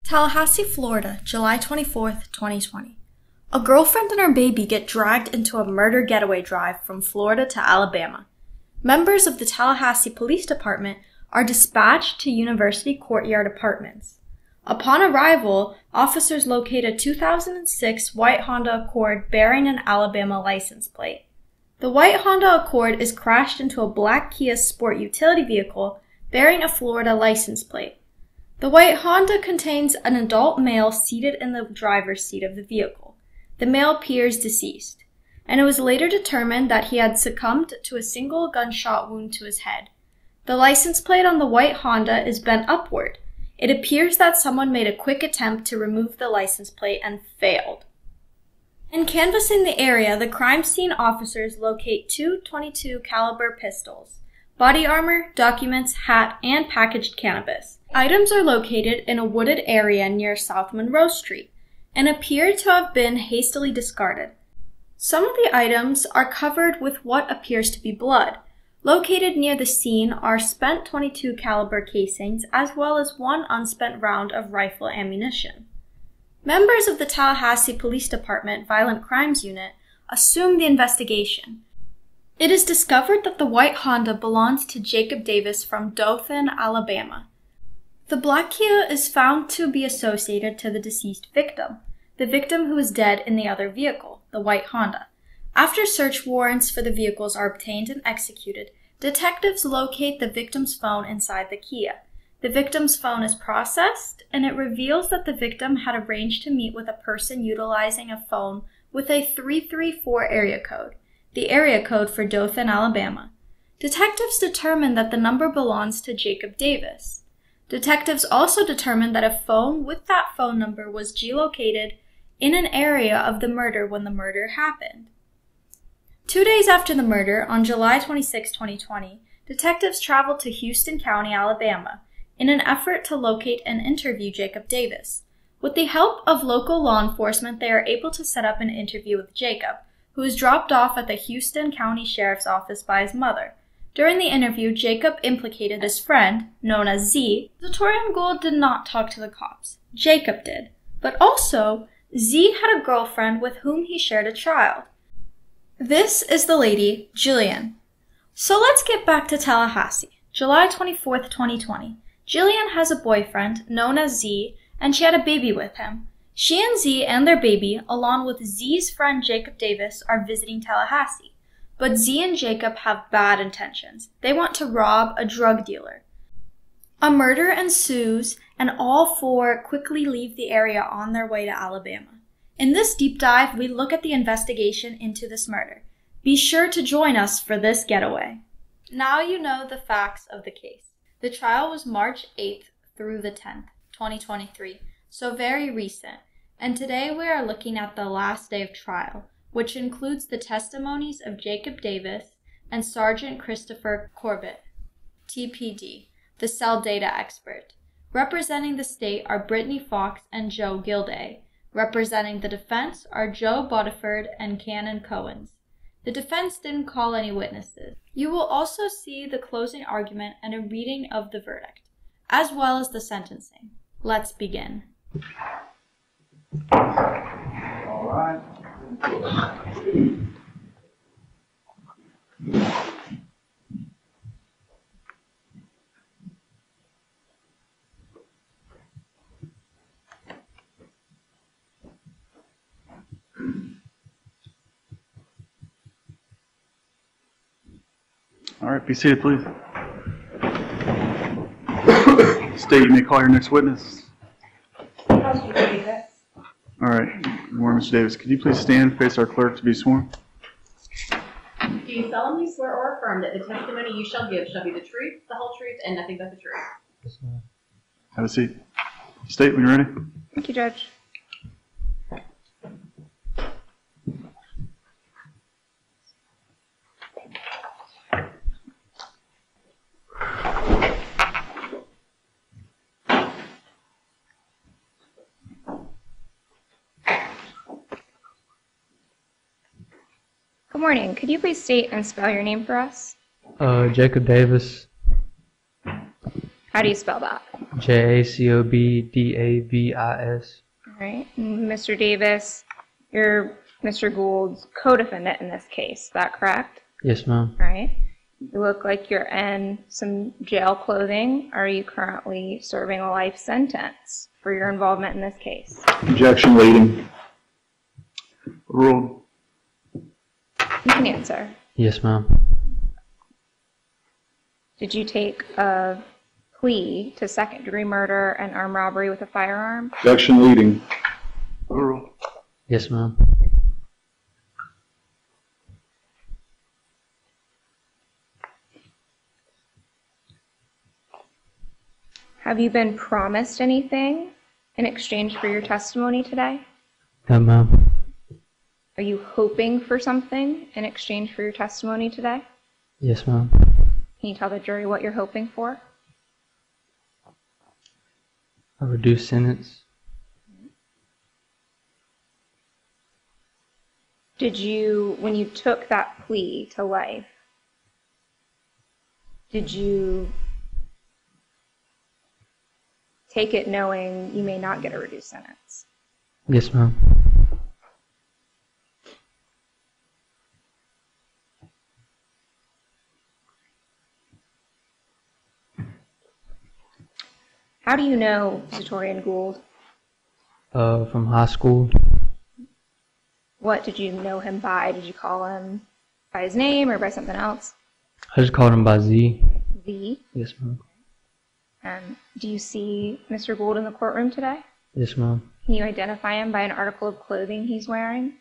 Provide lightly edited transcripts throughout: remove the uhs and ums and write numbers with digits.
Tallahassee, Florida, July 24th, 2020. A girlfriend and her baby get dragged into a murder getaway drive from Florida to Alabama. Members of the Tallahassee Police Department are dispatched to University Courtyard Apartments. Upon arrival, officers locate a 2006 white Honda Accord bearing an Alabama license plate. The white Honda Accord is crashed into a black Kia Sport utility vehicle bearing a Florida license plate. The white Honda contains an adult male seated in the driver's seat of the vehicle. The male appears deceased, and it was later determined that he had succumbed to a single gunshot wound to his head. The license plate on the white Honda is bent upward. It appears that someone made a quick attempt to remove the license plate and failed. In canvassing the area, the crime scene officers locate two .22 caliber pistols, body armor, documents, hat, and packaged cannabis. Items are located in a wooded area near South Monroe Street and appear to have been hastily discarded. Some of the items are covered with what appears to be blood. Located near the scene are spent .22 caliber casings as well as one unspent round of rifle ammunition. Members of the Tallahassee Police Department Violent Crimes Unit assume the investigation. It is discovered that the white Honda belongs to Jacob Davis from Dothan, Alabama. The black Kia is found to be associated to the deceased victim, the victim who is dead in the other vehicle, the white Honda. After search warrants for the vehicles are obtained and executed, detectives locate the victim's phone inside the Kia. The victim's phone is processed, and it reveals that the victim had arranged to meet with a person utilizing a phone with a 334 area code, the area code for Dothan, Alabama. Detectives determined that the number belongs to Jacob Davis. Detectives also determined that a phone with that phone number was geolocated in an area of the murder when the murder happened. 2 days after the murder, on July 26, 2020, detectives traveled to Houston County, Alabama, in an effort to locate and interview Jacob Davis. With the help of local law enforcement, they are able to set up an interview with Jacob, who is dropped off at the Houston County Sheriff's Office by his mother. During the interview, Jacob implicated his friend, known as Z. Zatoriyan Gould did not talk to the cops. Jacob did. But also, Z had a girlfriend with whom he shared a child. This is the lady, Jillian. So let's get back to Tallahassee. July 24th, 2020. Jillian has a boyfriend, known as Z, and she had a baby with him. She and Z and their baby, along with Z's friend Jacob Davis, are visiting Tallahassee. But Z and Jacob have bad intentions. They want to rob a drug dealer. A murder ensues, and all four quickly leave the area on their way to Alabama. In this deep dive, we look at the investigation into this murder. Be sure to join us for this getaway. Now you know the facts of the case. The trial was March 8th through the 10th, 2023, so very recent. And today we are looking at the last day of trial, which includes the testimonies of Jacob Davis and Sergeant Christopher Corbett, TPD, the cell data expert. Representing the state are Brittany Fox and Joe Gilday. Representing the defense are Joe Bodiford and Cannon Cohens. The defense didn't call any witnesses. You will also see the closing argument and a reading of the verdict, as well as the sentencing. Let's begin. All right. All right, be seated, please. State, you may call your next witness. All right, good morning, Mr. Davis. Could you please stand and face our clerk to be sworn? Do you solemnly swear or affirm that the testimony you shall give shall be the truth, the whole truth, and nothing but the truth? Have a seat. State when you're ready. Thank you, Judge. Good morning. Could you please state and spell your name for us? Jacob Davis. How How do you spell that? Jacobdavis. All right. And Mr. Davis, you're Mr. Gould's co-defendant in this case. Is that correct? Yes, ma'am. All right. You look like you're in some jail clothing. Are you currently serving a life sentence for your involvement in this case? Objection leading. Ruled. You can answer. Yes, ma'am. Did you take a plea to second-degree murder and armed robbery with a firearm? Objection leading. Ruled. Yes, ma'am. Have you been promised anything in exchange for your testimony today? No, ma'am. Are you hoping for something in exchange for your testimony today? Yes, ma'am. Can you tell the jury what you're hoping for? A reduced sentence. Did you, when you took that plea to life, did you take it knowing you may not get a reduced sentence? Yes, ma'am. How do you know Zatoriyan Gould? From high school. What did you know him by? Did you call him by his name or by something else? I just called him by Z. Z? Yes, ma'am. Do you see Mr. Gould in the courtroom today? Yes, ma'am. Can you identify him by an article of clothing he's wearing?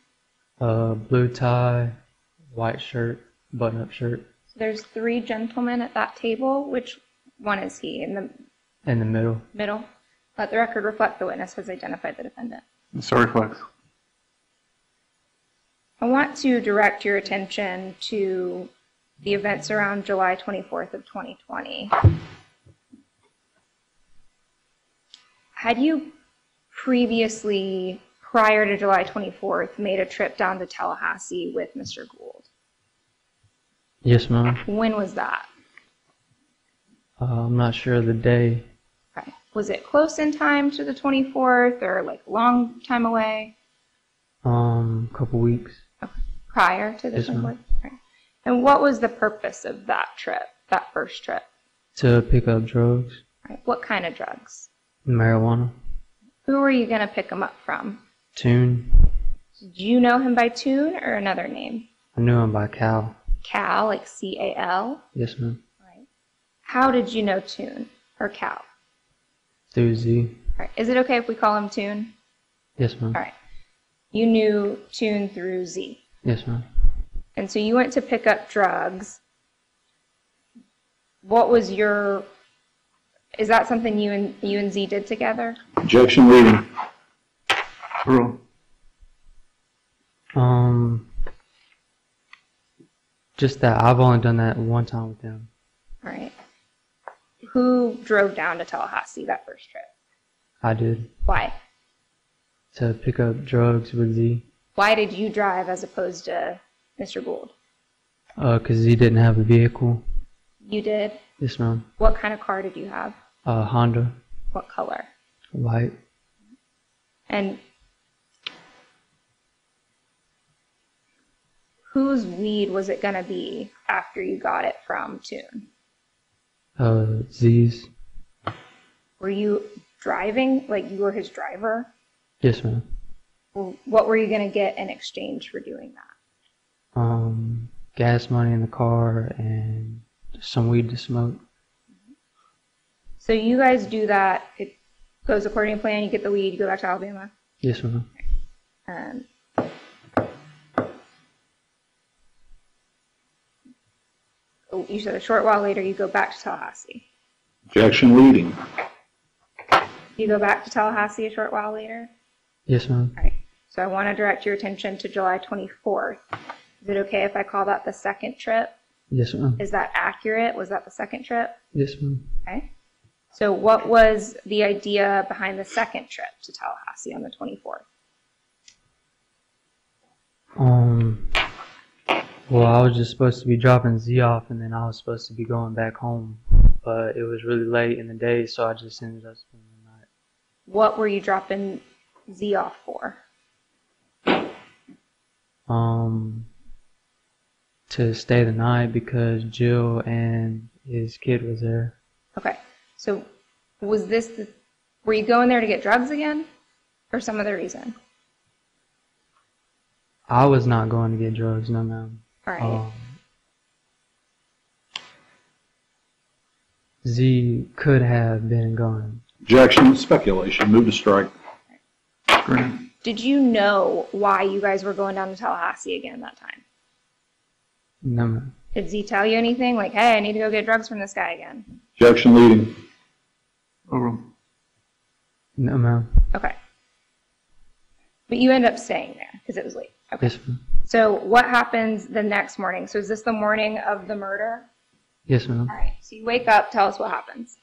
Blue tie, white shirt, button-up shirt. So there's 3 gentlemen at that table. Which one is he? In the In the middle. middle? Let the record reflect the witness has identified the defendant. So reflects. I want to direct your attention to the events around July 24th of 2020. Had you previously, prior to July 24th, made a trip down to Tallahassee with Mr. Gould? Yes, ma'am. When was that? I'm not sure of the day. Okay. Was it close in time to the 24th or like a long time away? Couple weeks. Prior to the Yes, 24th? ma'am. Okay. And what was the purpose of that trip, that first trip? To pick up drugs. Right. What kind of drugs? Marijuana. Who were you going to pick him up from? Tune. Did you know him by Tune or another name? I knew him by Cal. Cal, like C-A-L? Yes, ma'am. Right. How did you know Tune or Cal? Through Z. All right. Is it okay if we call him Tune? Yes, ma'am. All right. You knew Tune through Z. Yes, ma'am. And so you went to pick up drugs. What was your... Is that something you and Z did together? Objection leading. Ruled. Just that I've only done that one time with him. All right. Who drove down to Tallahassee that first trip? I did. Why? To pick up drugs with Z. Why did you drive as opposed to Mr. Gould? 'Cause Z didn't have a vehicle. You did? Yes, ma'am. What kind of car did you have? Honda. What color? White. And whose weed was it going to be after you got it from Tune? Z's. Were you driving, like you were his driver? Yes, ma'am. Well, what were you going to get in exchange for doing that? Gas money in the car and some weed to smoke. So you guys do that. It goes according to plan. You get the weed. You go back to Alabama. Yes, ma'am. You said a short while later you go back to Tallahassee. Objection leading. You go back to Tallahassee a short while later? Yes, ma'am. All right. So I want to direct your attention to July 24th. Is it okay if I call that the second trip? Yes, ma'am. Is that accurate? Was that the second trip? Yes, ma'am. Okay. So what was the idea behind the second trip to Tallahassee on the 24th? Well, I was just supposed to be dropping Z off, and then I was supposed to be going back home but it was really late in the day, so I just ended up spending the night. What were you dropping Z off for? To stay the night because Jill and his kid was there. Okay. So was were you going there to get drugs again or some other reason? I was not going to get drugs, no ma'am. All right. Z could have been going. Objection, speculation, move to strike. Grant. Did you know why you guys were going down to Tallahassee again that time? No ma'am. Did Z tell you anything? Like, hey, I need to go get drugs from this guy again. Objection, leading. Overruled. No ma'am. Okay. But you end up staying there because it was late. Okay. Yes ma'am. So what happens the next morning? So is this the morning of the murder? Yes ma'am. All right. So you wake up. Tell us what happens.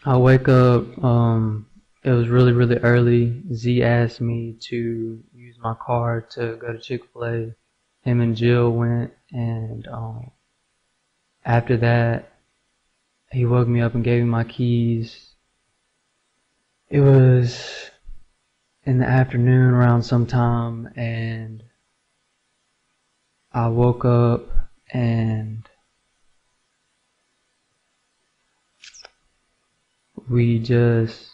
I wake up, it was really, really early. Z asked me to use my car to go to Chick-fil-A. Him and Jill went, and after that, he woke me up and gave me my keys. It was in the afternoon around sometime, and I woke up and we just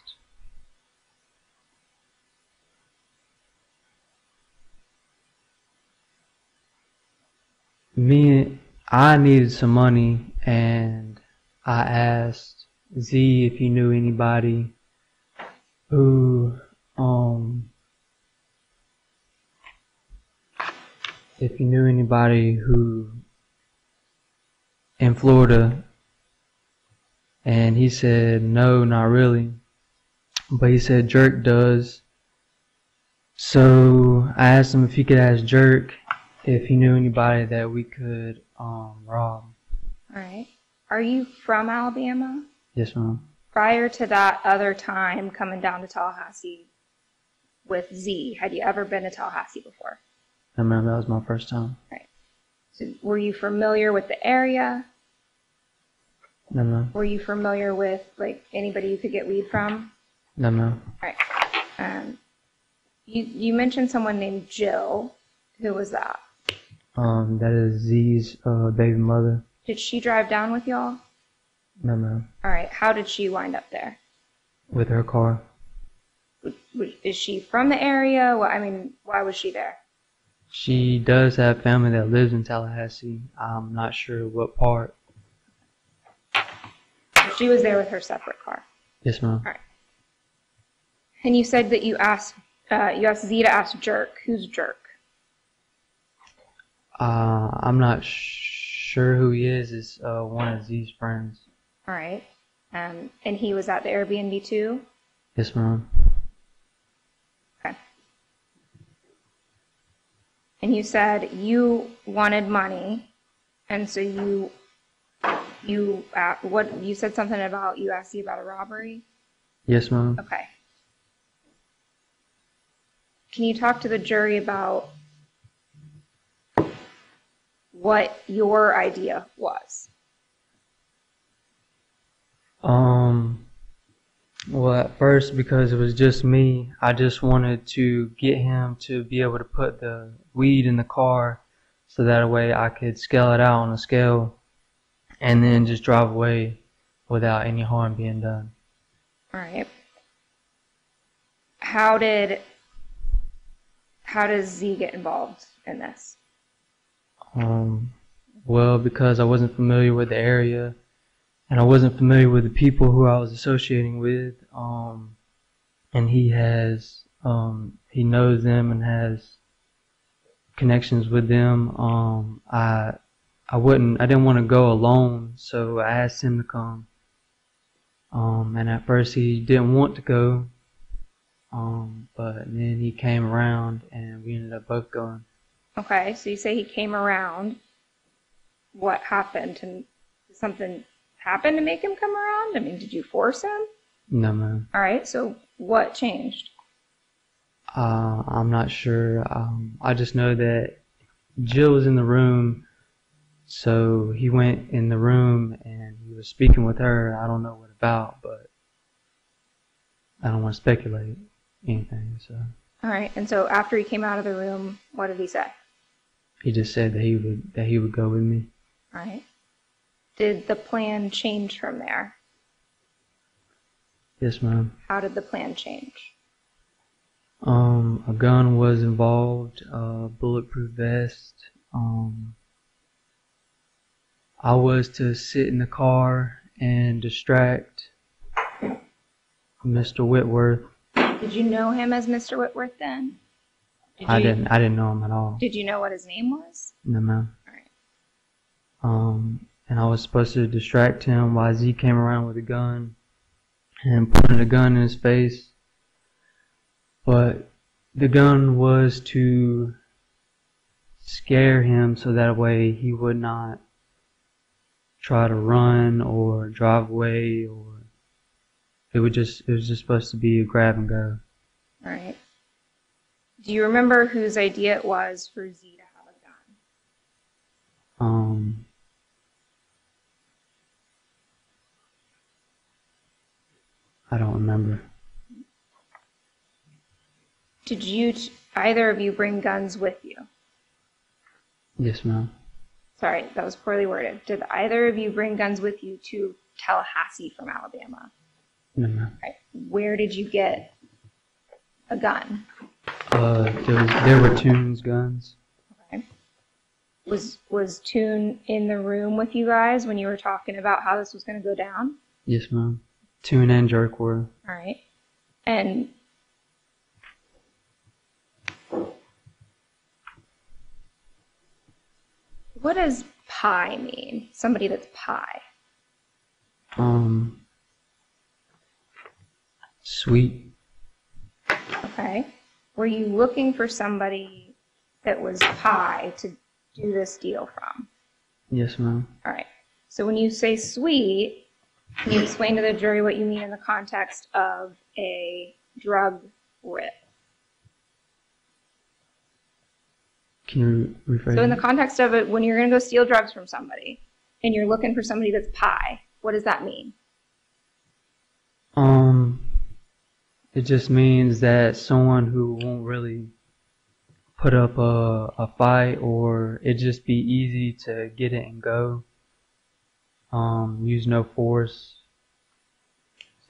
I needed some money, and I asked Z if he knew anybody who in Florida, and he said no, not really, but he said Jerk does. So I asked him if he could ask Jerk if he knew anybody that we could rob. All right. Are you from Alabama? Yes ma'am. Prior to that other time coming down to Tallahassee with Z, had you ever been to Tallahassee before? No ma'am, that was my first time. Right. So were you familiar with the area? No ma'am. Were you familiar with like anybody you could get weed from? No ma'am. All right. You mentioned someone named Jill. Who was that? That is Z's baby mother. Did she drive down with y'all? No ma'am. All right. How did she wind up there? With her car. Is she from the area? Well, I mean, why was she there? She does have family that lives in Tallahassee. I'm not sure what part. She was there with her separate car. Yes ma'am. All right. And you said that you asked Z to ask Jerk. Who's Jerk? I'm not sure who he is. It's one of Z's friends. All right. And he was at the Airbnb too? Yes ma'am. Okay. And you said you wanted money, and so you said something about you asked you about a robbery? Yes ma'am. Okay. Can you talk to the jury about what your idea was? Well, at first, because it was just me, I just wanted to get him to be able to put the weed in the car so that way I could scale it out on a scale and then just drive away without any harm being done. All right. How does Z get involved in this? Well, because I wasn't familiar with the area and I wasn't familiar with the people who I was associating with, and he knows them and has connections with them. I didn't want to go alone, so I asked him to come. And at first he didn't want to go, but then he came around and we ended up both going. Okay, so you say he came around. What happened? And something happened to make him come around? I mean, did you force him? No, ma'am. All right, so what changed? I'm not sure. I just know that Jill was in the room So he went in the room and he was speaking with her. I don't know what about, but I don't want to speculate anything. So All right. And so after he came out of the room, what did he say? he just said that he would go with me. All right. Did the plan change from there? Yes, ma'am. How did the plan change? A gun was involved, bulletproof vest. I was to sit in the car and distract Mr. Whitworth. Did you know him as Mr. Whitworth then? I didn't know him at all. Did you know what his name was? No, ma'am. All right. And I was supposed to distract him while Z came around with a gun and pointed a gun in his face. But the gun was to scare him so that way he would not try to run or drive away, or it was just supposed to be a grab and go. All right. Do you remember whose idea it was for Z to have a gun? I don't remember. Did either of you bring guns with you? Yes, ma'am. Sorry, that was poorly worded. Did either of you bring guns with you to Tallahassee from Alabama? No, ma'am. Right. Where did you get a gun? There were Tune's guns. Okay. Was Tune in the room with you guys when you were talking about how this was going to go down? Yes, ma'am. Tune and Jerk were. All right. And what does pie mean? Somebody that's pie. Sweet. Okay. Were you looking for somebody that was pie to do this deal from? Yes, ma'am. All right. So when you say sweet, can you explain to the jury what you mean in the context of a drug rip? Can you rephrase? So in the context of it, when you're going to go steal drugs from somebody and you're looking for somebody that's pie, what does that mean? It just means that someone who won't really put up a fight, or it just be easy to get it and go. Use no force.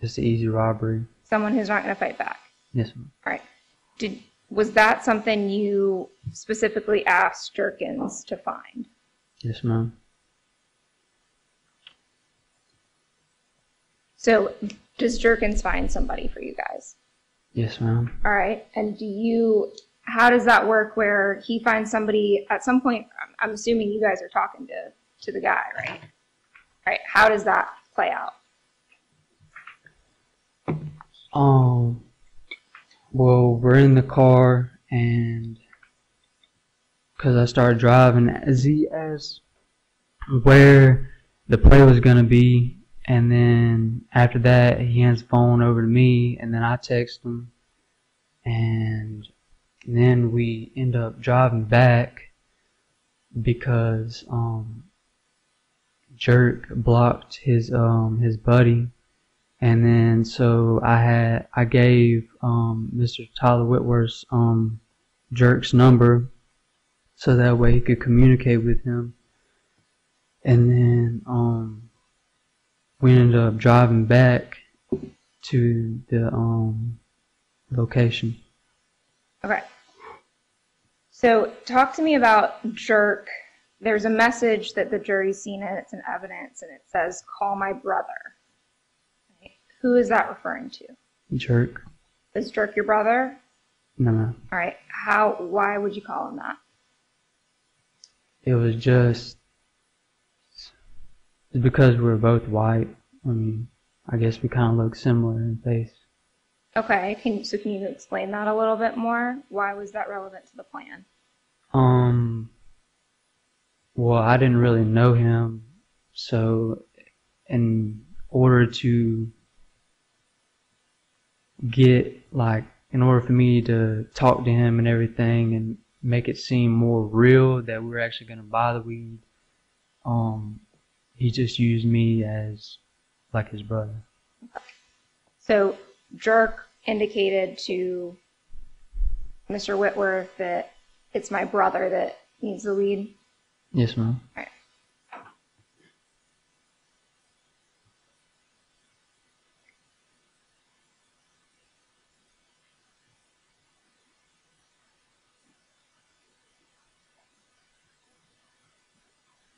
Just an easy robbery. Someone who's not going to fight back. Yes, ma'am. All right. Was that something you specifically asked Jerkins to find? Yes, ma'am. So does Jerkins find somebody for you guys? Yes, ma'am. All right. And how does that work where he finds somebody at some point? I'm assuming you guys are talking to the guy, right? All right. How does that play out? Well, we're in the car, and because I started driving, Z asked where the play was going to be, and then after that, he hands the phone over to me, and then I text him, and then we end up driving back because Jerk blocked his buddy. And then so I gave Mr. Tyler Whitworth's Jerk's number so that way he could communicate with him. And then we ended up driving back to the location. Okay. So talk to me about Jerk. There's a message that the jury's seen and it's in evidence, and it says, "Call my brother." Who is that referring to? Jerk. Is Jerk your brother? No, no. All right. Why would you call him that? It was just because we're both white. I mean, I guess we kind of look similar in face. Okay. Can you explain that a little bit more? Why was that relevant to the plan? Well, I didn't really know him, so in order for me to talk to him and everything and make it seem more real that we were actually going to buy the weed, he just used me as like his brother. So Jerk indicated to Mr. Whitworth that it's my brother that needs the lead. Yes, ma'am. All right.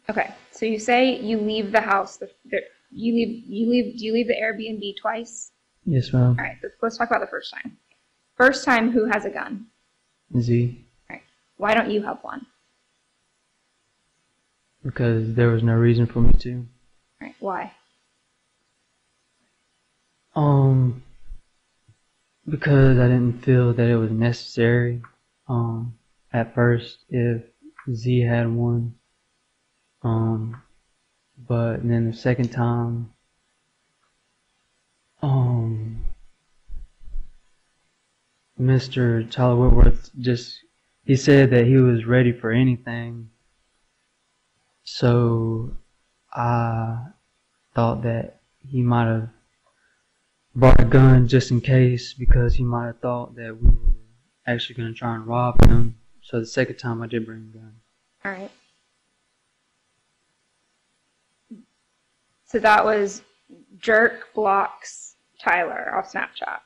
Okay, so you say you leave the house. Do you leave the Airbnb twice? Yes, ma'am. All right, let's talk about the first time. First time, who has a gun? Z. All right. Why don't you have one? Because there was no reason for me to. All right. Why? Because I didn't feel that it was necessary. At first, if Z had one. But then the second time, Mr. Tyler Whitworth he said that he was ready for anything. So I thought that he might have brought a gun just in case, because he might have thought that we were actually going to try and rob him. So the second time I did bring a gun. All right. So that was Jerk blocks Tyler off Snapchat.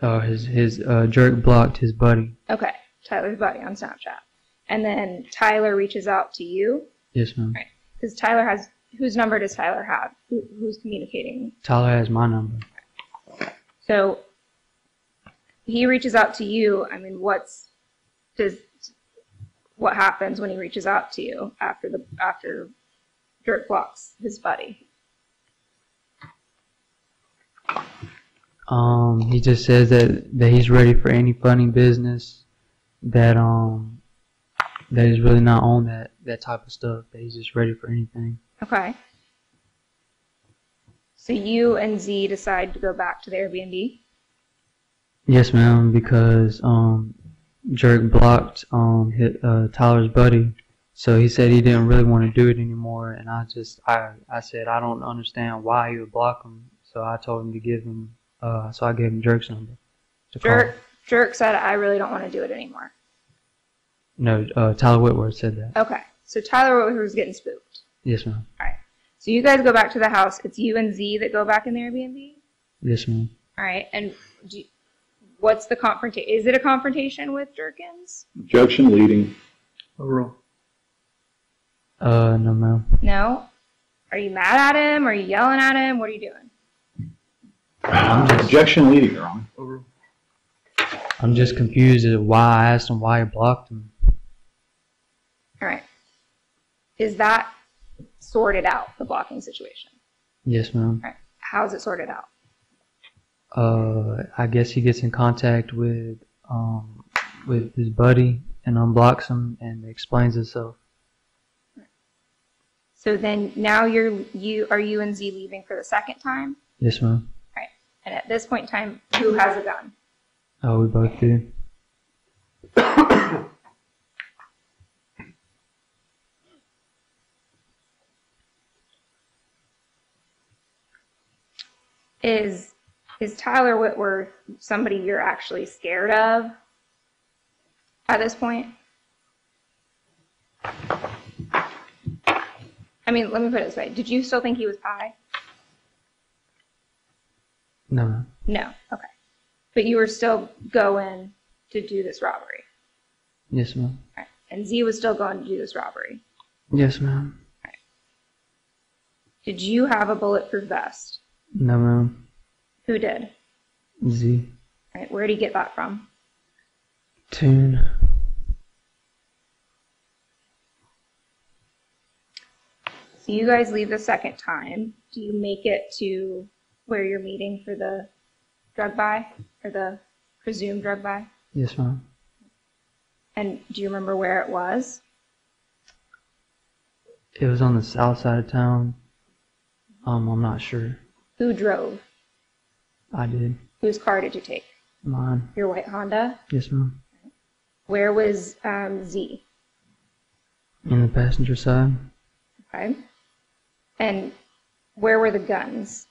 Oh, his Jerk blocked his buddy. Okay, Tyler's buddy on Snapchat. And then Tyler reaches out to you. Yes, ma'am. Right. Because Tyler has, whose number does Tyler have? Who's communicating? Tyler has my number. So he reaches out to you. I mean, what happens when he reaches out to you after Jerk blocks his buddy? He just says that he's ready for any funny business, that he's really not on that type of stuff, that he's just ready for anything. Okay. So you and Z decide to go back to the Airbnb? Yes, ma'am, because Jerk blocked Tyler's buddy, so he said he didn't really want to do it anymore, and I said I don't understand why he would block him, so I told him to give him, so I gave him Jerk's number. Jerk said, I really don't want to do it anymore. No, Tyler Whitworth said that. Okay, so Tyler Whitworth was getting spooked. Yes, ma'am. All right. So you guys go back to the house. It's you and Z that go back in the Airbnb? Yes, ma'am. All right. And what's the confrontation? Is it a confrontation with Jerkins? Objection leading. Overrule. No, ma'am. No? Are you mad at him? Are you yelling at him? What are you doing? Objection leading, Your Honor. Overrule. I'm just confused as why I asked him why he blocked him. All right. Is that sorted out, the blocking situation? Yes, ma'am. All right. How is it sorted out? I guess he gets in contact with his buddy and unblocks him and explains himself. So then now are you and Z leaving for the second time? Yes, ma'am. All right. And at this point in time, who has a gun? Oh, we both do. Is Tyler Whitworth somebody you're actually scared of at this point? I mean, let me put it this way. Did you still think he was high? No, ma'am. No. Okay. But you were still going to do this robbery? Yes, ma'am. All right. And Z was still going to do this robbery? Yes, ma'am. All right. Did you have a bulletproof vest? No, ma'am. Who did? Z. All right. Where did he get that from? Tune. So you guys leave the second time. Do you make it to where you're meeting for the drug buy, or the presumed drug buy? Yes, ma'am. And do you remember where it was? It was on the south side of town. I'm not sure. Who drove? I did. Whose car did you take? Mine. Your white Honda? Yes, ma'am. Where was Z? On the passenger side. Okay. And where were the guns?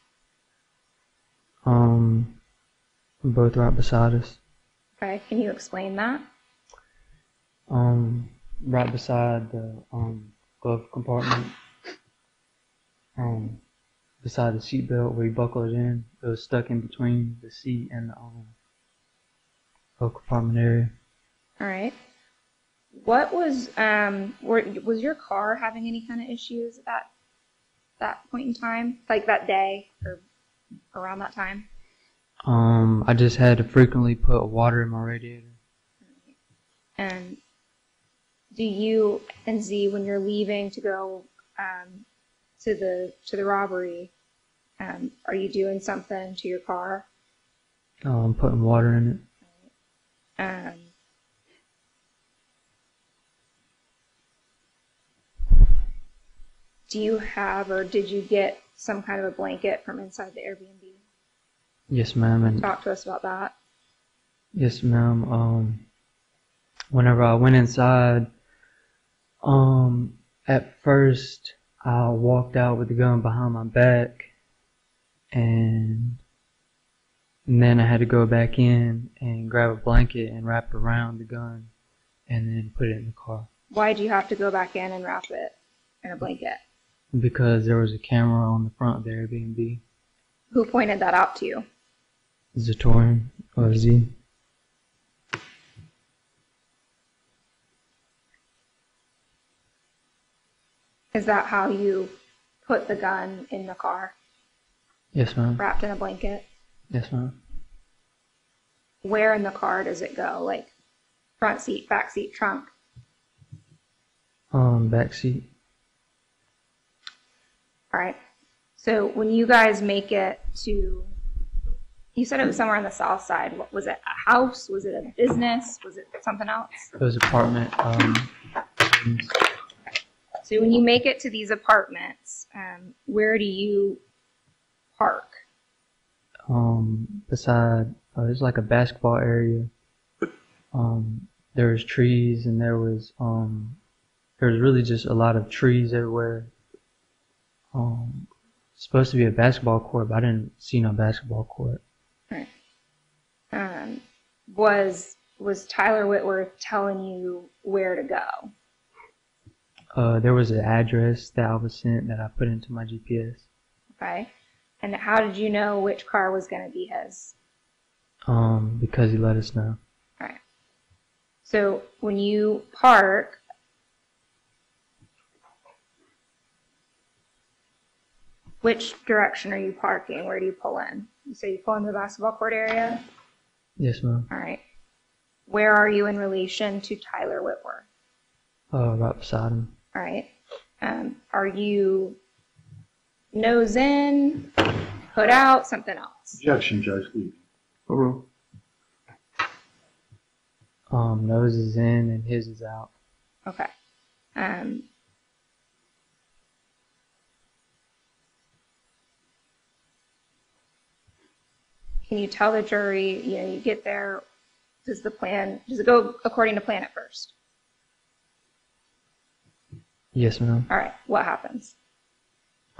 Both right beside us. Okay. Can you explain that? Right beside the glove compartment. Beside the seatbelt where you buckle it in. It was stuck in between the seat and the glove compartment area. All right. What was was your car having any kind of issues at that point in time, like that day or around that time? I just had to frequently put water in my radiator. And do you and Z, when you're leaving to go to the robbery, are you doing something to your car? I'm putting water in it. Do you have, or did you get some kind of a blanket from inside the Airbnb? Yes, ma'am. And talk to us about that. yes, ma'am. Whenever I went inside, at first I walked out with the gun behind my back, and then I had to go back in and grab a blanket and wrap it around the gun, and then put it in the car. Why did you have to go back in and wrap it in a blanket? Because there was a camera on the front of the Airbnb. Who pointed that out to you? Zatoriyan or Z. Is that how you put the gun in the car? Yes, ma'am. Wrapped in a blanket? Yes, ma'am. Where in the car does it go? Like front seat, back seat, trunk? Back seat. All right. So when you guys make it to, you said it was somewhere on the south side. What was it? A house? Was it a business? Was it something else? It was apartment. So when you make it to these apartments, where do you park? Beside, there's like a basketball area. There was trees, and there was really just a lot of trees everywhere. Supposed to be a basketball court, but I didn't see no basketball court. Right. Was Tyler Whitworth telling you where to go? There was an address that I was sent that I put into my GPS. Okay. And how did you know which car was going to be his? Because he let us know. All right. So when you park, which direction are you parking? Where do you pull in? You say you pull in the basketball court area? Yes, ma'am. All right. Where are you in relation to Tyler Whitworth? Right beside him. All right. Are you nose in, hood out, something else? Objection, Judge Lee. Overruled. Nose is in and his is out. Okay. Can you tell the jury, you get there, does it go according to plan at first? Yes, ma'am. All right. What happens?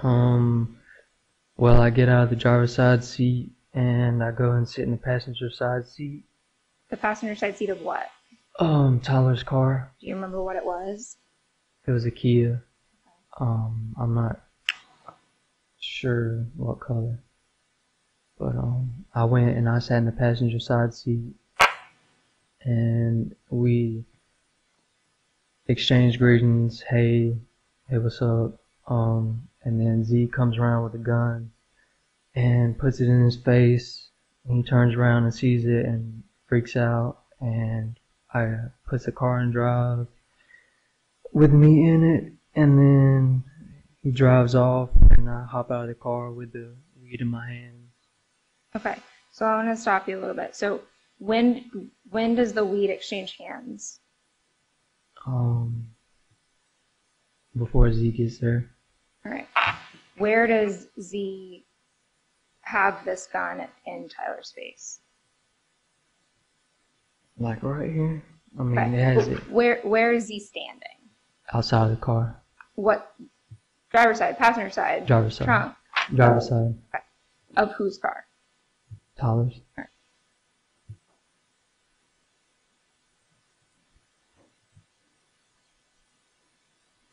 Well, I get out of the driver's side seat and I go and sit in the passenger side seat. The passenger side seat of what? Tyler's car. Do you remember what it was? It was a Kia. I'm not sure what color. But I went and I sat in the passenger side seat and we exchanged greetings. Hey, what's up? And then Z comes around with a gun and puts it in his face, and he turns around and sees it and freaks out, and I puts the car in drive with me in it, and then he drives off and I hop out of the car with the weed in my hands. Okay. So I want to stop you a little bit. So when does the weed exchange hands? Before Z gets there. All right. Where does Z have this gun in Tyler's face? Like right here. I mean, Okay. it has it Where is Z standing? outside of the car. What Driver's side, passenger side, Driver's side. trunk. Driver's side. Okay. Of whose car? Tyler's. All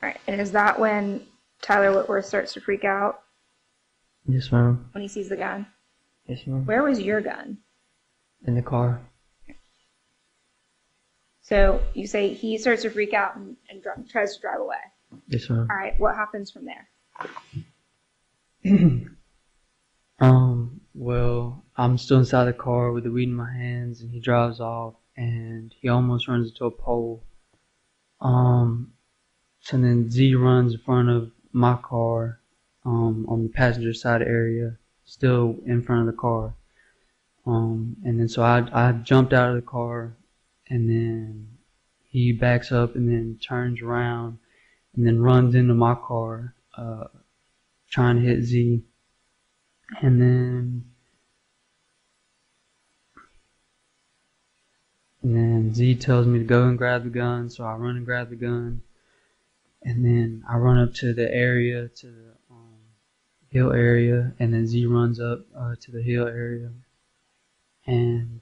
right. And is that when Tyler Whitworth starts to freak out? Yes, ma'am. When he sees the gun? Yes, ma'am. Where was your gun? In the car. So you say he starts to freak out and tries to drive away. Yes, ma'am. All right. What happens from there? Well, I'm still inside the car with the weed in my hands, and he drives off, and he almost runs into a pole. So then Z runs in front of my car, on the passenger side area, still in front of the car. And then so I jumped out of the car, and then he backs up and then turns around and then runs into my car, trying to hit Z. And then Z tells me to go and grab the gun, so I run and grab the gun. And then I run up to the area, to the hill area, and then Z runs up to the hill area. And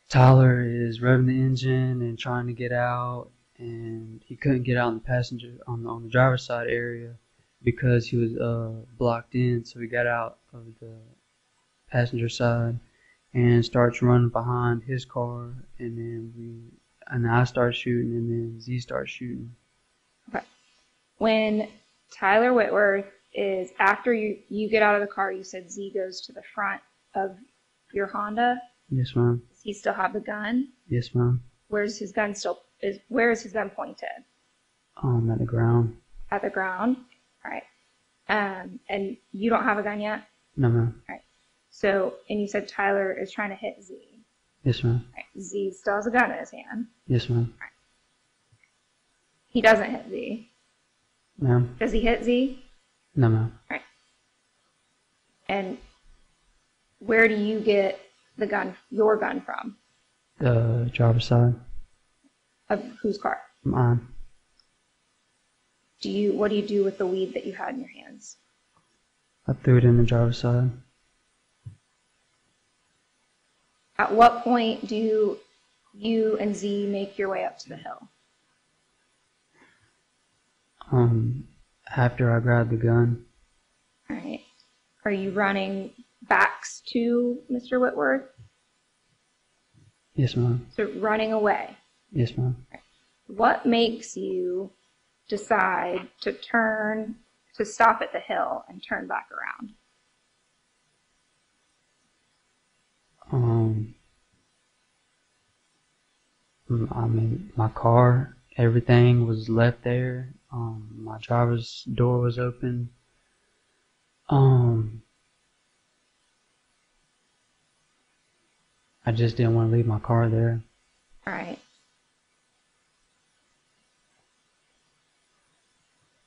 Tyler is revving the engine and trying to get out, and he couldn't get out in the passenger on the driver's side area because he was blocked in. So he got out of the passenger side and starts running behind his car, and then I start shooting, and then Z starts shooting. Okay. When Tyler Whitworth is, after you get out of the car, you said Z goes to the front of your Honda. Yes, ma'am. Does he still have the gun? Yes, ma'am. Where is his gun pointed? At the ground. At the ground? All right. And you don't have a gun yet? No, ma'am. All right. So, and you said Tyler is trying to hit Z. Yes, ma'am. All right. Z still has a gun in his hand. Yes, ma'am. All right. He doesn't hit Z. Ma'am. Does he hit Z? No, ma'am. All right. And where do you get the gun, your gun, from? The driver's side. Of whose car? Mine. What do you do with the weed that you had in your hands? I threw it in the driver's side. At what point do you and Z make your way up to the hill? After I grabbed the gun. All right. Are you running backs to Mr. Whitworth? Yes, ma'am. So running away. Yes, ma'am. Right. What makes you decide to stop at the hill and turn back around? I mean, my car, everything was left there. My driver's door was open. I just didn't want to leave my car there. All right.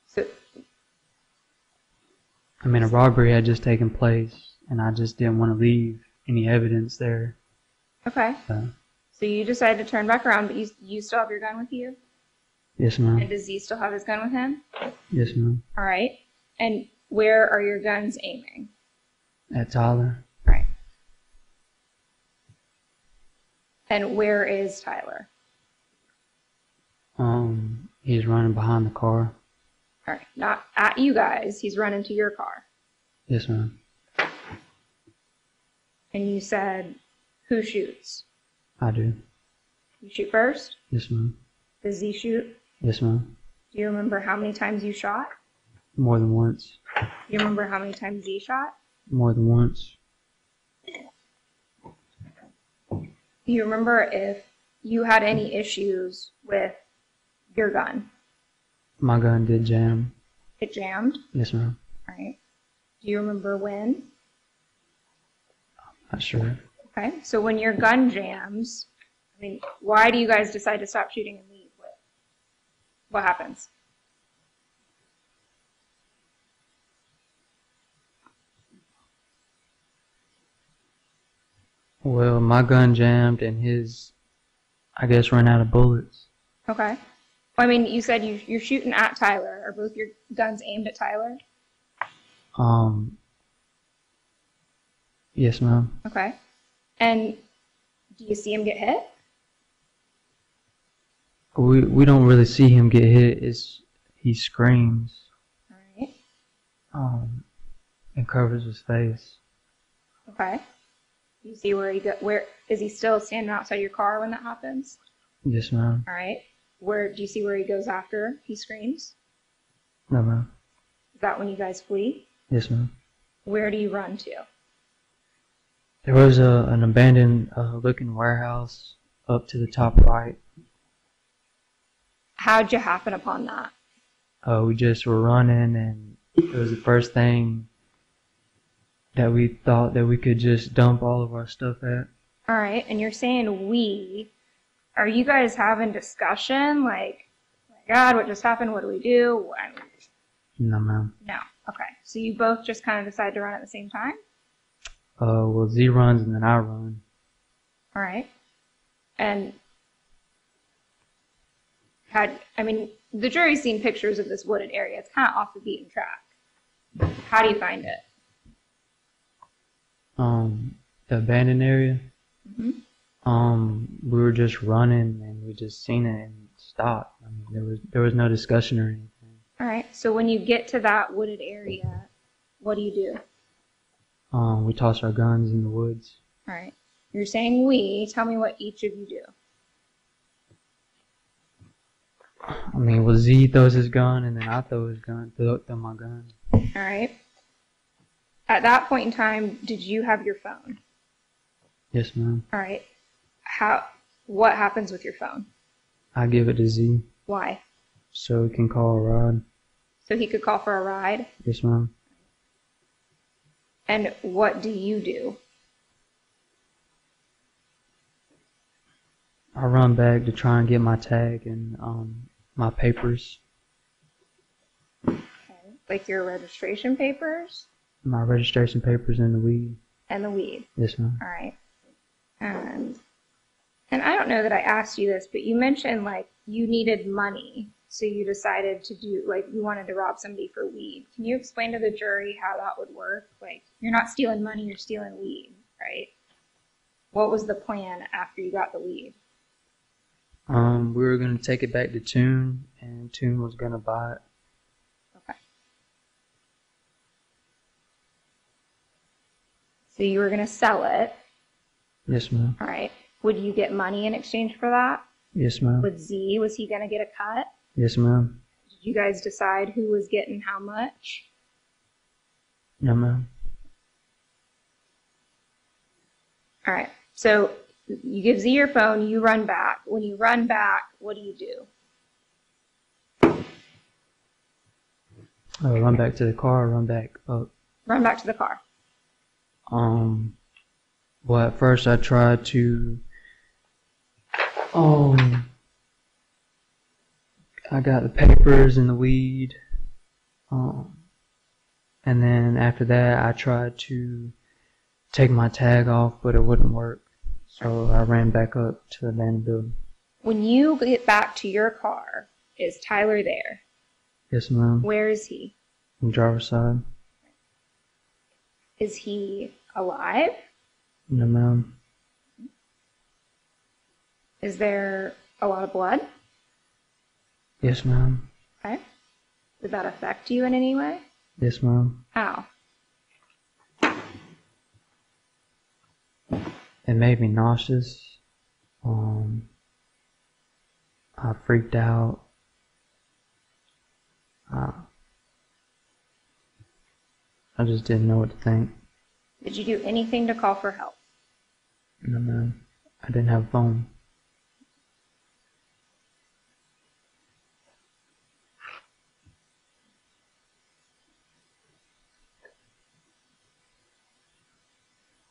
So, I mean, a robbery had just taken place, and I just didn't want to leave any evidence there. okay. So you decide to turn back around, but you still have your gun with you? Yes, ma'am. And does Z still have his gun with him? Yes, ma'am. All right. And where are your guns aiming? At Tyler. Right. And where is Tyler? He's running behind the car. All right. Not at you guys. He's running to your car. Yes, ma'am. And you said, who shoots? I do. You shoot first? Yes, ma'am. Does Z shoot? Yes, ma'am. Do you remember how many times you shot? More than once. Do you remember how many times Z shot? More than once. Do you remember if you had any issues with your gun? My gun did jam. It jammed? Yes, ma'am. All right. Do you remember when? Not sure. Okay. So when your gun jams, I mean, why do you guys decide to stop shooting and leave? What happens? Well, my gun jammed and his, I guess, ran out of bullets. Okay. I mean, you said you're shooting at Tyler. Are both your guns aimed at Tyler? Yes, ma'am. Okay. And do you see him get hit? We don't really see him get hit. He screams. All right. And covers his face. Okay. You see where is he still standing outside your car when that happens? Yes, ma'am. All right. Do you see where he goes after he screams? No, ma'am. Is that when you guys flee? Yes, ma'am. Where do you run to? There was an abandoned looking warehouse up to the top right. How'd you happen upon that? We just were running, and it was the first thing that we thought that we could just dump all of our stuff at. All right, and you're saying we. Are you guys having discussion? Like, oh my God, what just happened? What do we do? No, ma'am. No. Okay. So you both just kind of decide to run at the same time? Well, Z runs and then I run. All right. And the jury's seen pictures of this wooded area. It's kind of off the beaten track. How do you find it? The abandoned area. Mm-hmm. We were just running and we just seen it and stopped. I mean, there was no discussion or anything. All right. So when you get to that wooded area, what do? We toss our guns in the woods. All right. You're saying we. Tell me what each of you do. I mean, well, Z throws his gun and then I throw my gun. All right. At that point in time, did you have your phone? Yes, ma'am. All right. What happens with your phone? I give it to Z. Why? So he can call a ride. So he could call for a ride? Yes, ma'am. And what do you do? I run back to try and get my tag and my papers. Okay. Like your registration papers? My registration papers and the weed. And the weed. Yes, ma'am. All right. And I don't know that I asked you this, but you mentioned like you needed money, so you decided to do you wanted to rob somebody for weed. Can you explain to the jury how that would work? Like you're not stealing money, you're stealing weed, right? What was the plan after you got the weed? We were gonna take it back to Toon, and Toon was gonna buy it. Okay. So you were gonna sell it. Yes, ma'am. All right. Would you get money in exchange for that? Yes, ma'am. With Z, was he gonna get a cut? Yes, ma'am. Did you guys decide who was getting how much? No, ma'am. All right. So you give Z your phone, you run back. When you run back, what do? Run back to the car, run back up. Run back to the car. Well, at first I tried to, I got the papers and the weed, and then after that I tried to take my tag off, but it wouldn't work. So I ran back up to the abandoned building. When you get back to your car, is Tyler there? Yes, ma'am. Where is he? On the driver's side. Is he alive? No, ma'am. Is there a lot of blood? Yes, ma'am. Okay. Did that affect you in any way? Yes, ma'am. How? It made me nauseous. I freaked out. I just didn't know what to think. Did you do anything to call for help? No, ma'am. I didn't have a phone.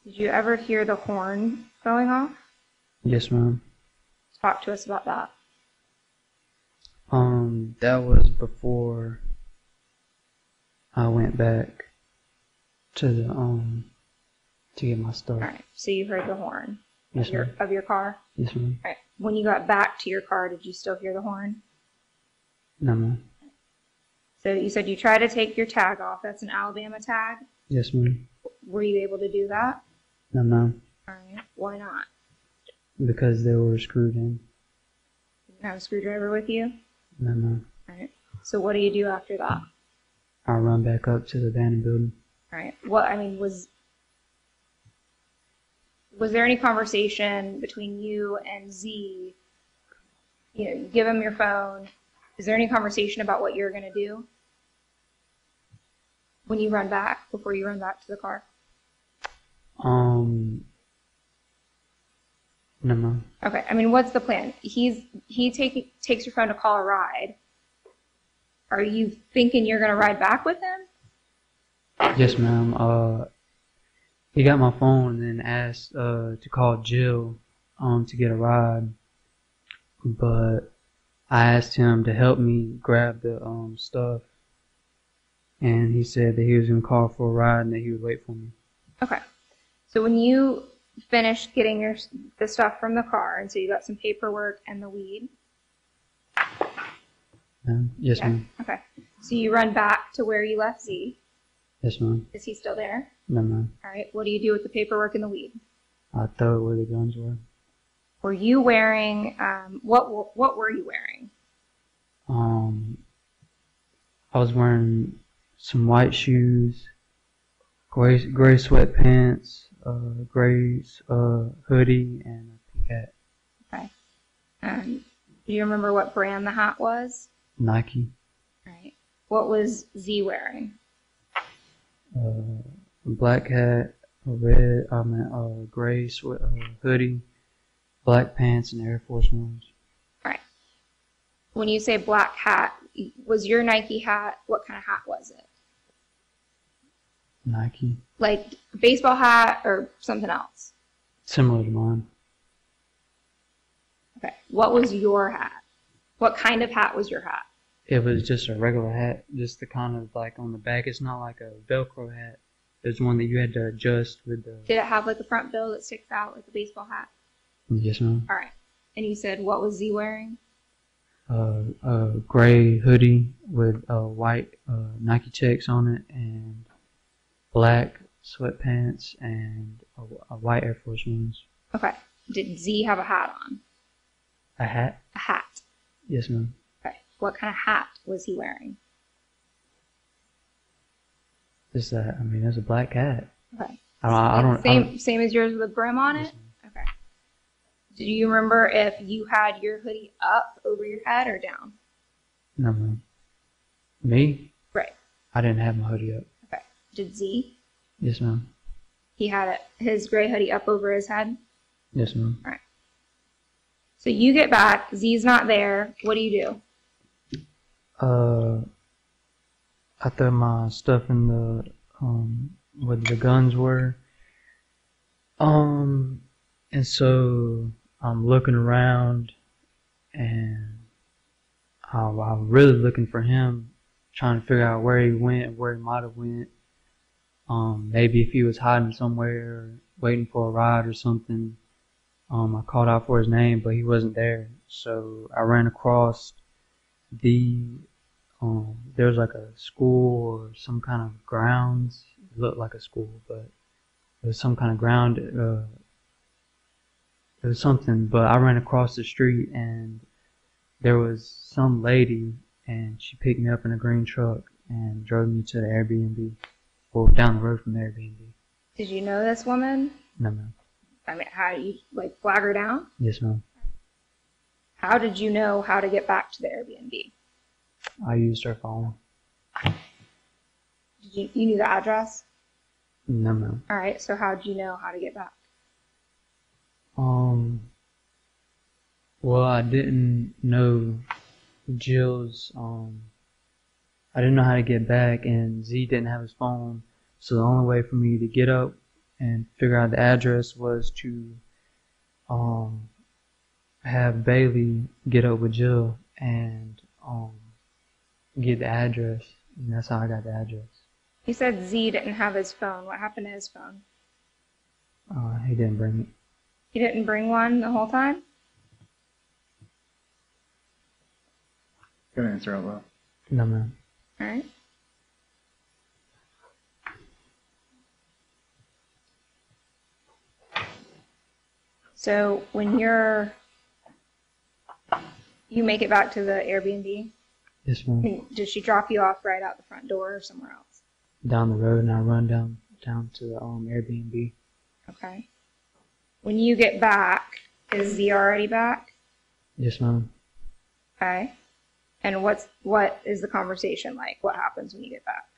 Did you ever hear the horn going off? Yes, ma'am. Talk to us about that. That was before I went back to the to get my stuff. All right. So you heard the horn Yes, ma'am. of your car. Yes, ma'am. All right. When you got back to your car, did you still hear the horn? No, ma'am. So you said you tried to take your tag off. That's an Alabama tag. Yes, ma'am. Were you able to do that? No, ma'am. All right. Why not? Because they were screwed in. You didn't have a screwdriver with you? No, ma'am. All right. So what do you do after that? I run back up to the abandoned building. All right. Was there any conversation between you and Z? You know, you give him your phone. Is there any conversation about what you're going to do when you run back, before you run back to the car? No, ma'am. Okay. I mean, what's the plan? He takes your phone to call a ride. Are you thinking you're going to ride back with him? Yes, ma'am. He got my phone and then asked to call Jill to get a ride, but I asked him to help me grab the stuff, and he said that he was gonna call for a ride and that he would wait for me. Okay. So when you finished getting the stuff from the car, and so you got some paperwork and the weed. Yes, Okay. ma'am. Okay. So you run back to where you left Z. Yes, ma'am. Is he still there? No, ma'am. All right. What do you do with the paperwork and the weed? I throw it where the guns were. Were you wearing what were you wearing? I was wearing some white shoes, gray sweatpants, gray hoodie, and a pink hat. Okay. Do you remember what brand the hat was? Nike. All right. What was Z wearing? A black hat, a gray hoodie, black pants, and Air Force Ones. All right. When you say black hat, was your Nike hat, what kind of hat was it? Nike. Like a baseball hat or something else? Similar to mine. Okay. What was your hat? What kind of hat was your hat? It was just a regular hat, just the kind of like on the back. It's not like a Velcro hat. There's one that you had to adjust with the... Did it have like a front bill that sticks out like a baseball hat? Yes, ma'am. All right. And you said what was Z wearing? A gray hoodie with white Nike checks on it, and black sweatpants, and a white Air Force Ones. Okay. Did Z have a hat on? A hat? A hat. Yes, ma'am. Okay. What kind of hat was he wearing? Just that. I mean, there's a black hat. Okay. I don't. Same as yours with a brim on it? Okay. Do you remember if you had your hoodie up over your head or down? No, ma'am. Me? Right. I didn't have my hoodie up. Okay. Did Z? Yes, ma'am. He had his gray hoodie up over his head? Yes, ma'am. All right. So you get back. Z's not there. What do you do? I threw my stuff in the where the guns were. And so I'm looking around, and I'm really looking for him, trying to figure out where he went, where he might have went. Maybe if he was hiding somewhere, waiting for a ride or something. I called out for his name, but he wasn't there. So I ran across there was like a school or some kind of grounds. It looked like a school, but it was some kind of ground. It was something, but I ran across the street, and there was some lady, and she picked me up in a green truck and drove me to the Airbnb, or down the road from the Airbnb. Did you know this woman? No, ma'am. I mean, how did you flag her down? Yes, ma'am. How did you know how to get back to the Airbnb? I used her phone. You knew the address? No, ma'am. All right, so how did you know how to get back? Well, I didn't know Jill's, I didn't know how to get back, and Z didn't have his phone, so the only way for me to get up and figure out the address was to, have Bailey get up with Jill and, get the address, and that's how I got the address. You said Z didn't have his phone. What happened to his phone? He didn't bring it. He didn't bring one the whole time? Good answer out loud. No, ma'am. All right. So when you make it back to the Airbnb, Yes, I ma'am. mean, does she drop you off right out the front door or somewhere else? Down the road, and I run down to the Airbnb. Okay. When you get back, is Z already back? Yes, ma'am. Okay. And what is the conversation like? What happens when you get back?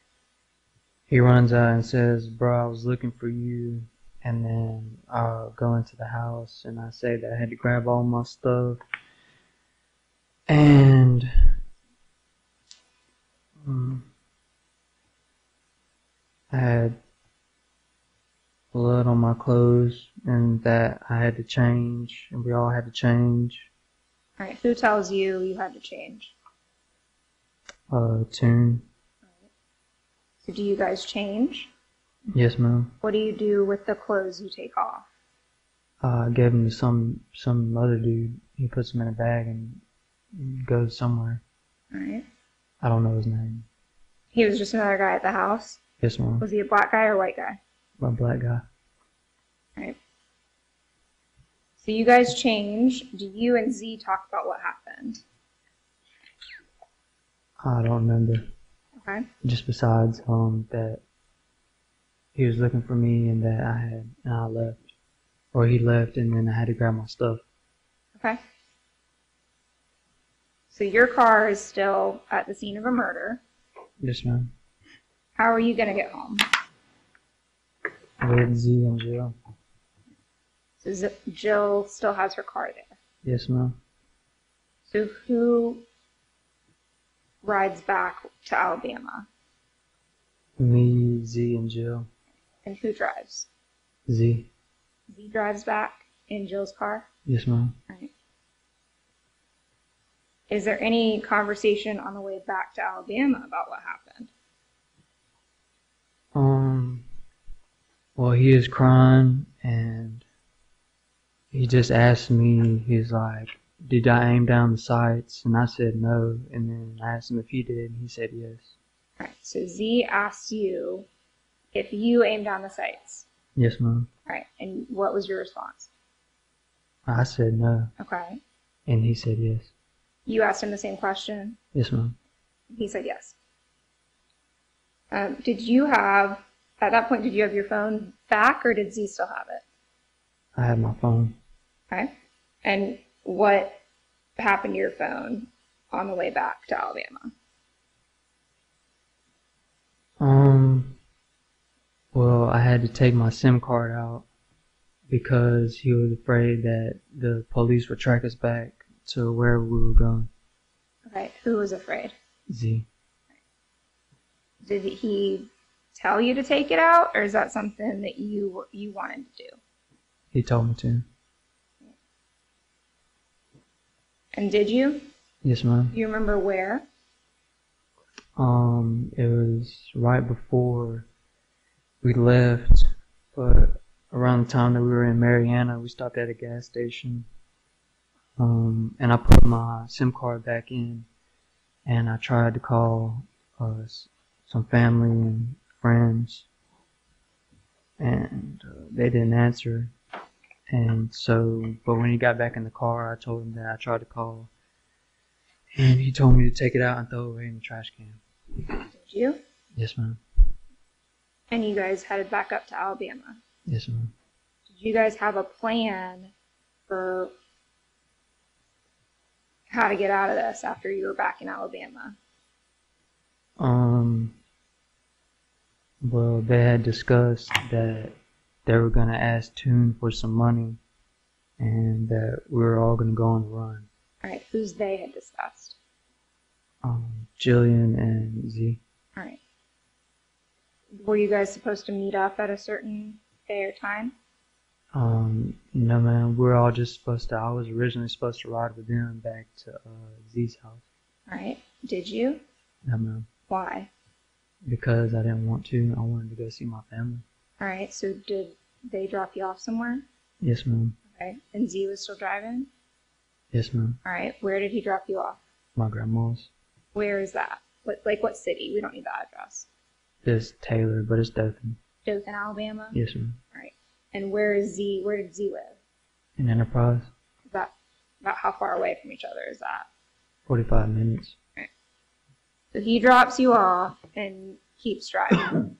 He runs out and says, "Bro, I was looking for you." And then I'll go into the house and I say that I had to grab all my stuff. And I had blood on my clothes and that I had to change, and we all had to change. All right. Who tells you you had to change? Tune. So do you guys change? Yes, ma'am. What do you do with the clothes you take off? I gave him to some other dude. He puts them in a bag and goes somewhere. All right. I don't know his name. He was just another guy at the house. Yes, ma'am. Was he a black guy or white guy? A black guy. All right. So you guys change. Do you and Z talk about what happened? I don't remember. Okay. Just besides that he was looking for me and that I left. Or he left and then I had to grab my stuff. Okay. So your car is still at the scene of a murder. Yes, ma'am. How are you going to get home? With Z and Jill. So Jill still has her car there. Yes, ma'am. So who rides back to Alabama? Me, Z, and Jill. And who drives? Z. Z drives back in Jill's car? Yes, ma'am. All right. Is there any conversation on the way back to Alabama about what happened? Well, he is crying and he just asked me, he's like, "Did I aim down the sights?" And I said no. And then I asked him if he did, and he said yes. All right. So Z asked you if you aimed down the sights. Yes, ma'am. All right. And what was your response? I said no. Okay. And he said yes. You asked him the same question. Yes, ma'am. He said yes. At that point, did you have your phone back or did Z still have it? I had my phone. Okay. And what happened to your phone on the way back to Alabama? Well, I had to take my SIM card out because he was afraid that the police would track us back to wherever we were going. Okay. Who was afraid? Z. Did he tell you to take it out, or is that something that you wanted to do? He told me to. And did you? Yes, ma'am. You remember where? It was right before we left, but around the time that we were in Mariana, we stopped at a gas station. And I put my SIM card back in, and I tried to call some family and friends, and they didn't answer. And so, but when he got back in the car, I told him that I tried to call, and he told me to take it out and throw it away in the trash can. Did you? Yes, ma'am. And you guys headed back up to Alabama. Yes, ma'am. Did you guys have a plan for how to get out of this after you were back in Alabama? Well, they had discussed that they were going to ask Toon for some money and that we were all going to go on a run. All right, who's they had discussed? Jillian and Z. All right. Were you guys supposed to meet up at a certain day or time? No, man, we're all just I was originally supposed to ride with them back to Z's house. All right. Did you? No, ma'am. Why? Because I didn't want to. I wanted to go see my family. All right. So did they drop you off somewhere? Yes, ma'am. Okay. And Z was still driving? Yes, ma'am. All right. Where did he drop you off? My grandma's. Where is that? What city? We don't need the address. It's Taylor, but it's Dothan. Dothan, Alabama? Yes, ma'am. All right. And where did Z live? In Enterprise, Is that about how far away from each other is that? 45 minutes. Right. So he drops you off and keeps driving.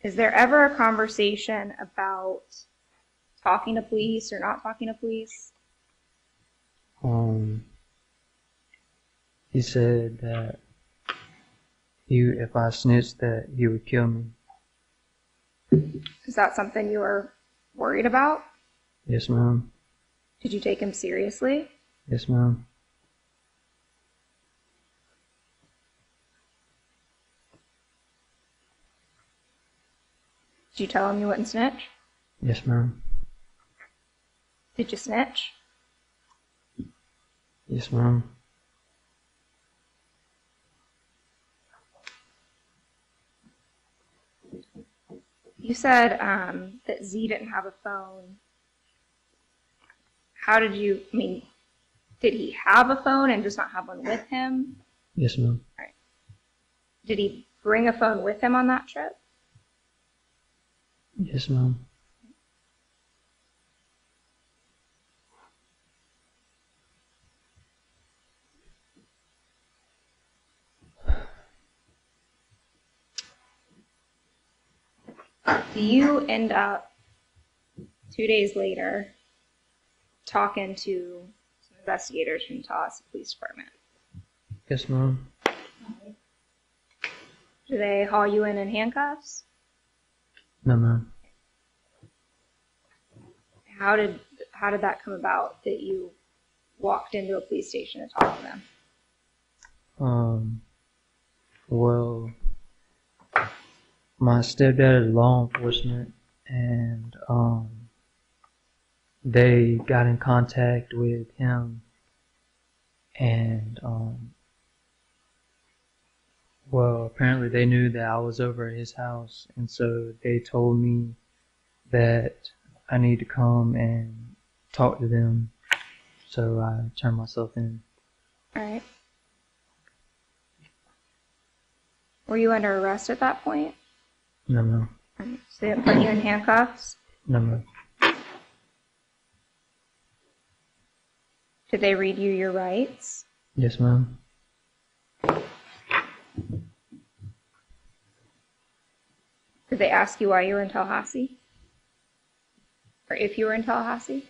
Is there ever a conversation about talking to police or not talking to police? He said that if I snitched, that he would kill me. Is that something you were worried about? Yes, ma'am. Did you take him seriously? Yes, ma'am. Did you tell him you wouldn't snitch? Yes, ma'am. Did you snitch? Yes, ma'am. You said that Z didn't have a phone. How did you, did he have a phone and just not have one with him? Yes, ma'am. Right. Did he bring a phone with him on that trip? Yes, ma'am. Do you end up 2 days later talking to some investigators from Tallahassee Police Department? Yes, ma'am. Do they haul you in handcuffs? No, ma'am. How did that come about that you walked into a police station to talk to them? Well, my stepdad is law enforcement, and they got in contact with him, and well, apparently they knew that I was over at his house, and so they told me that I need to come and talk to them. So I turned myself in. All right. Were you under arrest at that point? No, ma'am. So they put you in handcuffs? No, ma'am. Did they read you your rights? Yes, ma'am. Did they ask you why you were in Tallahassee? Or if you were in Tallahassee?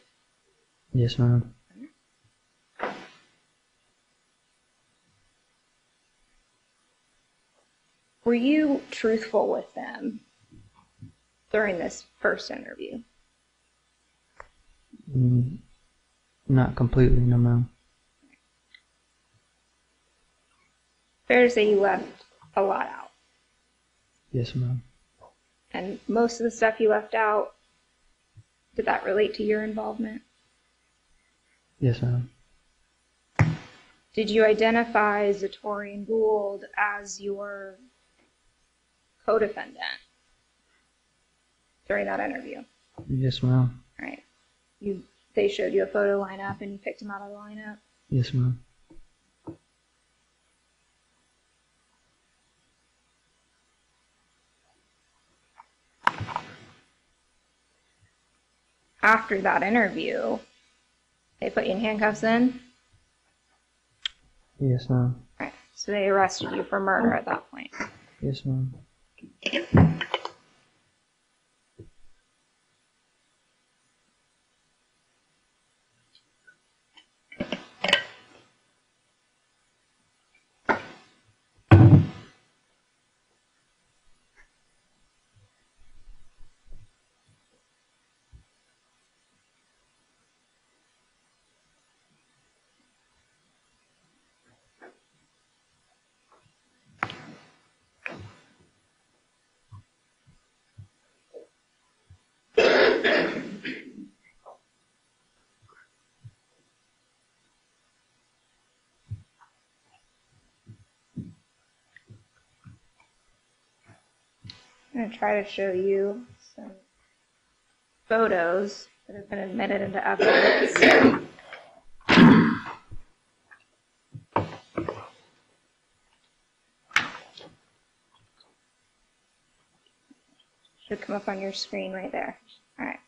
Yes, ma'am. Were you truthful with them during this first interview? Not completely, no, ma'am. Fair to say you left a lot out. Yes, ma'am. And most of the stuff you left out, did that relate to your involvement? Yes, ma'am. Did you identify Zatoriyan Gould as your co-defendant during that interview? Yes, ma'am. All right. They showed you a photo lineup and you picked him out of the lineup? Yes, ma'am. After that interview, they put you in handcuffs then? Yes, ma'am. All right. So they arrested you for murder at that point? Yes, ma'am. I'm going to try to show you some photos that have been admitted into evidence. Should come up on your screen right there. All right.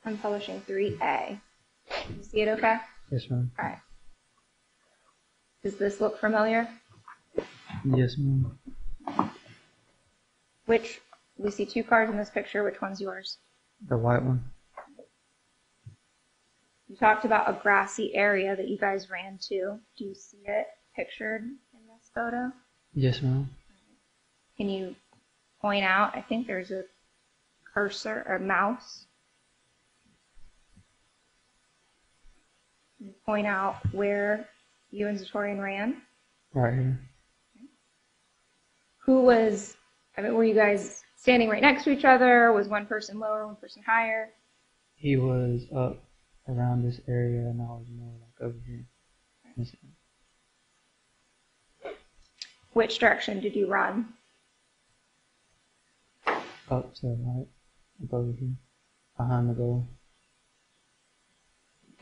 I'm publishing 3A. You see it okay? Yes, ma'am. All right. Does this look familiar? Yes, ma'am. We see two cars in this picture. Which one's yours? The white one. You talked about a grassy area that you guys ran to. Do you see it pictured in this photo? Yes, ma'am. Can you point out? I think there's a cursor or mouse. Can you point out where you and Zatoriyan ran? Right here. Were you guys standing right next to each other? Was one person lower, one person higher? He was up around this area, and I was more like over here. Which direction did you run? Up to the right, up over here, behind the goal.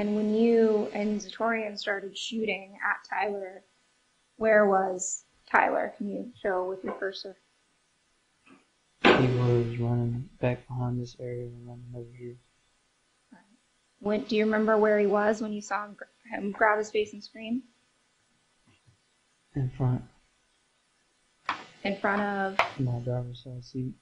And when you and Zatoriyan started shooting at Tyler, where was Tyler? Can you show with your cursor? He was running back behind this area and running over here. Do you remember where he was when you saw him grab his face and scream? In front. In front of? My driver's side seat.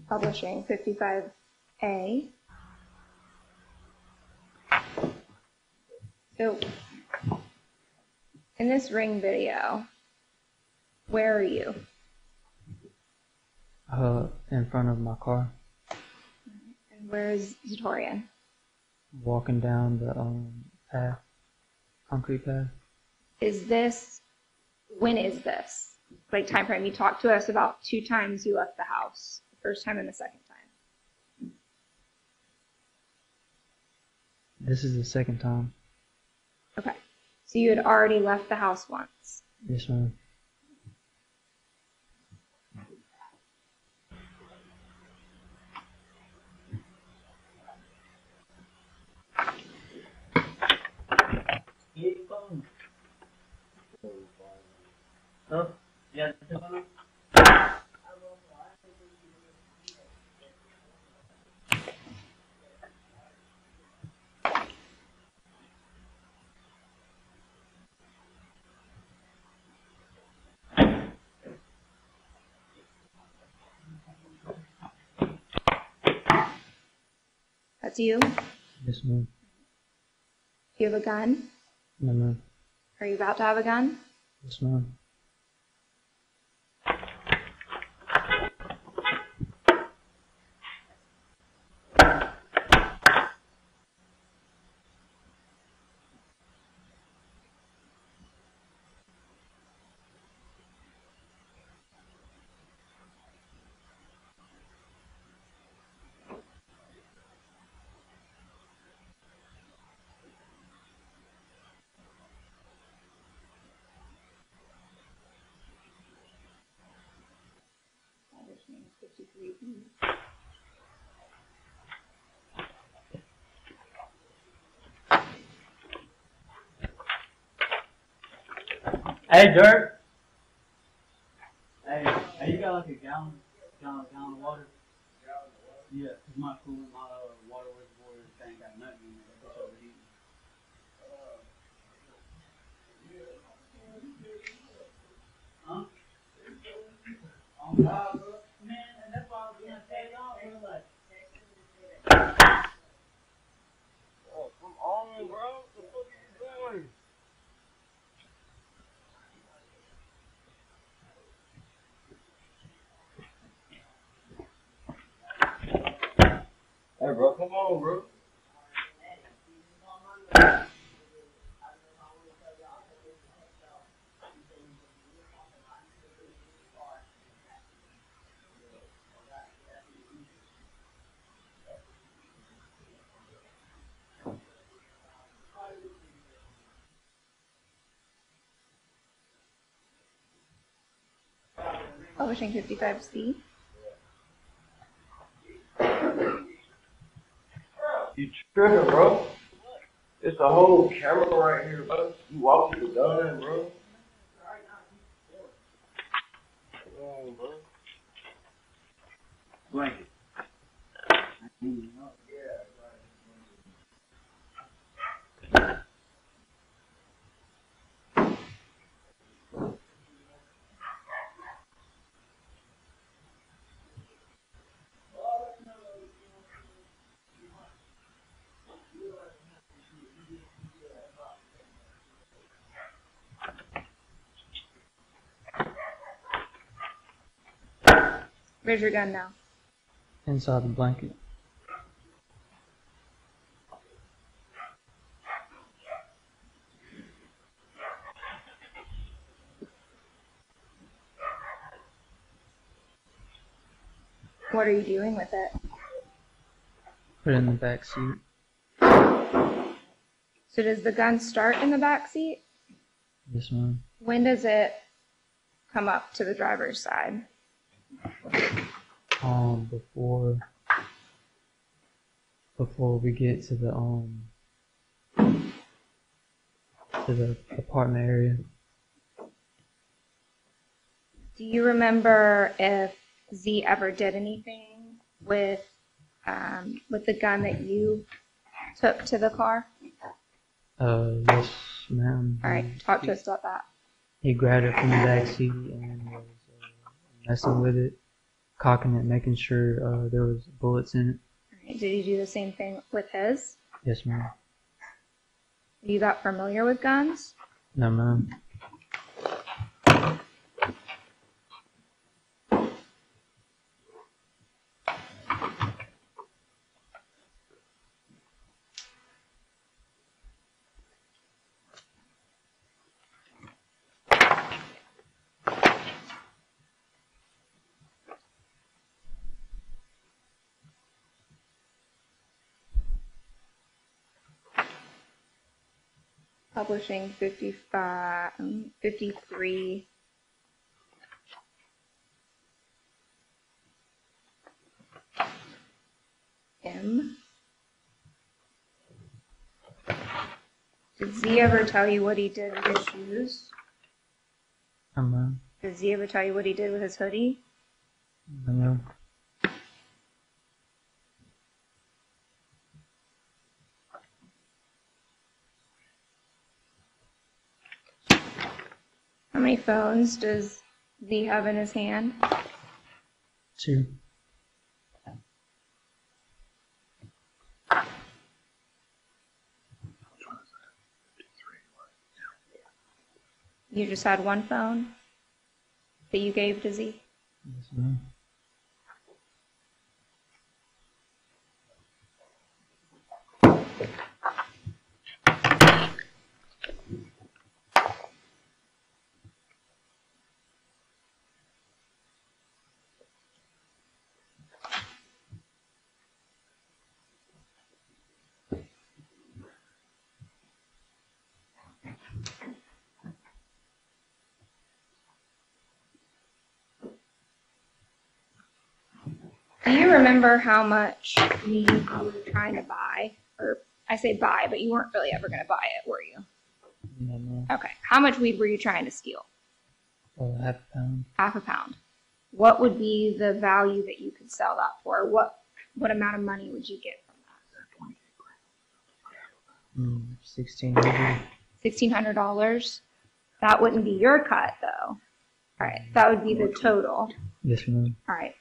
Publishing 55A. So, in this ring video, where are you? In front of my car. And where is Zatoriyan? Walking down the path, concrete path. When is this? Like time frame, you talked to us about 2 times you left the house. The first time and the second time. This is the second time. Okay. So you had already left the house once. Yes, ma'am. Huh? Yeah. That's you? Yes, ma'am. Do you have a gun? No, ma'am. Are you about to have a gun? Yes, ma'am. Hey, Dirk. Hey, you got like a gallon of water? Yeah, 'cause my coolant, my water reservoir thing got nothing in it. It's overheating. Huh? Oh, God, bro. Man, and that's why I was gonna tell y'all, bro, like. Oh, come on, bro. What the fuck are you doing? Hey, bro, come on, bro. Publishing 55C. You tripping, bro. It's a whole camera right here, bro. You walk to the gun, bro. Come on, bro. Blanket. Where's your gun now? Inside the blanket. What are you doing with it? Put it in the back seat. So does the gun start in the back seat? Yes, ma'am. When does it come up to the driver's side? Before we get to the apartment area. Do you remember if Z ever did anything with the gun that you took to the car? Yes, ma'am. All right, talk to us about that. He grabbed it from the back seat and was messing with it, cocking it, making sure there was bullets in it. All right, did he do the same thing with his? Yes, ma'am. Are you that familiar with guns? No, ma'am. Publishing 53. M. Did Z ever tell you what he did with his shoes? No, ma'am. Did Z ever tell you what he did with his hoodie? No, ma'am. How many phones does Z have in his hand? 2. You just had one phone that you gave to Z? Yes, ma'am. Do you remember how much weed you were trying to buy? Or I say buy, but you weren't really ever going to buy it, were you? No, ma'am. Okay. How much weed were you trying to steal? Half a pound. Half a pound. What would be the value that you could sell that for? What amount of money would you get from that? $1,600. $1,600? That wouldn't be your cut, though. All right. That would be the total. Yes, ma'am. All right.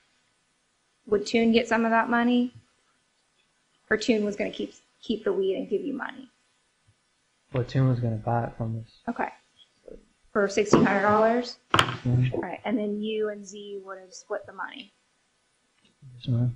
Would Toon get some of that money? Or Toon was going to keep the weed and give you money? Well, Tim was going to buy it from us. Okay. For $1,600? Yes, All right. And then you and Z would have split the money. ma'am.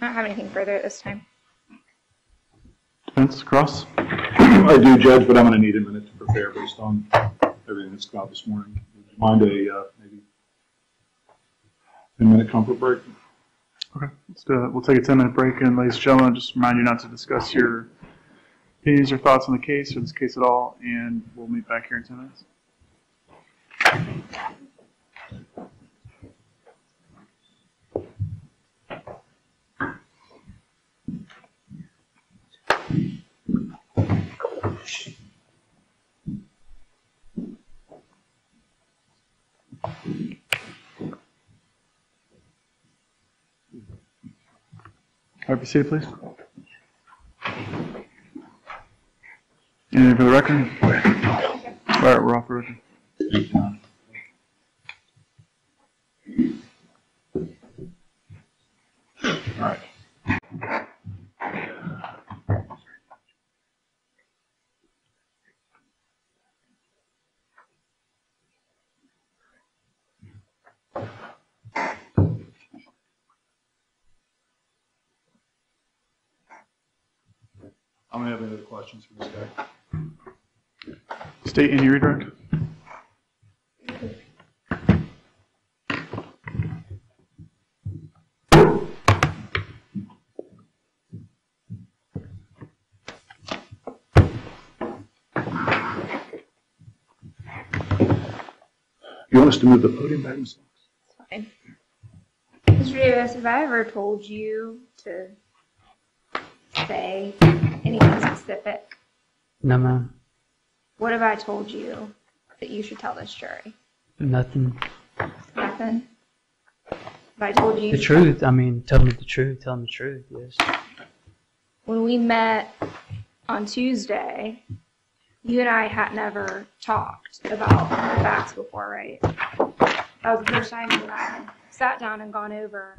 I don't have anything further at this time. Defense, Cross? I do, Judge, but I'm going to need a minute to prepare based on everything that's come out this morning. Would you mind a maybe 10-minute comfort break? Okay, let's do it. We'll take a 10-minute break, and ladies and gentlemen, just remind you not to discuss your opinions or thoughts on the case or this case at all, and we'll meet back here in 10 minutes. All right, be seated, please. Anything for the record? All right, we're off the record. All right. I don't have any other questions for this guy. State any redirect. You want us to move the podium back, Ms. Locks? Fine. Mr. Davis, have I ever told you to say anything specific? No, ma'am. What have I told you that you should tell this jury? Nothing. Nothing? Have I told you? The truth. I mean, tell me the truth. Tell them the truth, yes. When we met on Tuesday, you and I had never talked about the facts before, right? That was the first time you and I sat down and gone over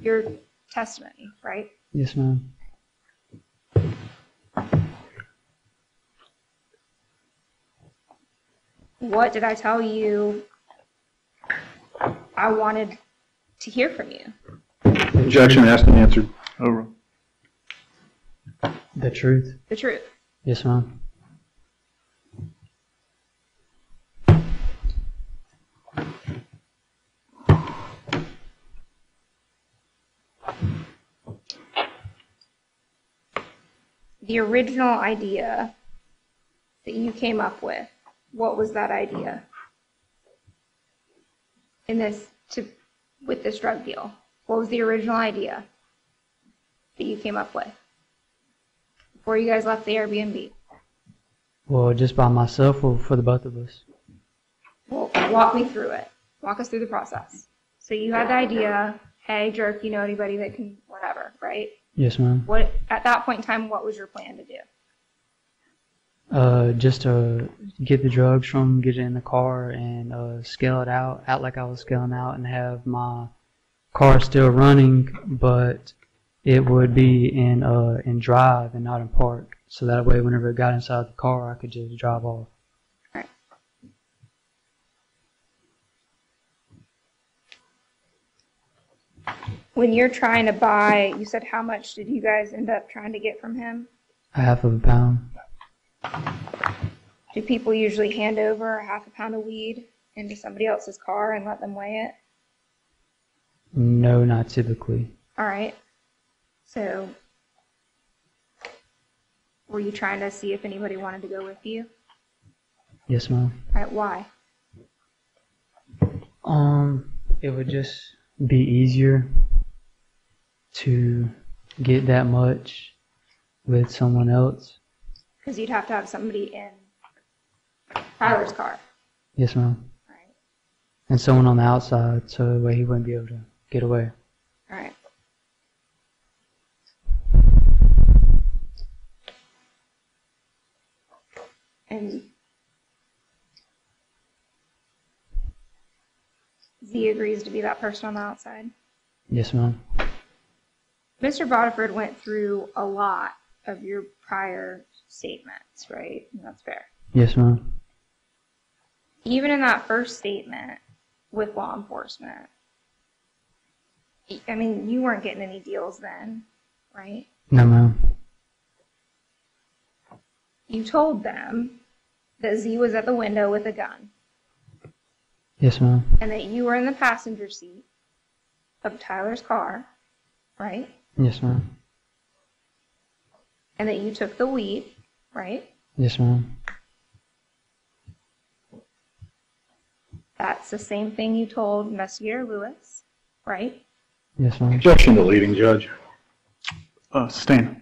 your testimony, right? Yes, ma'am. What did I tell you I wanted to hear from you? Objection, asked and answered. Over. The truth. The truth. Yes, ma'am. The original idea that you came up with, what was that idea with this drug deal? What was the original idea that you came up with before you guys left the Airbnb? Well, just by myself or for the both of us? Well, walk me through it. Walk us through the process. So you had the idea, hey, jerk, you know anybody that can, whatever, right? Yes, ma'am. What at that point in time, what was your plan to do? Just to get the drugs from him, get it in the car, and scale it out, act like I was scaling out, and have my car still running, but it would be in drive and not in park. So that way, whenever it got inside the car, I could just drive off. Right. When you're trying to buy, you said how much did you guys end up trying to get from him? Half of a pound. Do people usually hand over a half a pound of weed into somebody else's car and let them weigh it? No, not typically. All right. So, were you trying to see if anybody wanted to go with you? Yes, ma'am. All right, why? It would just be easier to get that much with someone else. Because you'd have to have somebody in Tyler's car. Yes, ma'am. All right. And someone on the outside, so that way he wouldn't be able to get away. All right. And Z agrees to be that person on the outside. Yes, ma'am. Mr. Bodiford went through a lot of your prior statements, right? And that's fair. Yes, ma'am. Even in that first statement with law enforcement, I mean, you weren't getting any deals then, right? No, ma'am. You told them that Z was at the window with a gun Yes, ma'am. and that you were in the passenger seat of Tyler's car, right? Yes, ma'am. And that you took the weed, right? Yes, ma'am. That's the same thing you told Investigator Lewis, right? Yes, ma'am. Objection to leading, Judge. Sustain.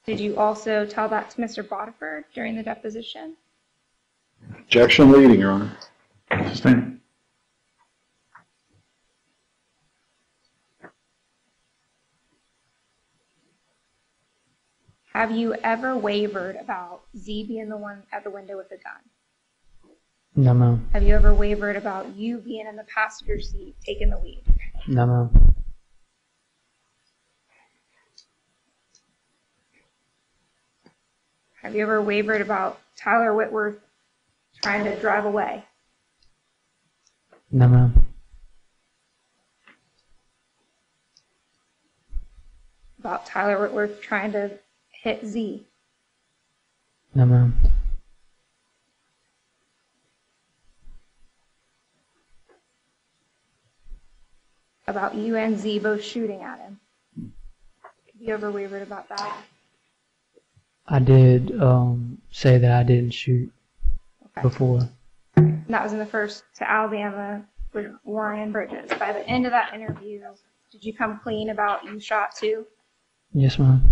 Did you also tell that to Mr. Bodiford during the deposition? Objection leading, Your Honor. Sustain. Have you ever wavered about Z being the one at the window with the gun? No, ma'am. Have you ever wavered about you being in the passenger seat taking the lead? No, ma'am. Have you ever wavered about Tyler Whitworth trying to drive away? No, ma'am. About Tyler Whitworth trying to hit Z? No, ma'am. About you and Z both shooting at him? Have you ever wavered about that? I did say that I didn't shoot before. And that was in the first to Alabama with Warren and Bridges. By the end of that interview, did you come clean about you shot too? Yes, ma'am.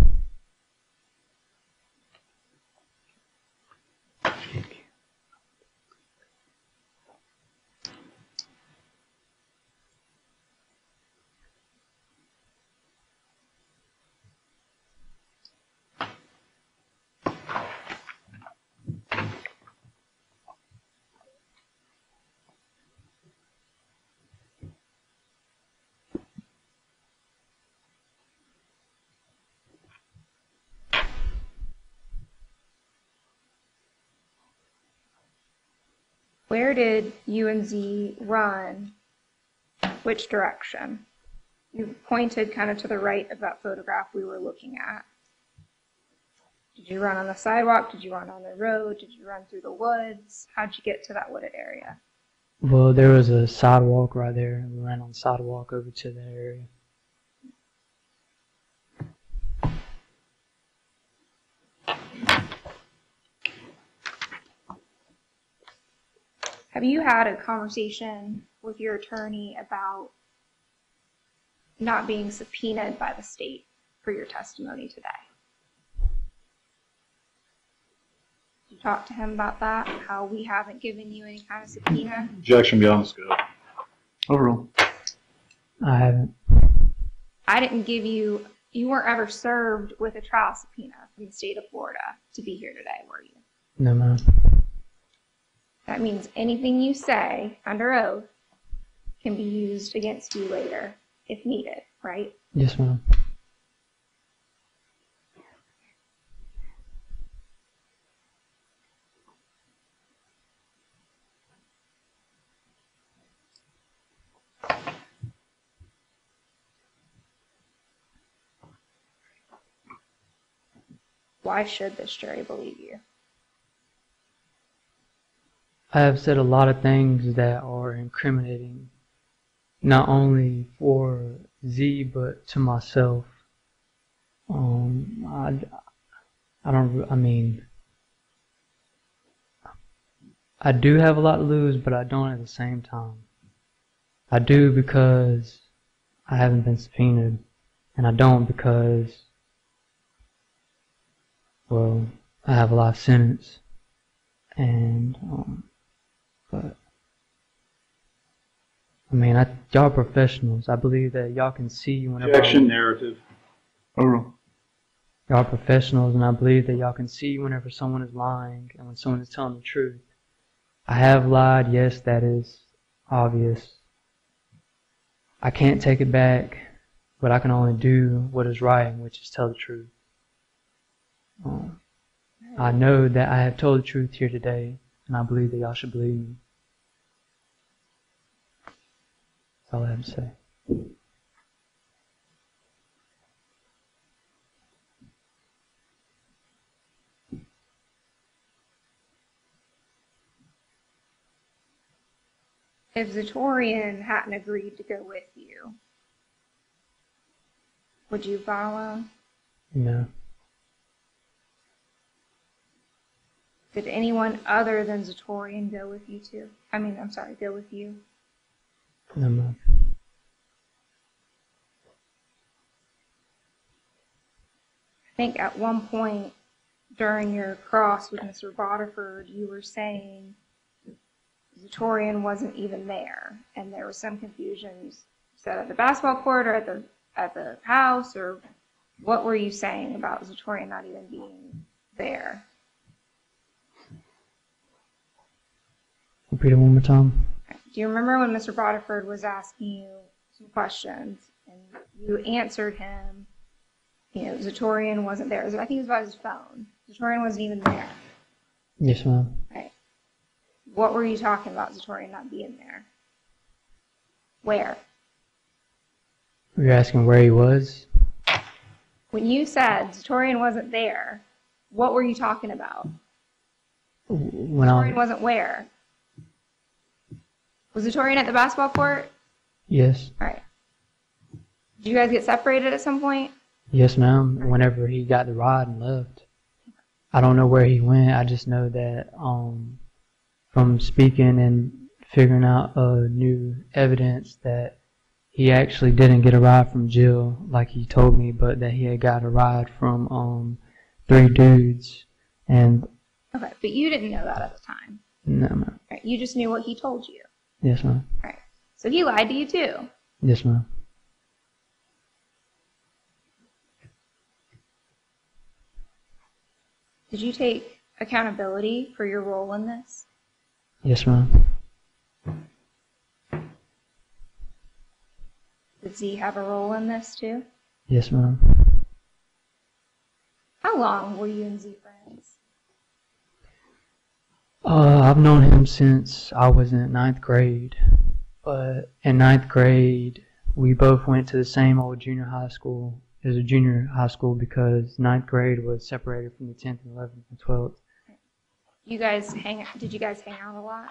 Where did you and Z run? Which direction? You pointed kind of to the right of that photograph we were looking at. Did you run on the sidewalk? Did you run on the road? Did you run through the woods? How'd you get to that wooded area? Well, there was a sidewalk right there. We ran on the sidewalk over to that area. Have you had a conversation with your attorney about not being subpoenaed by the state for your testimony today? Did you talk to him about that? How we haven't given you any kind of subpoena? Objection beyond the scope. Overruled. I haven't. I didn't give you, you weren't ever served with a trial subpoena from the state of Florida to be here today, were you? No, ma'am. That means anything you say under oath can be used against you later if needed, right? Yes, ma'am. Why should this jury believe you? I have said a lot of things that are incriminating, not only for Z, but to myself. I do have a lot to lose, but I don't at the same time. I do because I haven't been subpoenaed, and I don't because, well, I have a life sentence, and, but, I mean, y'all are professionals. I believe that y'all can see whenever Objection narrative. Overruled. y'all are professionals, and I believe that y'all can see whenever someone is lying and when someone is telling the truth. I have lied, yes, that is obvious. I can't take it back, but I can only do what is right, which is tell the truth. I know that I have told the truth here today, and I believe that y'all should believe me. all I have to say. If Zatoriyan hadn't agreed to go with you, would you follow? No. Did anyone other than Zatoriyan go with you too? Go with you? No, ma'am. I think at one point during your cross with Mr. Boterford, you were saying Zatoriyan wasn't even there, and there was some confusion. You said at the basketball court or at the house, or what were you saying about Zatoriyan not even being there? Repeat it one more time. Do you remember when Mr. Boterford was asking you some questions and you answered him? Zatoriyan wasn't there. I think it was about his phone. Zatoriyan wasn't even there. Yes, ma'am. Right. What were you talking about, Zatoriyan not being there? Where? You're asking where he was? When you said Zatoriyan wasn't there, what were you talking about? When Zatoriyan wasn't where? Was Zatoriyan at the basketball court? Yes. All right. Did you guys get separated at some point? Yes, ma'am. Whenever he got the ride and left. I don't know where he went. I just know that from speaking and figuring out new evidence that he actually didn't get a ride from Jill like he told me, but that he had got a ride from 3 dudes. And okay, but you didn't know that at the time. no, ma'am. Right. You just knew what he told you. Yes, ma'am. Right. So he lied to you too. Yes, ma'am. Did you take accountability for your role in this? Yes, ma'am. Did Z have a role in this too? Yes, ma'am. How long were you and Z friends? I've known him since I was in 9th grade. But in 9th grade, we both went to the same old junior high school. It was a junior high school because 9th grade was separated from the 10th and 11th and 12th. Did you guys hang out a lot?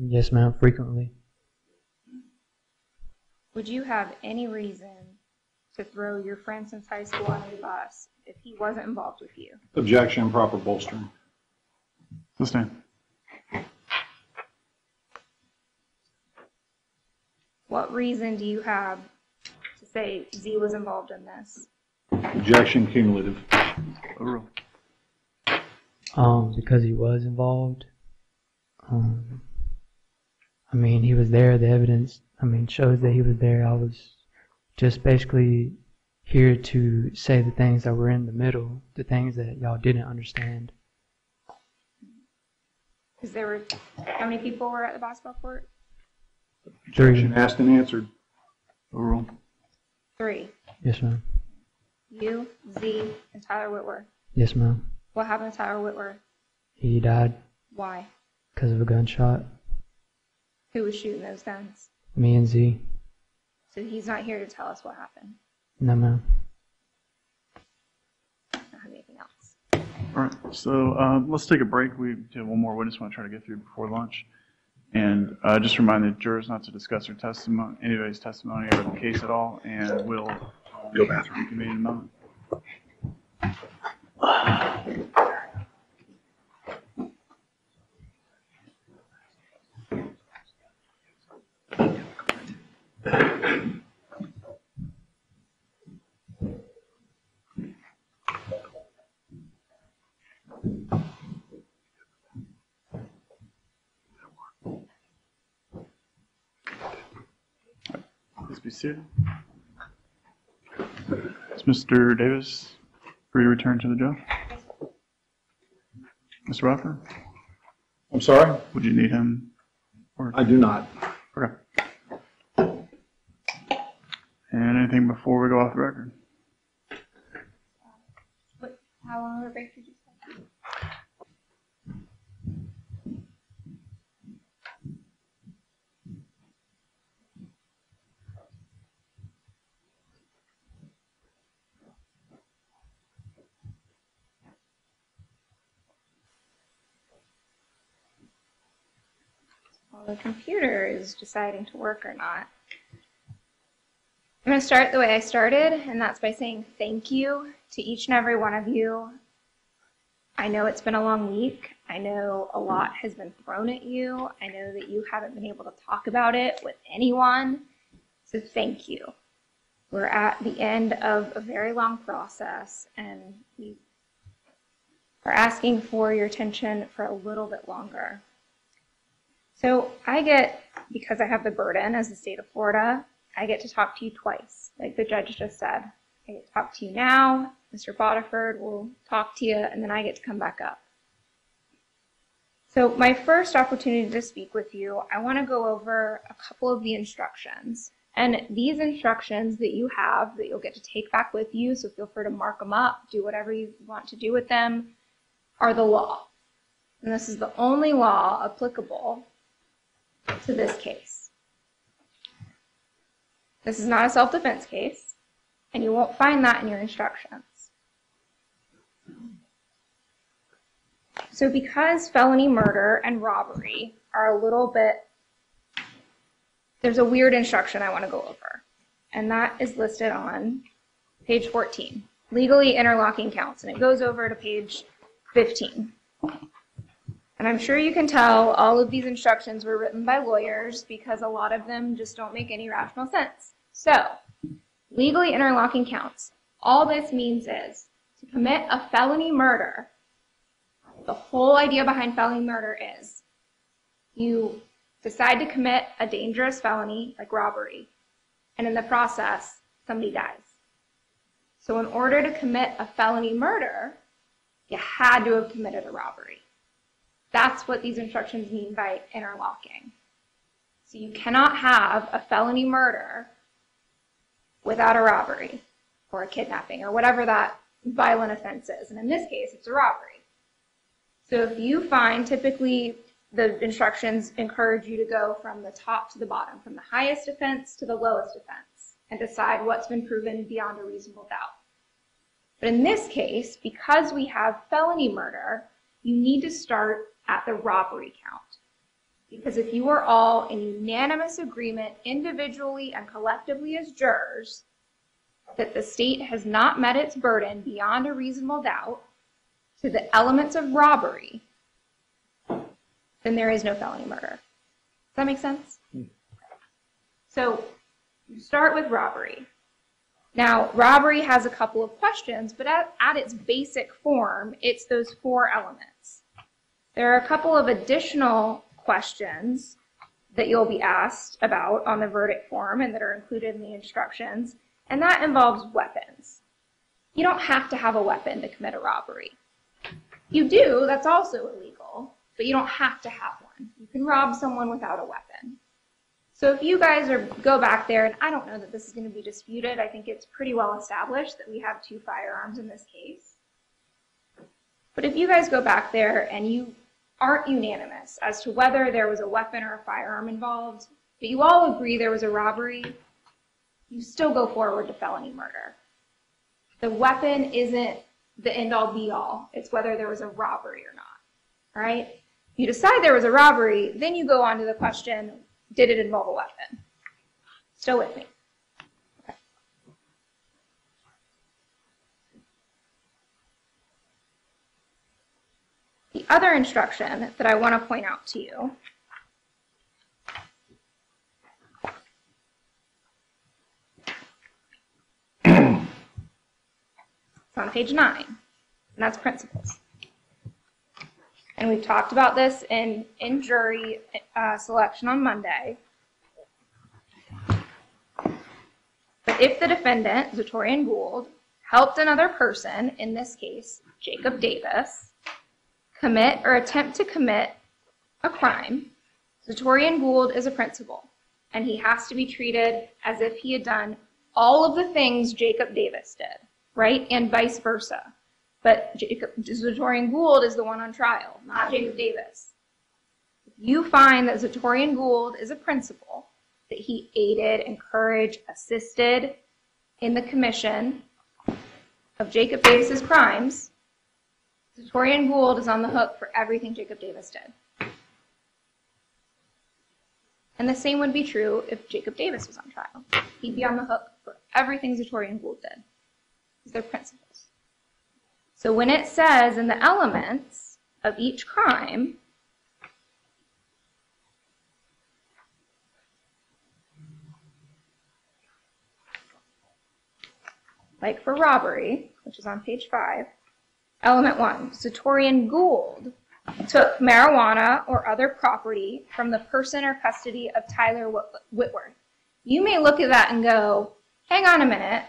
Yes, ma'am, frequently. Would you have any reason to throw your friend since high school under the bus if he wasn't involved with you? Objection, proper bolstering. Sustain. What reason do you have to say Z was involved in this? Objection, cumulative. Overruled. Because he was involved. He was there. The evidence, shows that he was there. I was just basically here to say the things that were in the middle, the things that y'all didn't understand. Because how many people were at the basketball court? 3. Objection asked and answered. Overruled. 3. Yes, ma'am. You, Z, and Tyler Whitworth. Yes, ma'am. What happened to Tyler Whitworth? He died Why? because of a gunshot. Who was shooting those guns? Me and Z. So he's not here to tell us what happened. No, ma'am. I don't have anything else. All right, so let's take a break. We have one more witness we want to try to get through before lunch. And just remind the jurors not to discuss their testimony, anybody's testimony or the case at all, and we'll Go bathroom. reconvene in a moment. Please be seated. Is Mr. Davis free to return to the judge? Mr. Rocker, I'm sorry? would you need him? Or, I do not. okay. And anything before we go off the record? How long of a break did you say? Well, the computer is deciding to work or not. I'm going to start the way I started, and that's by saying thank you to each and every one of you. I know it's been a long week. I know a lot has been thrown at you. I know that you haven't been able to talk about it with anyone. So thank you. We're at the end of a very long process, and we are asking for your attention for a little bit longer. So I get, because I have the burden as the state of Florida, I get to talk to you twice, like the judge just said. I get to talk to you now, Mr. Bodiford will talk to you, and then I get to come back up. So my first opportunity to speak with you, I want to go over a couple of the instructions. And these instructions that you have, that you'll get to take back with you, so feel free to mark them up, do whatever you want to do with them, are the law. And this is the only law applicable to this case. This is not a self-defense case, and you won't find that in your instructions. So because felony murder and robbery are a little bit, there's a weird instruction I want to go over, and that is listed on page 14, legally interlocking counts, and it goes over to page 15. And I'm sure you can tell all of these instructions were written by lawyers because a lot of them just don't make any rational sense. So, legally interlocking counts. All this means is to commit a felony murder, the whole idea behind felony murder is you decide to commit a dangerous felony like robbery, and in the process, somebody dies. So in order to commit a felony murder, you had to have committed a robbery. That's what these instructions mean by interlocking. So you cannot have a felony murder without a robbery or a kidnapping or whatever that violent offense is. And in this case, it's a robbery. So if you find, typically the instructions encourage you to go from the top to the bottom, from the highest offense to the lowest offense, and decide what's been proven beyond a reasonable doubt. But in this case, because we have felony murder, you need to start at the robbery count. Because if you are all in unanimous agreement, individually and collectively as jurors, that the state has not met its burden beyond a reasonable doubt to the elements of robbery, then there is no felony murder. Does that make sense? So you start with robbery. Now, robbery has a couple of questions, but at its basic form, it's those 4 elements. There are a couple of additional questions that you'll be asked about on the verdict form and that are included in the instructions, and that involves weapons. You don't have to have a weapon to commit a robbery. You do, that's also illegal, but you don't have to have one. You can rob someone without a weapon. So if you guys go back there, and I don't know that this is going to be disputed, I think it's pretty well established that we have 2 firearms in this case. But if you guys go back there and you aren't unanimous as to whether there was a weapon or a firearm involved, but you all agree there was a robbery, you still go forward to felony murder. The weapon isn't the end-all be-all. It's whether there was a robbery or not. All right? If you decide there was a robbery, then you go on to the question, did it involve a weapon? Still with me? Okay. The other instruction that I want to point out to you it's on page 9, and that's principles. And we've talked about this in jury selection on Monday. But if the defendant, Zatoriyan Gould, helped another person, in this case, Jacob Davis, commit or attempt to commit a crime, Zatoriyan Gould is a principal, and he has to be treated as if he had done all of the things Jacob Davis did, right? And vice versa. But Zatoriyan Gould is the one on trial, not Jacob Davis. If you find that Zatoriyan Gould is a principal, that he aided, encouraged, assisted in the commission of Jacob Davis's crimes, Zatoriyan Gould is on the hook for everything Jacob Davis did. And the same would be true if Jacob Davis was on trial. He'd be on the hook for everything Zatoriyan Gould did. Because they're principals. So when it says in the elements of each crime, like for robbery, which is on page 5, element 1, Zatoriyan Gould took marijuana or other property from the person or custody of Tyler Whitworth. You may look at that and go, hang on a minute,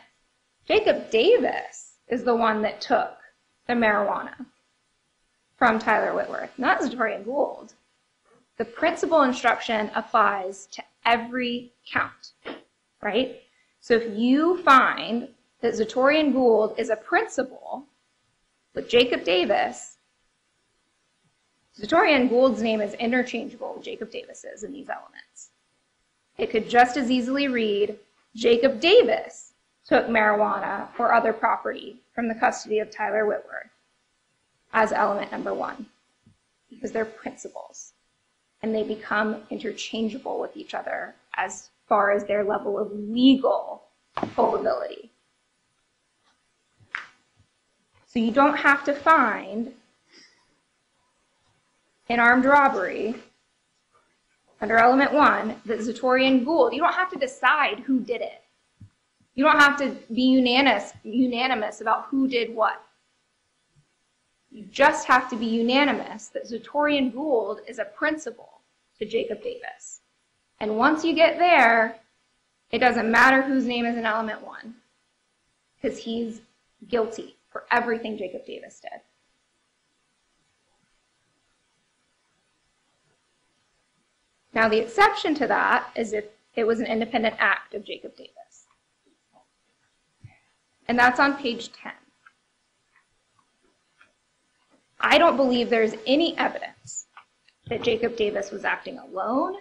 Jacob Davis is the one that took the marijuana from Tyler Whitworth, not Zatoriyan Gould. The principal instruction applies to every count, right? So if you find that Zatoriyan Gould is a principal with Jacob Davis, Zatoriyan Gould's name is interchangeable with Jacob Davis's in these elements. It could just as easily read, Jacob Davis took marijuana or other property from the custody of Tyler Whitworth as element number 1, because they're principals, and they become interchangeable with each other as far as their level of legal culpability. So you don't have to find in armed robbery, under element 1, that Zatoriyan Gould, you don't have to decide who did it. You don't have to be unanimous about who did what. You just have to be unanimous that Zatoriyan Gould is a principal to Jacob Davis. And once you get there, it doesn't matter whose name is in element 1, because he's guilty for everything Jacob Davis did. Now, the exception to that is if it was an independent act of Jacob Davis. And that's on page 10. I don't believe there's any evidence that Jacob Davis was acting alone,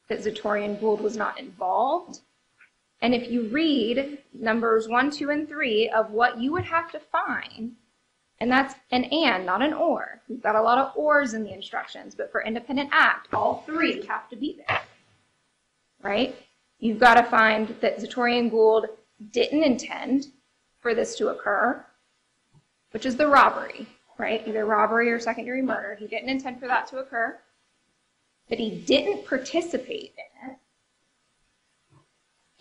that Zatoriyan Gould was not involved. And if you read numbers 1, 2, and 3 of what you would have to find, and that's an and, not an or. We've got a lot of ors in the instructions, but for independent act, all 3 have to be there, right? You've got to find that Zatoriyan Gould didn't intend for this to occur, which is the robbery, right? Either robbery or secondary murder. He didn't intend for that to occur, that he didn't participate in it.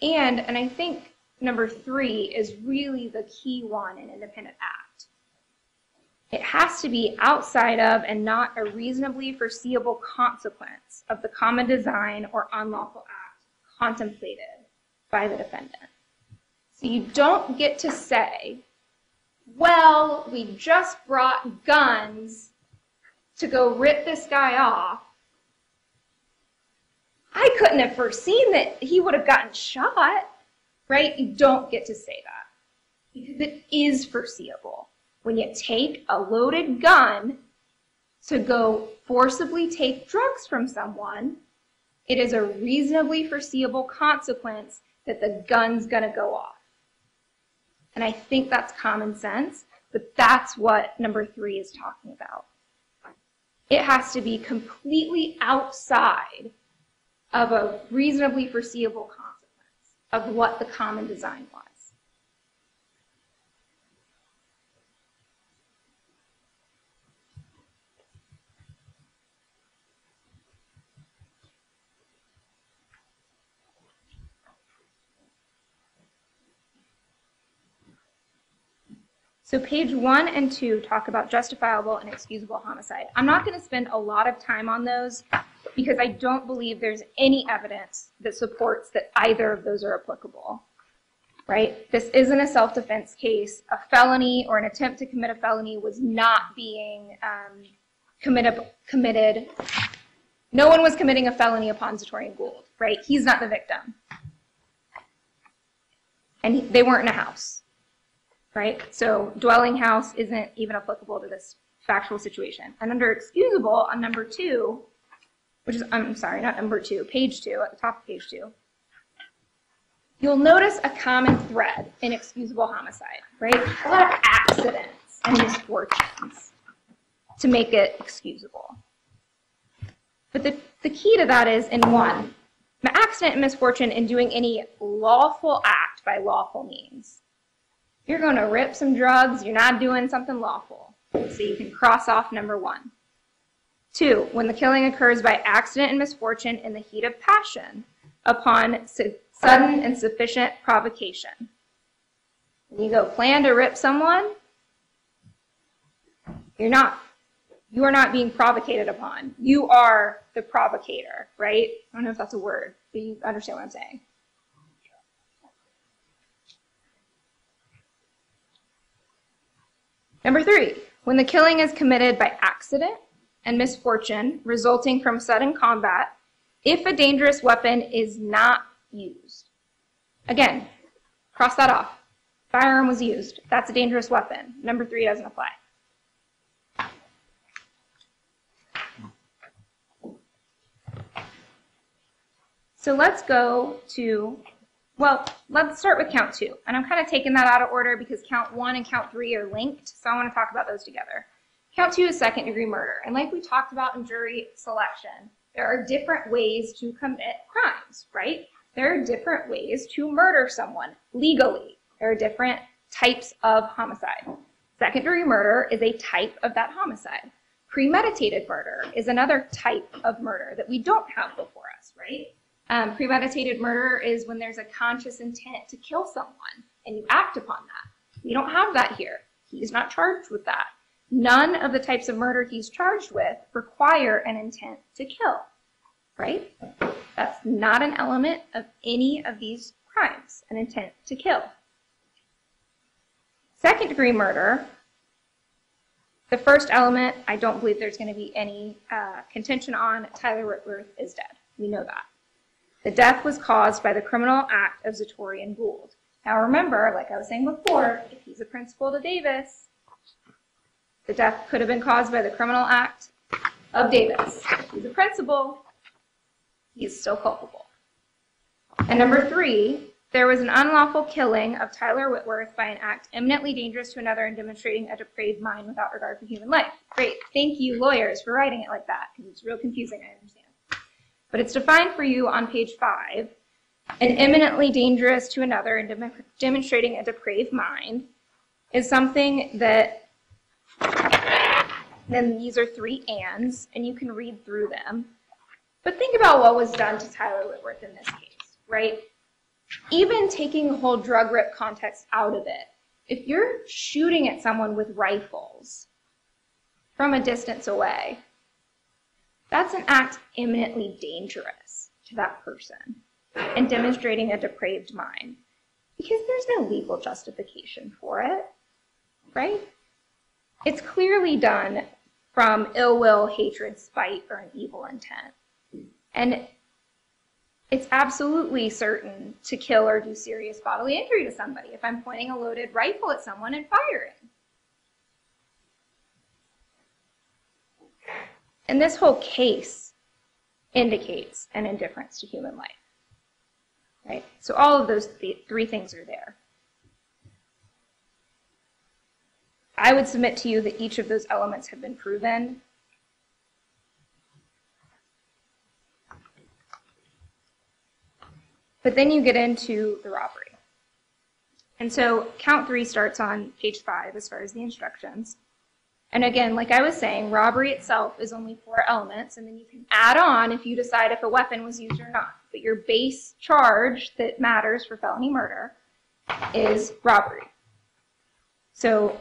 And I think number 3 is really the key one in independent act. It has to be outside of and not a reasonably foreseeable consequence of the common design or unlawful act contemplated by the defendant. So you don't get to say, well, we just brought guns to go rip this guy off. I couldn't have foreseen that he would have gotten shot, right? You don't get to say that because it is foreseeable. When you take a loaded gun to go forcibly take drugs from someone, it is a reasonably foreseeable consequence that the gun's gonna go off. And I think that's common sense, but that's what number 3 is talking about. It has to be completely outside of a reasonably foreseeable consequence of what the common design was. So page 1 and 2 talk about justifiable and excusable homicide. I'm not going to spend a lot of time on those because I don't believe there's any evidence that supports that either of those are applicable, right? This isn't a self-defense case. A felony or an attempt to commit a felony was not being committed. No one was committing a felony upon Zatoriyan Gould, right? He's not the victim. And they weren't in a house. Right? So dwelling house isn't even applicable to this factual situation. And under excusable on number 2, which is, I'm sorry, not number 2, page 2, at the top of page 2, you'll notice a common thread in excusable homicide, right? A lot of accidents and misfortunes to make it excusable. But the key to that is, in one, accident and misfortune in doing any lawful act by lawful means. If you're going to rip some drugs, you're not doing something lawful. So you can cross off number 1. 2, when the killing occurs by accident and misfortune in the heat of passion upon sudden and sufficient provocation. When you go plan to rip someone, you are not being provocated upon. You are the provocator, right? I don't know if that's a word, but you understand what I'm saying. Number 3, when the killing is committed by accident and misfortune resulting from sudden combat, if a dangerous weapon is not used. Again, cross that off. Firearm was used. That's a dangerous weapon. Number 3 doesn't apply. So let's go to, well, let's start with count 2. And I'm kind of taking that out of order because count 1 and count 3 are linked. So I want to talk about those together. Count 2 is second-degree murder. And like we talked about in jury selection, there are different ways to commit crimes, right? There are different ways to murder someone legally. There are different types of homicide. Second-degree murder is a type of that homicide. Premeditated murder is another type of murder that we don't have before us, right? Premeditated murder is when there's a conscious intent to kill someone and you act upon that. We don't have that here. He's not charged with that. None of the types of murder he's charged with require an intent to kill, right? That's not an element of any of these crimes, an intent to kill. Second-degree murder, the first element, I don't believe there's going to be any contention on. Tyler Whitworth is dead. We know that. The death was caused by the criminal act of Zatoriyan Gould. Now remember, like I was saying before, if he's a principal to Davis, the death could have been caused by the criminal act of Davis. If he's a principal, he's still culpable. And number 3, there was an unlawful killing of Tyler Whitworth by an act eminently dangerous to another and demonstrating a depraved mind without regard for human life. Great. Thank you, lawyers, for writing it like that, because it's real confusing, I understand. But it's defined for you on page 5. An eminently dangerous to another and demonstrating a depraved mind is something that, then these are 3 ands, and you can read through them. But think about what was done to Tyler Whitworth in this case, right? Even taking the whole drug rip context out of it, if you're shooting at someone with rifles from a distance away, that's an act eminently dangerous to that person and demonstrating a depraved mind because there's no legal justification for it, right? It's clearly done from ill will, hatred, spite, or an evil intent. And it's absolutely certain to kill or do serious bodily injury to somebody if I'm pointing a loaded rifle at someone and firing. And this whole case indicates an indifference to human life, right? So all of those 3 things are there. I would submit to you that each of those elements have been proven. But then you get into the robbery. And so count 3 starts on page 5 as far as the instructions. And again, like I was saying, robbery itself is only 4 elements, and then you can add on if you decide if a weapon was used or not. But your base charge that matters for felony murder is robbery. So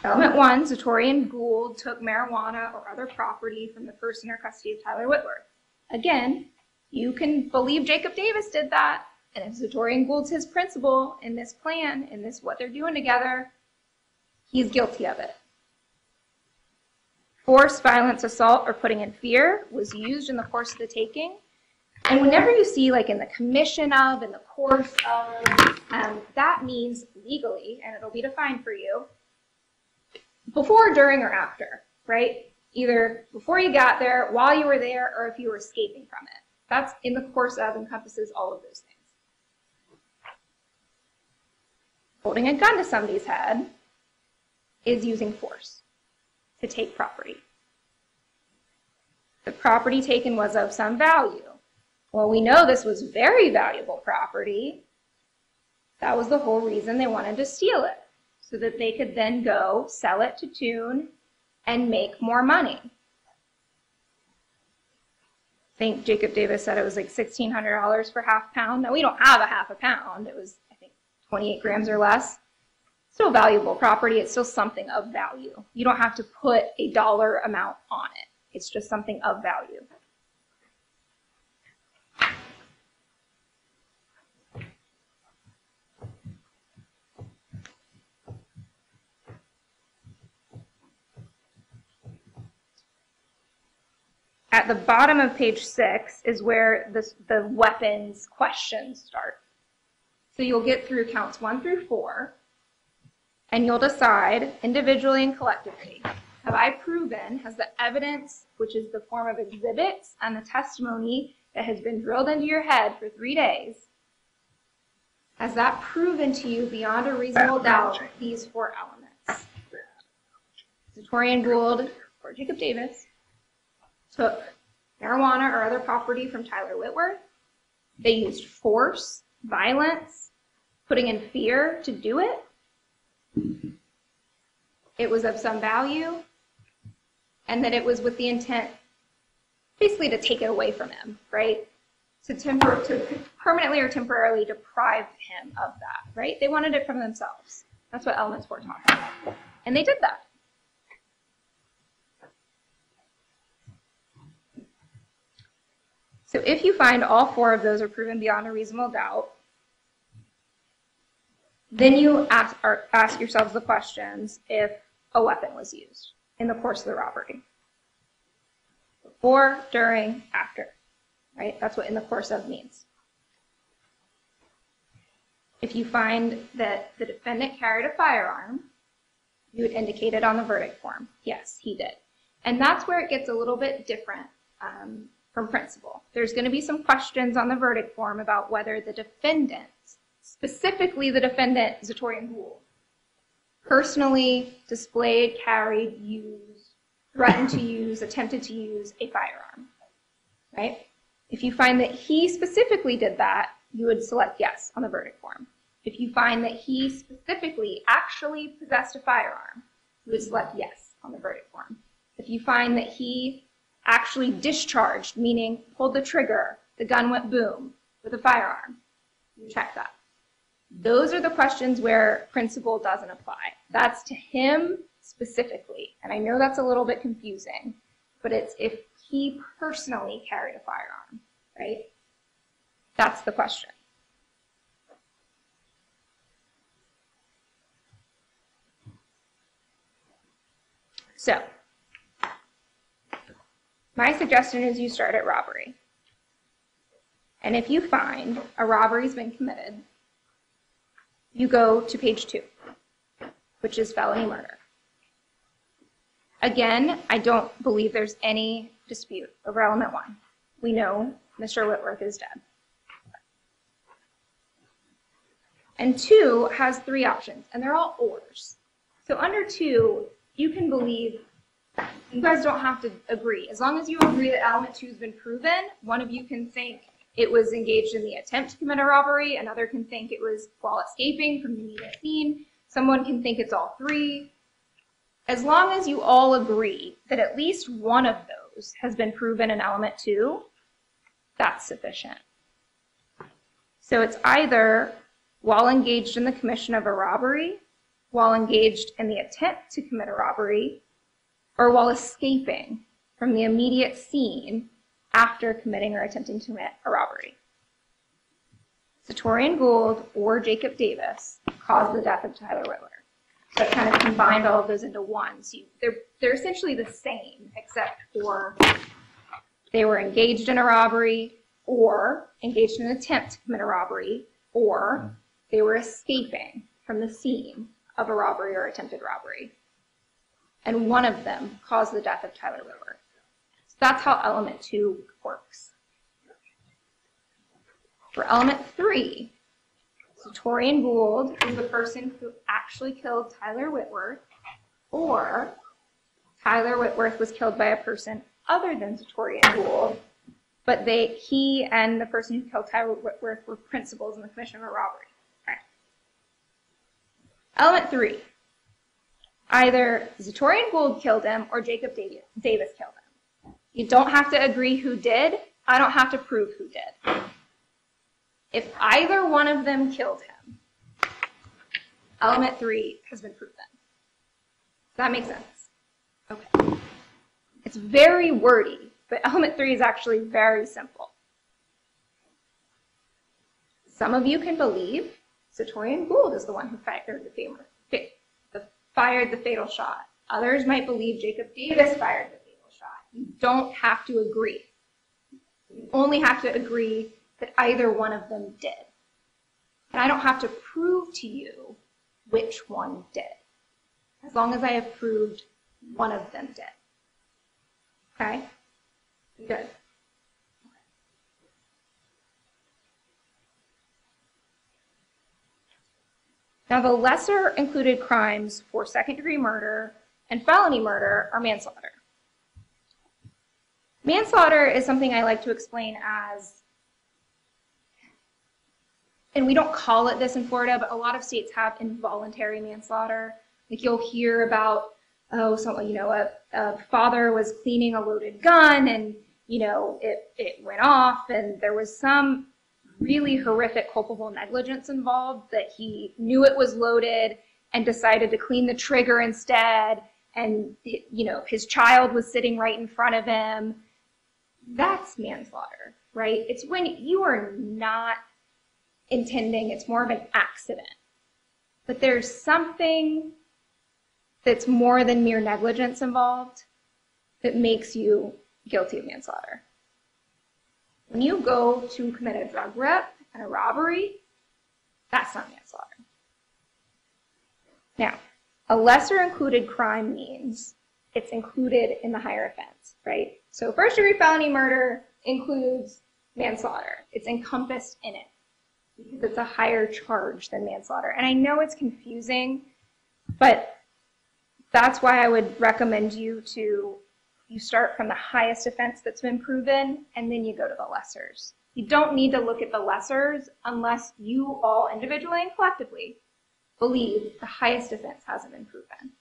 element 1, Zatoriyan Gould took marijuana or other property from the person or custody of Tyler Whitworth. Again, you can believe Jacob Davis did that, and if Zatoriyan Gould's his principal in this plan, in this what they're doing together, he's guilty of it. Force, violence, assault, or putting in fear was used in the course of the taking. And whenever you see like in the commission of, in the course of, that means legally, and it'll be defined for you, before, during, or after, right? Either before you got there, while you were there, or if you were escaping from it. That's in the course of encompasses all of those things. Holding a gun to somebody's head is using force to take property. The property taken was of some value. Well, we know this was very valuable property. That was the whole reason they wanted to steal it, so that they could then go sell it to Tune and make more money. I think Jacob Davis said it was like $1,600 for half pound. Now, we don't have a half a pound. It was, I think, 28 grams or less. Still valuable property. It's still something of value. You don't have to put a dollar amount on it. It's just something of value. At the bottom of page 6 is where the weapons questions start. So you'll get through counts 1 through 4, and you'll decide individually and collectively, have I proven, has the evidence, which is the form of exhibits and the testimony that has been drilled into your head for 3 days, has that proven to you beyond a reasonable doubt these 4 elements? Zatoriyan, Gould, or Jacob Davis took marijuana or other property from Tyler Whitworth. They used force, violence, putting in fear to do it. It was of some value, and that it was with the intent basically to take it away from him, right? To permanently or temporarily deprive him of that, right? They wanted it from themselves. That's what elements 4 talking about. And they did that. So if you find all 4 of those are proven beyond a reasonable doubt, then you ask yourselves the questions if a weapon was used in the course of the robbery. Before, during, after, right? That's what in the course of means. If you find that the defendant carried a firearm, you would indicate it on the verdict form. Yes, he did. And that's where it gets a little bit different from principle. There's going to be some questions on the verdict form about whether the defendant, specifically the defendant, Zatoriyan Gould, personally displayed, carried, used, threatened to use, attempted to use a firearm, right? If you find that he specifically did that, you would select yes on the verdict form. If you find that he specifically actually possessed a firearm, you would select yes on the verdict form. If you find that he actually discharged, meaning pulled the trigger, the gun went boom with a firearm, you check that. Those are the questions where principle doesn't apply. That's to him specifically. And I know that's a little bit confusing, but it's if he personally carried a firearm, right? That's the question. So, my suggestion is you start at robbery. And if you find a robbery's been committed, you go to page 2, which is felony murder. Again, I don't believe there's any dispute over element 1. We know Mr. Whitworth is dead. And 2 has 3 options, and they're all ors. So under 2, you can believe, you guys don't have to agree. As long as you agree that element 2 has been proven, one of you can think it was engaged in the attempt to commit a robbery, another can think it was while escaping from the immediate scene, someone can think it's all 3. As long as you all agree that at least one of those has been proven in element 2, that's sufficient. So it's either while engaged in the commission of a robbery, while engaged in the attempt to commit a robbery, or while escaping from the immediate scene after committing or attempting to commit a robbery. Zatoriyan Gould or Jacob Davis caused the death of Tyler Whitworth. So I kind of combined all of those into one. So they're essentially the same, except for they were engaged in a robbery, or engaged in an attempt to commit a robbery, or they were escaping from the scene of a robbery or attempted robbery. And one of them caused the death of Tyler Whitworth. So that's how element 2 works. For element 3, Zatoriyan Gould is the person who actually killed Tyler Whitworth, or Tyler Whitworth was killed by a person other than Zatoriyan and Gould, but he and the person who killed Tyler Whitworth were principals in the commission of a robbery. All right. Element 3. Either Zatoriyan and Gould killed him or Jacob Davis killed him. You don't have to agree who did. I don't have to prove who did. If either one of them killed him, element 3 has been proven. Does that make sense? Okay. It's very wordy, but element 3 is actually very simple. Some of you can believe Zatoriyan Gould is the one who fired the fatal shot. Others might believe Jacob Davis fired the fatal shot. You don't have to agree. You only have to agree that either one of them did. And I don't have to prove to you which one did, as long as I have proved one of them did. Okay? Good. Now, the lesser included crimes for second-degree murder and felony murder are manslaughter. Manslaughter is something I like to explain as, and we don't call it this in Florida, but a lot of states have involuntary manslaughter. Like you'll hear about, a father was cleaning a loaded gun and, it went off and there was some really horrific culpable negligence involved, that he knew it was loaded and decided to clean the trigger instead, and his child was sitting right in front of him. That's manslaughter, right? It's when you are not intending, it's more of an accident. But there's something that's more than mere negligence involved that makes you guilty of manslaughter. When you go to commit a drug rep and a robbery, that's not manslaughter. Now, a lesser included crime means it's included in the higher offense, right? So first-degree felony murder includes manslaughter. It's encompassed in it because it's a higher charge than manslaughter. And I know it's confusing, but that's why I would recommend you start from the highest offense that's been proven, and then you go to the lessers. You don't need to look at the lessers unless you all individually and collectively believe the highest offense hasn't been proven.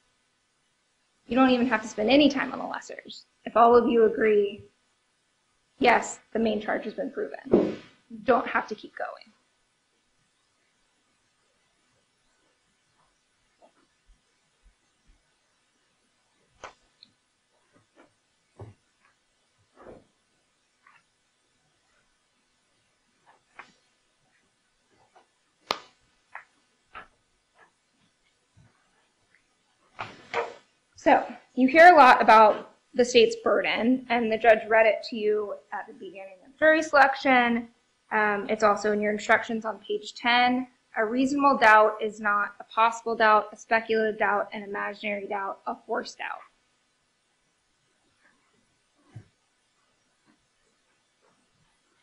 You don't even have to spend any time on the lessers. If all of you agree, yes, the main charge has been proven, you don't have to keep going. So you hear a lot about the state's burden, and the judge read it to you at the beginning of jury selection. It's also in your instructions on page 10. A reasonable doubt is not a possible doubt, a speculative doubt, an imaginary doubt, a forced doubt.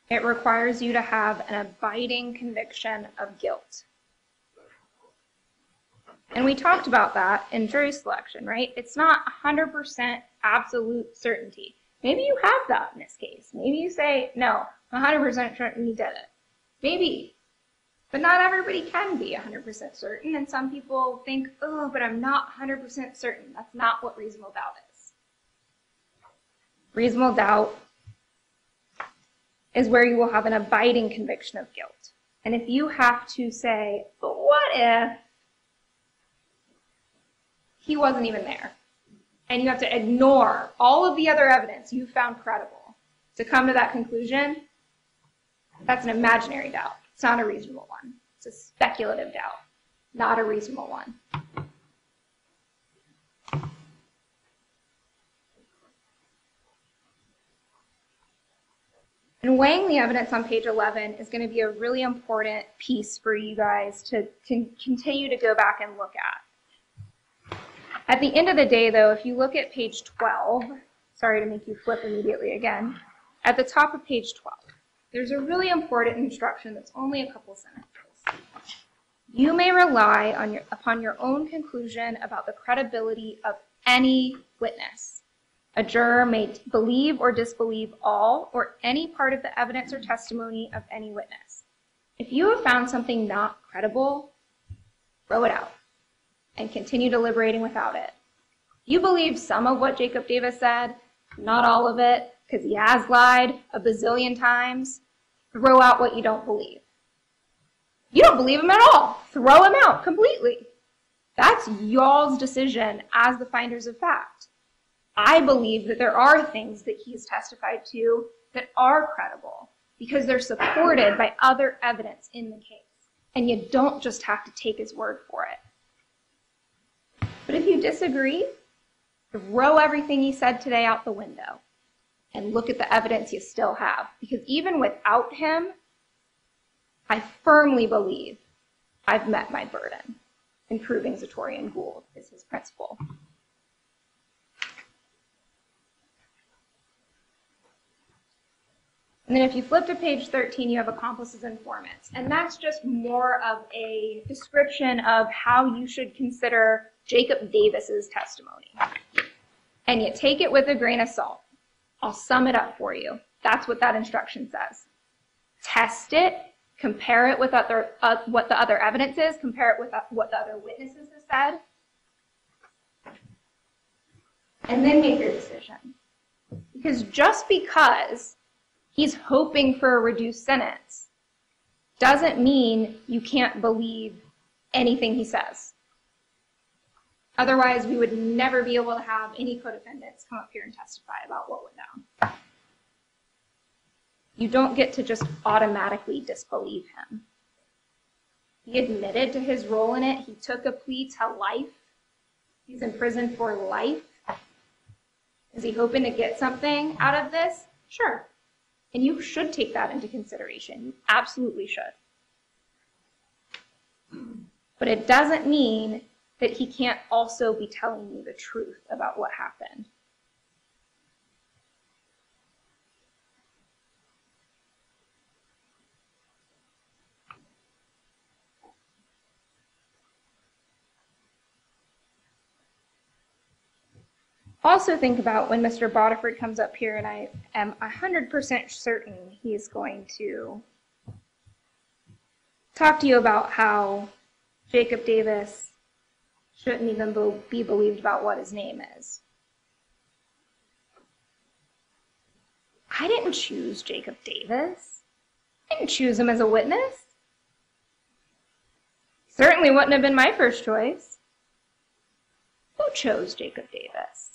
It requires you to have an abiding conviction of guilt. And we talked about that in jury selection, right? It's not 100% absolute certainty. Maybe you have that in this case. Maybe you say, no, 100% certain he did it. Maybe. But not everybody can be 100% certain. And some people think, oh, but I'm not 100% certain. That's not what reasonable doubt is. Reasonable doubt is where you will have an abiding conviction of guilt. And if you have to say, but what if he wasn't even there, and you have to ignore all of the other evidence you found credible to come to that conclusion, that's an imaginary doubt. It's not a reasonable one. It's a speculative doubt, not a reasonable one. And weighing the evidence on page 11 is going to be a really important piece for you guys to continue to go back and look at. At the end of the day, though, if you look at page 12, sorry to make you flip immediately again, at the top of page 12, there's a really important instruction that's only a couple sentences. You may rely upon your own conclusion about the credibility of any witness. A juror may believe or disbelieve all or any part of the evidence or testimony of any witness. If you have found something not credible, throw it out and continue deliberating without it. You believe some of what Jacob Davis said, not all of it, because he has lied a bazillion times. Throw out what you don't believe. You don't believe him at all. Throw him out completely. That's y'all's decision as the finders of fact. I believe that there are things that he's testified to that are credible because they're supported by other evidence in the case. And you don't just have to take his word for it. But if you disagree, throw everything he said today out the window and look at the evidence you still have. Because even without him, I firmly believe I've met my burden in proving Zatoriyan Gould is his principal. And then if you flip to page 13, you have accomplices and informants. And that's just more of a description of how you should consider Jacob Davis's testimony. And you take it with a grain of salt. I'll sum it up for you. That's what that instruction says. Test it, compare it with what the other evidence is, compare it with what the other witnesses have said, and then make your decision. Because just because he's hoping for a reduced sentence doesn't mean you can't believe anything he says. Otherwise, we would never be able to have any co-defendants come up here and testify about what went down. You don't get to just automatically disbelieve him. He admitted to his role in it. He took a plea to life. He's in prison for life. Is he hoping to get something out of this? Sure. And you should take that into consideration. You absolutely should. But it doesn't mean that he can't also be telling you the truth about what happened. Also think about when Mr. Bodiford comes up here, and I am 100% certain he's going to talk to you about how Jacob Davis shouldn't even be believed about what his name is. I didn't choose Jacob Davis. I didn't choose him as a witness. Certainly wouldn't have been my first choice. Who chose Jacob Davis?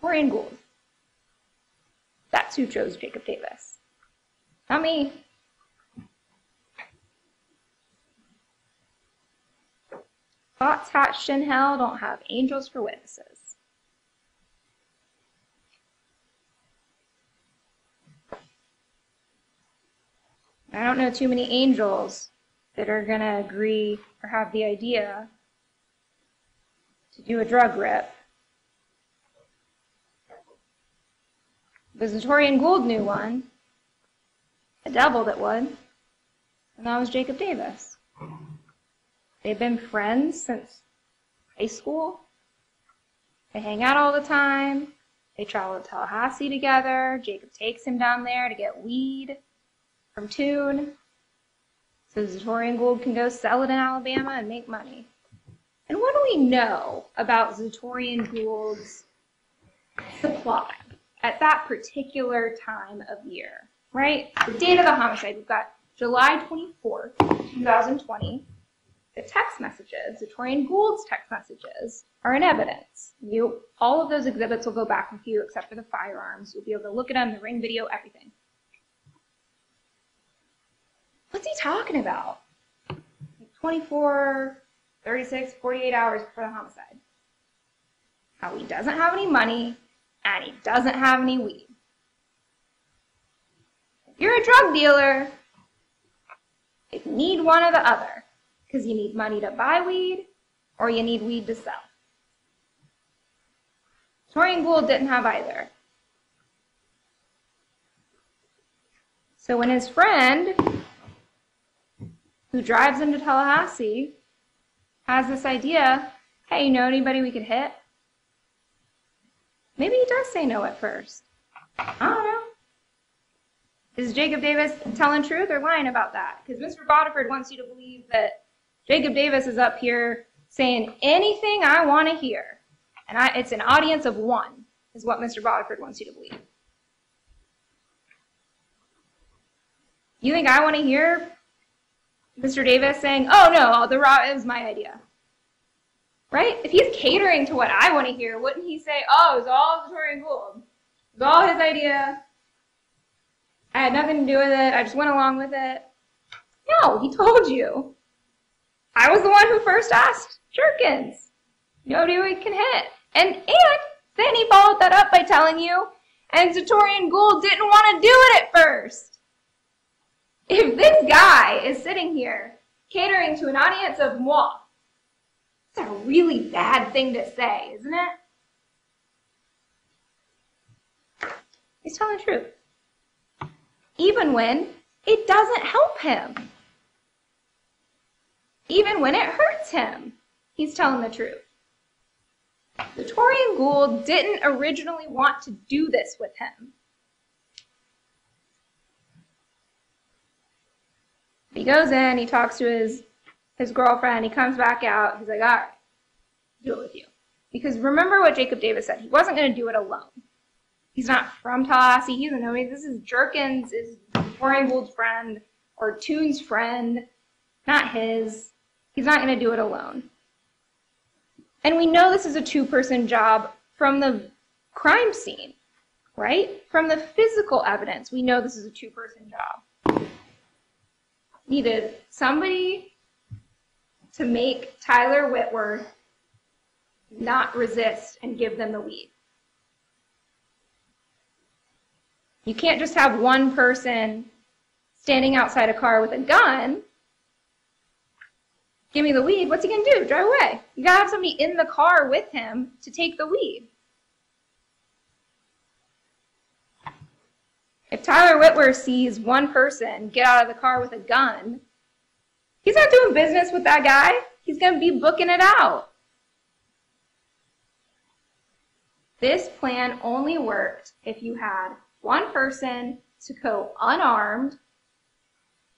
Zatoriyan Gould. That's who chose Jacob Davis. Not me. Thoughts hatched in hell don't have angels for witnesses. I don't know too many angels that are going to agree or have the idea to do a drug rip. But Zatoriyan Gould knew one, a devil that would, and that was Jacob Davis. They've been friends since high school. They hang out all the time. They travel to Tallahassee together. Jacob takes him down there to get weed from Tune, so Zatoriyan Gould can go sell it in Alabama and make money. And what do we know about Zatoriyan Gould's supply at that particular time of year, right? The date of the homicide, we've got July 24th, 2020. The text messages, Zatoriyan Gould's text messages, are in evidence. All of those exhibits will go back with you except for the firearms. You'll be able to look at them, the ring video, everything. What's he talking about? 24, 36, 48 hours before the homicide. How he doesn't have any money and he doesn't have any weed. If you're a drug dealer, you need one or the other, because you need money to buy weed or you need weed to sell. Zatoriyan Gould didn't have either. So when his friend, who drives into Tallahassee, has this idea, hey, you know anybody we could hit? Maybe he does say no at first. I don't know. Is Jacob Davis telling truth or lying about that? Because Mr. Bodiford wants you to believe that Jacob Davis is up here saying anything I want to hear. And it's an audience of one, is what Mr. Bodiford wants you to believe. You think I want to hear Mr. Davis saying, oh no, it was my idea? Right? If he's catering to what I want to hear, wouldn't he say, oh, it was all Zatoriyan Gould. It was all his idea. I had nothing to do with it. I just went along with it. No, he told you. I was the one who first asked Jerkins. Nobody we can hit. And then he followed that up by telling you, and Zatoriyan Gould didn't want to do it at first. If this guy is sitting here catering to an audience of moi, that's a really bad thing to say, isn't it? He's telling the truth. Even when it doesn't help him. Even when it hurts him, he's telling the truth. Zatoriyan Gould didn't originally want to do this with him. He goes in, he talks to his girlfriend, he comes back out, he's like, all right, do it with you. Because remember what Jacob Davis said, he wasn't going to do it alone. He's not from Tallahassee, he doesn't know me. This is Jerkins, is Zatoriyan Gould's friend, or Toon's friend, not his. He's not going to do it alone. And we know this is a two-person job from the crime scene, right? From the physical evidence, we know this is a two-person job. Needed somebody to make Tyler Whitworth not resist and give them the lead. You can't just have one person standing outside a car with a gun. Give me the lead. What's he going to do? Drive away. You got to have somebody in the car with him to take the lead. If Tyler Whitworth sees one person get out of the car with a gun, he's not doing business with that guy. He's going to be booking it out. This plan only worked if you had one person to go unarmed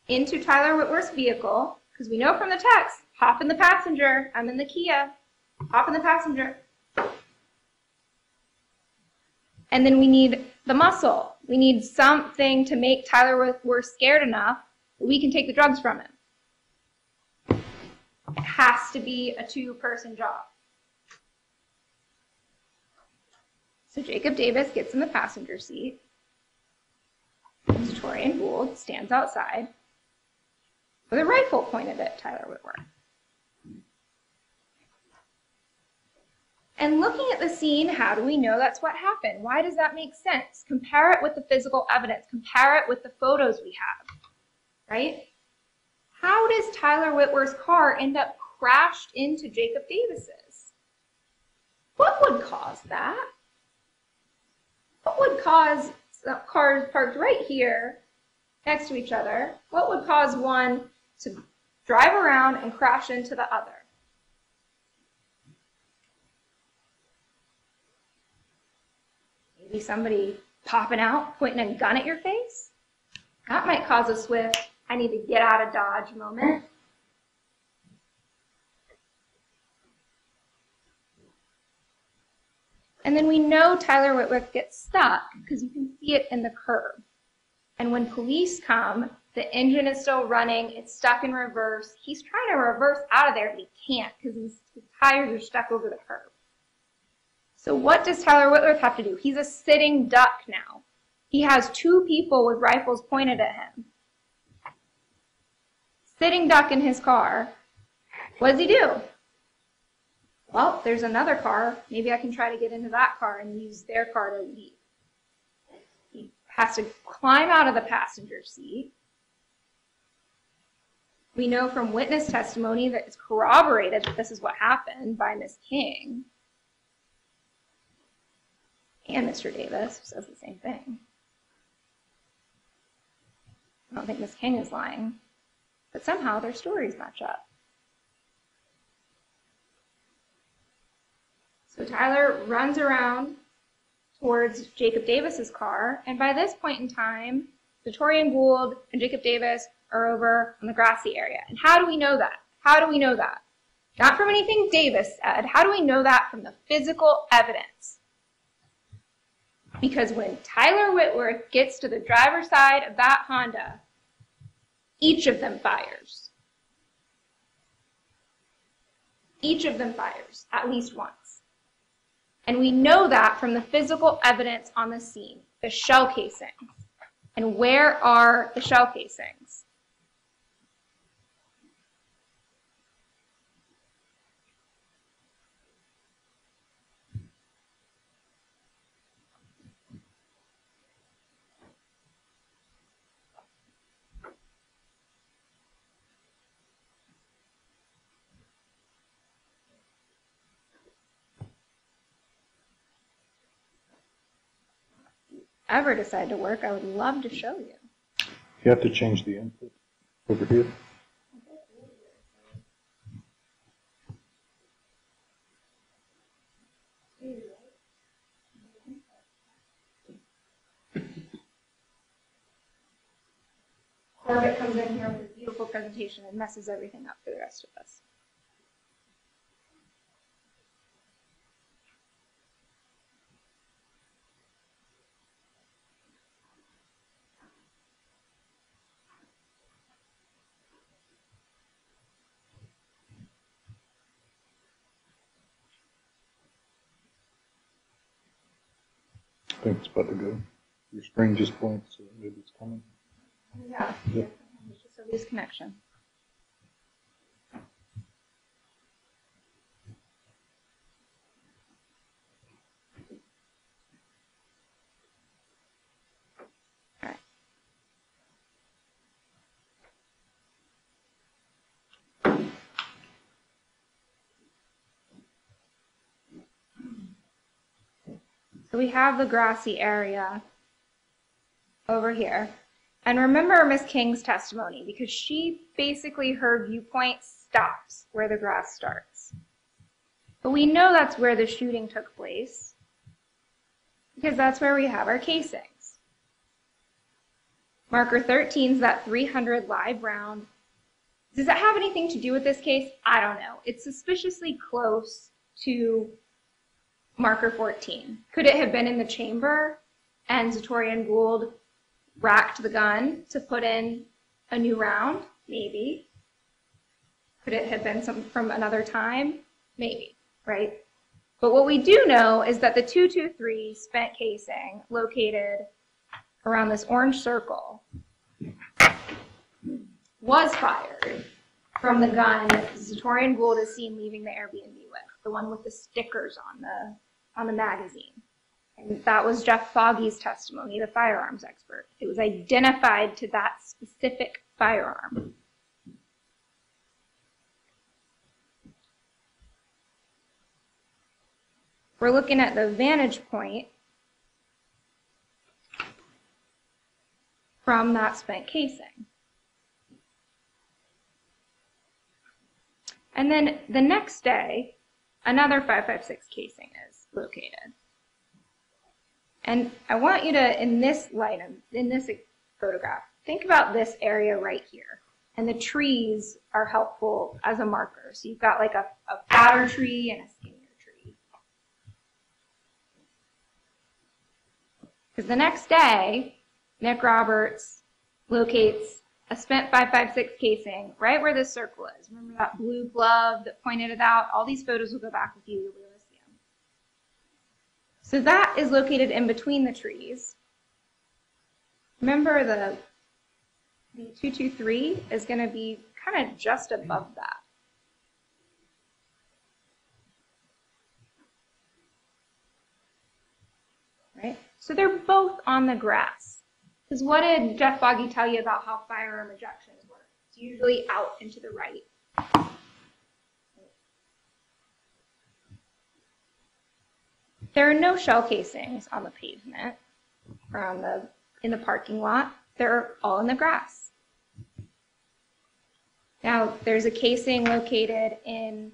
into Tyler Whitworth's vehicle, because we know from the text, hop in the passenger, I'm in the Kia, hop in the passenger. And then we need the muscle. We need something to make Tyler Whitworth scared enough that we can take the drugs from him. It has to be a two-person job. So Jacob Davis gets in the passenger seat. Zatoriyan Gould stands outside with a rifle pointed at Tyler Whitworth. And looking at the scene, how do we know that's what happened? Why does that make sense? Compare it with the physical evidence. Compare it with the photos we have, right? How does Tyler Whitworth's car end up crashed into Jacob Davis's? What would cause that? What would cause cars parked right here next to each other? What would cause one to drive around and crash into the other? Maybe somebody popping out, pointing a gun at your face? That might cause a swift, I need to get out of Dodge moment. And then we know Tyler Whitworth gets stuck because you can see it in the curb. And when police come, the engine is still running, it's stuck in reverse. He's trying to reverse out of there, but he can't because his tires are stuck over the curb. So what does Tyler Whitworth have to do? He's a sitting duck now. He has two people with rifles pointed at him. Sitting duck in his car. What does he do? Well, there's another car. Maybe I can try to get into that car and use their car to leave. He has to climb out of the passenger seat. We know from witness testimony that it's corroborated that this is what happened by Ms. King. And Mr. Davis says the same thing. I don't think Ms. King is lying, but somehow their stories match up. So Tyler runs around towards Jacob Davis's car, and by this point in time, Zatoriyan, Gould, and Jacob Davis are over on the grassy area. And how do we know that? How do we know that? Not from anything Davis said. How do we know that? From the physical evidence. Because when Tyler Whitworth gets to the driver's side of that Honda, each of them fires. Each of them fires at least once. And we know that from the physical evidence on the scene, the shell casings. And where are the shell casings? Ever decide to work, I would love to show you. You have to change the input over here. Corbett comes in here with a beautiful presentation and messes everything up for the rest of us. I think it's about to go. Your screen just blinked, so maybe it's coming. Yeah, Yep. it's just a loose connection. All right. So we have the grassy area over here. And remember Miss King's testimony, because she basically, her viewpoint stops where the grass starts. But we know that's where the shooting took place, because that's where we have our casings. Marker 13 is that 300 live round. Does that have anything to do with this case? I don't know. It's suspiciously close to marker 14. Could it have been in the chamber and Zatoriyan Gould racked the gun to put in a new round? Maybe. Could it have been some from another time? Maybe, right? But what we do know is that the 223 spent casing located around this orange circle was fired from the gun Zatoriyan Gould is seen leaving the Airbnb with, the one with the stickers on the magazine. And that was Jeff Foggy's testimony, the firearms expert. It was identified to that specific firearm. We're looking at the vantage point from that spent casing. And then the next day, another 5.56 casing is located. And I want you to, in this photograph, think about this area right here. And the trees are helpful as a marker. So you've got like a fatter tree and a skinnier tree. Because the next day, Nick Roberts locates a spent 5.56 casing right where this circle is. Remember that blue glove that pointed it out? All these photos will go back with you. You'll be able to see them. So that is located in between the trees. Remember the 223 is going to be kind of just above that. Right? So they're both on the grass. Because what did Jeff Foggy tell you about how firearm ejections work? It's usually out and to the right. There are no shell casings on the pavement or in the parking lot. They're all in the grass. Now, there's a casing located in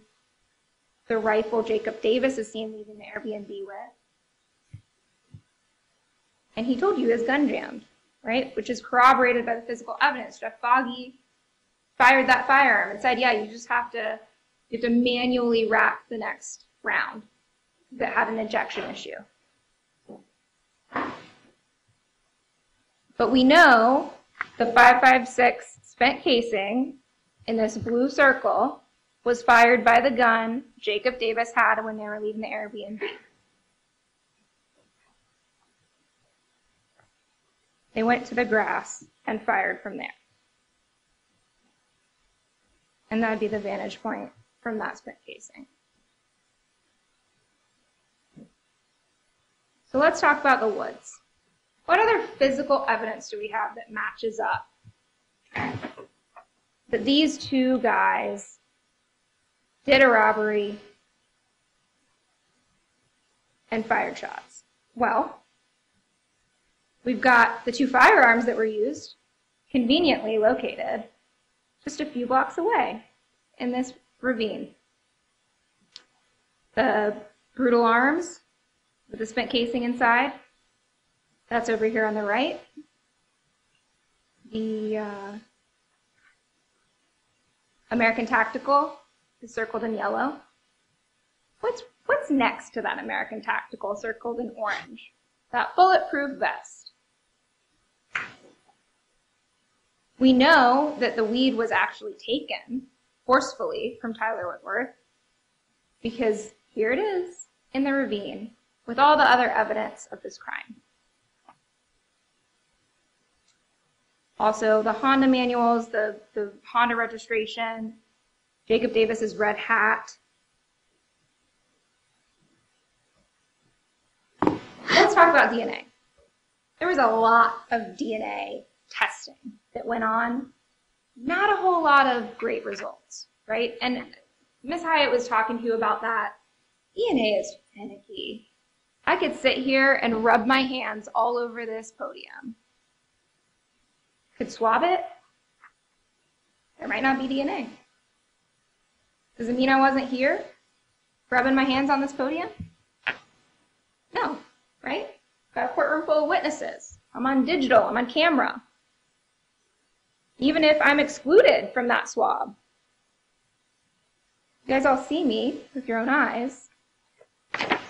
the rifle Jacob Davis is seen leaving the Airbnb with. And he told you his gun jammed, right? Which is corroborated by the physical evidence. Jeff Foggy fired that firearm and said, yeah, you have to manually rack the next round that had an ejection issue. But we know the .556 spent casing in this blue circle was fired by the gun Jacob Davis had when they were leaving the Airbnb. They went to the grass and fired from there. And that would be the vantage point from that spent casing. So let's talk about the woods. What other physical evidence do we have that matches up that these two guys did a robbery and fired shots? Well, we've got the two firearms that were used, conveniently located just a few blocks away in this ravine. The brutal arms with the spent casing inside, that's over here on the right. The American Tactical is circled in yellow. What's next to that American Tactical circled in orange? That bulletproof vest. We know that the weed was actually taken forcefully from Tyler Whitworth because here it is in the ravine with all the other evidence of this crime. Also, the Honda manuals, the Honda registration, Jacob Davis's red hat. Let's talk about DNA. There was a lot of DNA testing that went on. Not a whole lot of great results, right? And Ms. Hyatt was talking to you about that. DNA is finicky. I could sit here and rub my hands all over this podium. Could swab it. There might not be DNA. Does it mean I wasn't here rubbing my hands on this podium? No, right? Got a courtroom full of witnesses. I'm on digital, I'm on camera. Even if I'm excluded from that swab. You guys all see me with your own eyes.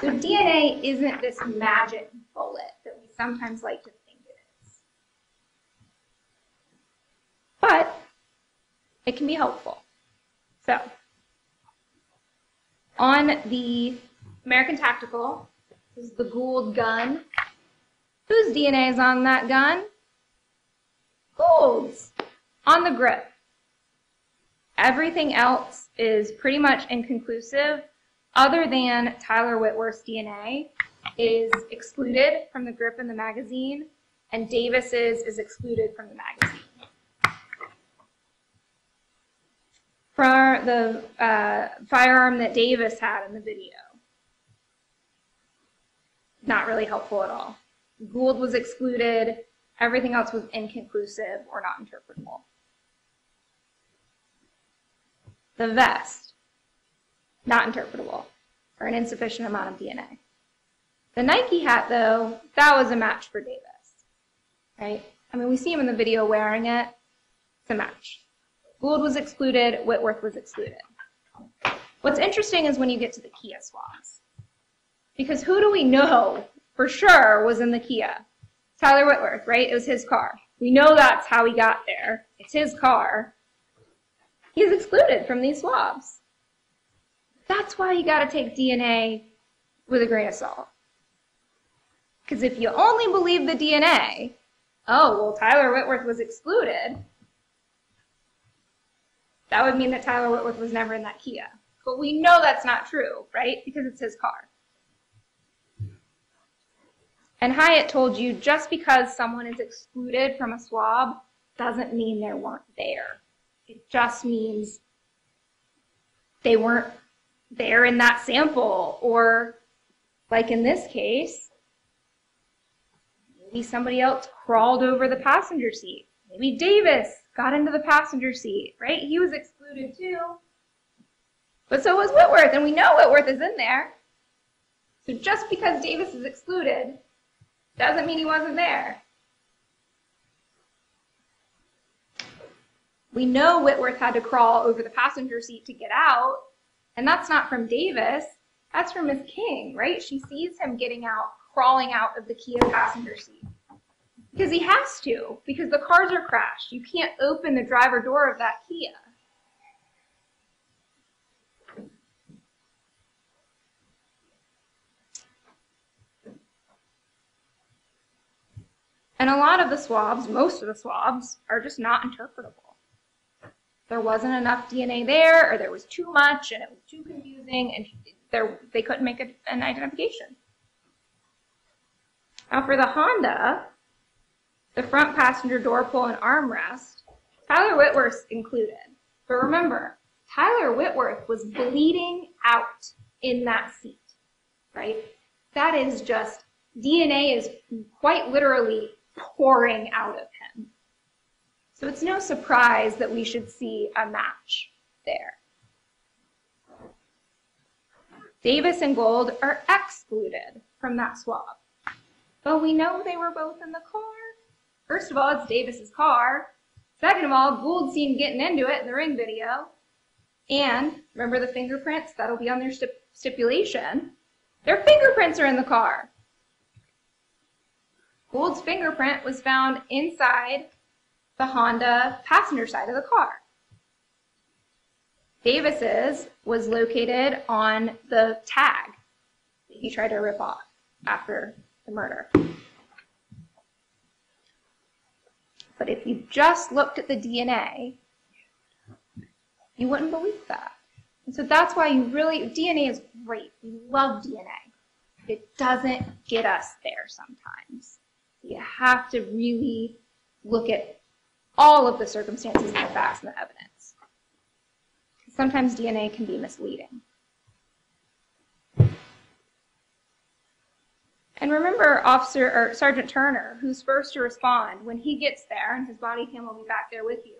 So DNA isn't this magic bullet that we sometimes like to think it is. But it can be helpful. So, on the American Tactical, this is the Gould gun. Whose DNA is on that gun? Gould's. On the grip. Everything else is pretty much inconclusive, other than Tyler Whitworth's DNA is excluded from the grip in the magazine, and Davis's is excluded from the magazine. For the firearm that Davis had in the video, not really helpful at all. Gould was excluded, everything else was inconclusive or not interpretable. The vest, not interpretable, or an insufficient amount of DNA. The Nike hat, though, that was a match for Davis, right? I mean, we see him in the video wearing it. It's a match. Gould was excluded, Whitworth was excluded. What's interesting is when you get to the Kia swabs. Because who do we know for sure was in the Kia? Tyler Whitworth, right? It was his car. We know that's how he got there. It's his car. He's excluded from these swabs. That's why you got to take DNA with a grain of salt. Because if you only believe the DNA, oh, well, Tyler Whitworth was excluded, that would mean that Tyler Whitworth was never in that Kia. But we know that's not true, right? Because it's his car. And Hyatt told you just because someone is excluded from a swab doesn't mean they weren't there. It just means they weren't there in that sample, or like in this case, maybe somebody else crawled over the passenger seat. Maybe Davis got into the passenger seat, right? He was excluded too. But so was Whitworth, and we know Whitworth is in there. So just because Davis is excluded Doesn't mean he wasn't there. We know Whitworth had to crawl over the passenger seat to get out, and that's not from Davis, that's from Miss King, right? She sees him getting out, crawling out of the Kia passenger seat. Because he has to, because the cars are crashed. You can't open the driver door of that Kia. And a lot of the swabs, most of the swabs, are just not interpretable. There wasn't enough DNA there, or there was too much, and it was too confusing, and they couldn't make an identification. Now for the Honda, the front passenger door pull and armrest, Tyler Whitworth's included. But remember, Tyler Whitworth was bleeding out in that seat, right? That is just, DNA is quite literally pouring out of him. So it's no surprise that we should see a match there. Davis and Gould are excluded from that swab. But we know they were both in the car. First of all, it's Davis's car. Second of all, Gould's seen getting into it in the ring video. And remember the fingerprints? That'll be on their stipulation. Their fingerprints are in the car. Gould's fingerprint was found inside the Honda passenger side of the car. Davis's was located on the tag that he tried to rip off after the murder. But if you just looked at the DNA, you wouldn't believe that. And so that's why DNA is great. We love DNA. It doesn't get us there sometimes. You have to really look at all of the circumstances and the facts and the evidence. Sometimes DNA can be misleading. And remember Sergeant Turner, who's first to respond, when he gets there, and his body cam will be back there with you.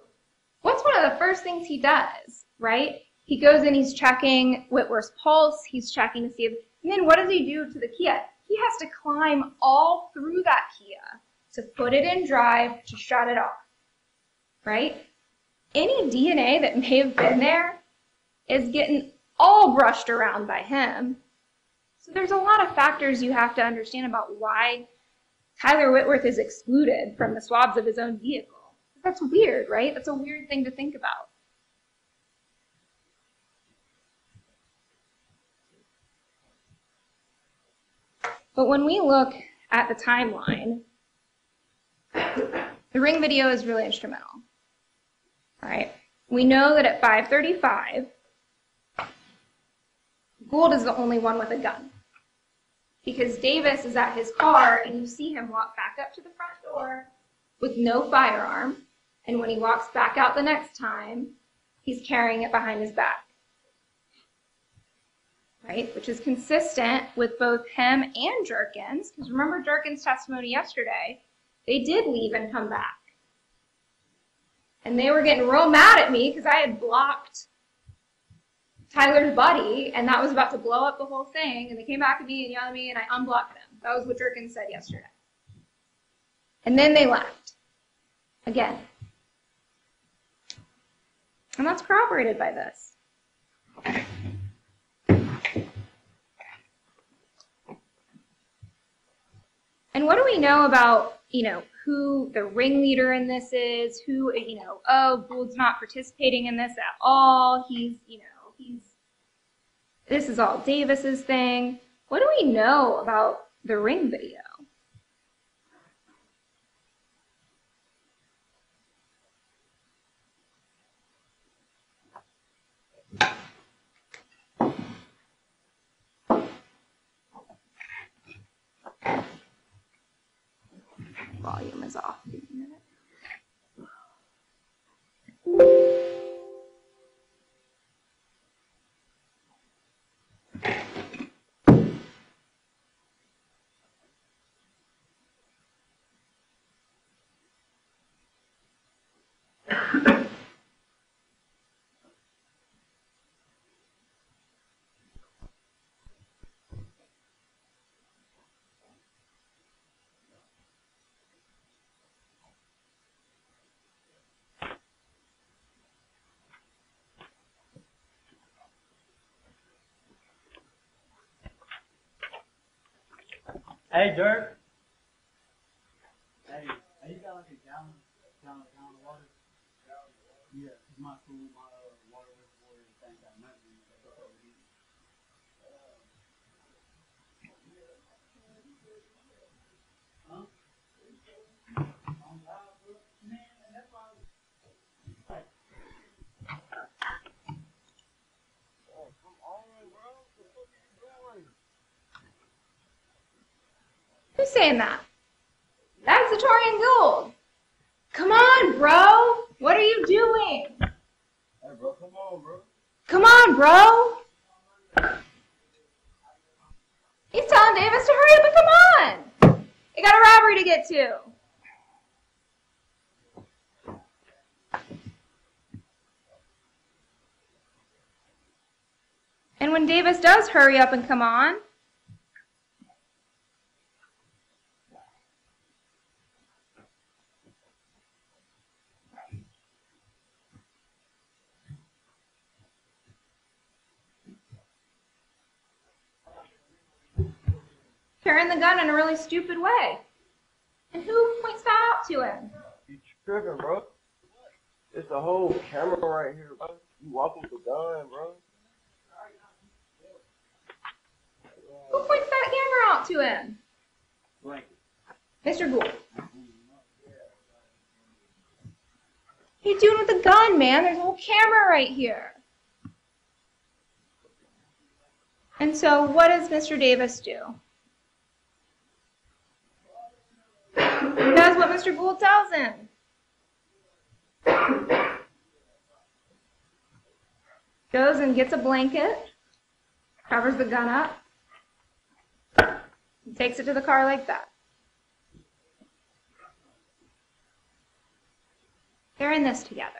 What's one of the first things he does, right? He goes in, he's checking Whitworth's pulse, he's checking to see if, and then what does he do to the Kia? He has to climb all through that Kia to put it in drive to shut it off, right? Any DNA that may have been there is getting all brushed around by him. So there's a lot of factors you have to understand about why Tyler Whitworth is excluded from the swabs of his own vehicle. That's weird, right? That's a weird thing to think about. But when we look at the timeline, the ring video is really instrumental. All right. We know that at 5:35, Gould is the only one with a gun. Because Davis is at his car and you see him walk back up to the front door with no firearm. And when he walks back out the next time, he's carrying it behind his back. Right? Which is consistent with both him and Jerkins. Because remember Jerkins' testimony yesterday, they did leave and come back. And they were getting real mad at me because I had blocked Tyler's buddy, and that was about to blow up the whole thing, and they came back at me and yelled at me, and I unblocked them. That was what Jerkins said yesterday. And then they left. Again. And that's corroborated by this. And what do we know about, who the ringleader in this is, who, Gould's not participating in this at all, this is all Davis's thing. What do we know about the ring video? Volume is off. Give me a minute. Hey, Dirk. Hey, you got like a gallon of water? Yeah, 'cause my food, my water reservoir, everything got nothing in it. That's overheating. Huh? Man, that's why. Who's saying that? That's Zatoriyan Gould. Come on, bro. What are you doing? Hey, bro, come on, bro. Come on, bro. He's telling Davis to hurry up and come on. You got a robbery to get to. And when Davis does hurry up and come on, carrying the gun in a really stupid way. And who points that out to him? You tripping, bro. It's a whole camera right here, bro. You walking with the gun, bro. Who points that camera out to him? Blanket. Mr. Gould. What are you doing with the gun, man? There's a whole camera right here. And so what does Mr. Davis do? He does what Mr. Gould tells him. Goes and gets a blanket, covers the gun up, and takes it to the car like that. They're in this together.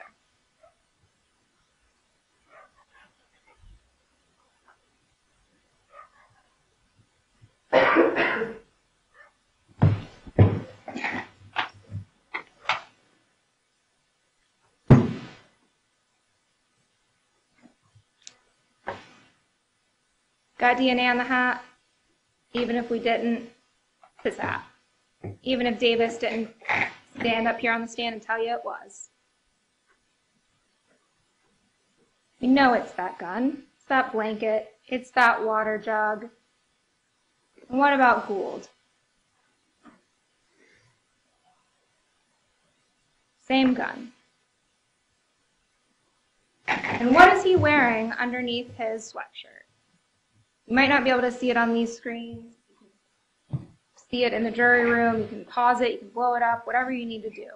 Got DNA on the hat? Even if we didn't, his hat. Even if Davis didn't stand up here on the stand and tell you it was. We know it's that gun, it's that blanket, it's that water jug. And what about Gould? Same gun. And what is he wearing underneath his sweatshirt? You might not be able to see it on these screens. You can see it in the jury room. You can pause it. You can blow it up, whatever you need to do.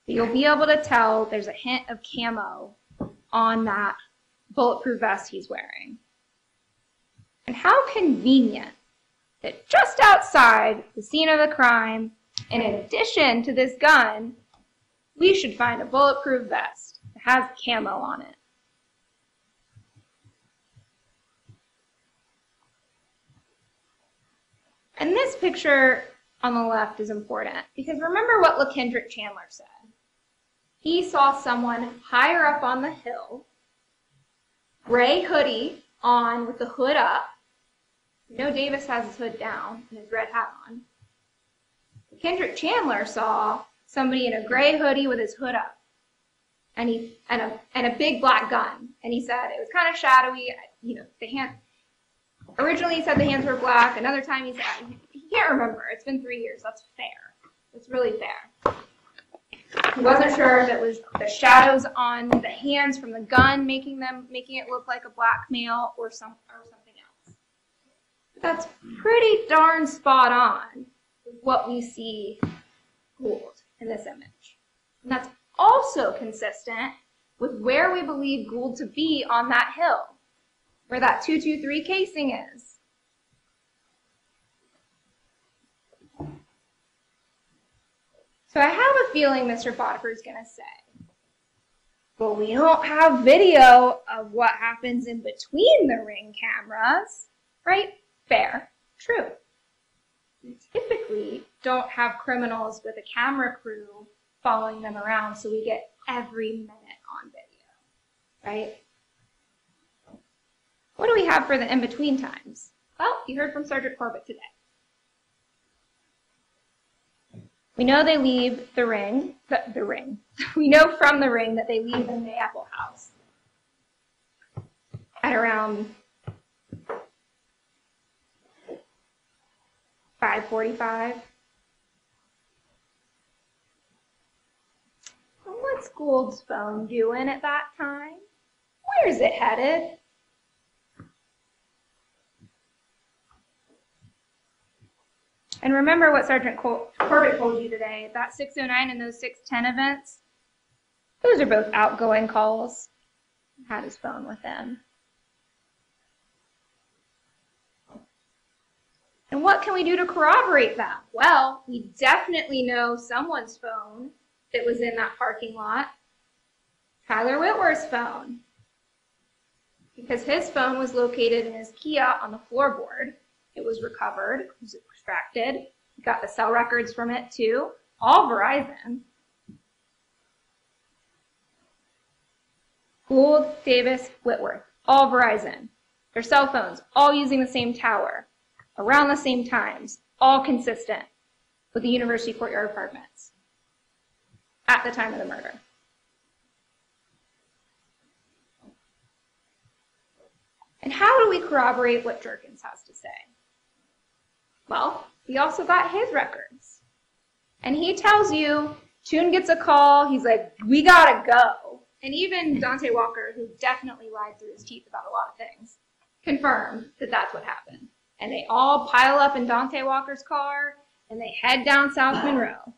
But you'll be able to tell there's a hint of camo on that bulletproof vest he's wearing. And how convenient that just outside the scene of the crime, in addition to this gun, we should find a bulletproof vest that has camo on it. And this picture on the left is important because remember what LaKendrick Chandler said. He saw someone higher up on the hill, gray hoodie on with the hood up. You know Davis has his hood down and his red hat on. LaKendrick Chandler saw somebody in a gray hoodie with his hood up and a big black gun. And he said it was kind of shadowy. You know, the hand. Originally he said the hands were black. Another time he said, he can't remember. It's been 3 years. That's fair. That's really fair. He wasn't sure if it was the shadows on the hands from the gun making it look like a black male or something else. But that's pretty darn spot on with what we see Gould in this image. And that's also consistent with where we believe Gould to be on that hill, where that 223 casing is. So I have a feeling Mr. Potiphar is going to say, but we don't have video of what happens in between the ring cameras, right? Fair, true. We typically don't have criminals with a camera crew following them around, so we get every minute on video, right? What do we have for the in-between times? Well, you heard from Sergeant Corbett today. We know they leave the ring. We know from the ring that they leave the Mayapple house at around 5:45. What's Gould's phone doing at that time? Where's it headed? And remember what Sergeant Corbett told you today, that 609 and those 610 events, those are both outgoing calls. He had his phone with him. And what can we do to corroborate that? Well, we definitely know someone's phone that was in that parking lot. Tyler Whitworth's phone. Because his phone was located in his Kia on the floorboard. It was recovered, it was extracted. We got the cell records from it too. All Verizon. Gould, Davis, Whitworth, all Verizon. Their cell phones, all using the same tower, around the same times, all consistent with the University Courtyard Apartments at the time of the murder. And how do we corroborate what Jerkins has to say? Well, we also got his records. And he tells you, Toon gets a call, he's like, we gotta go. And even Dante Walker, who definitely lied through his teeth about a lot of things, confirmed that that's what happened. And they all pile up in Dante Walker's car, and they head down South Monroe.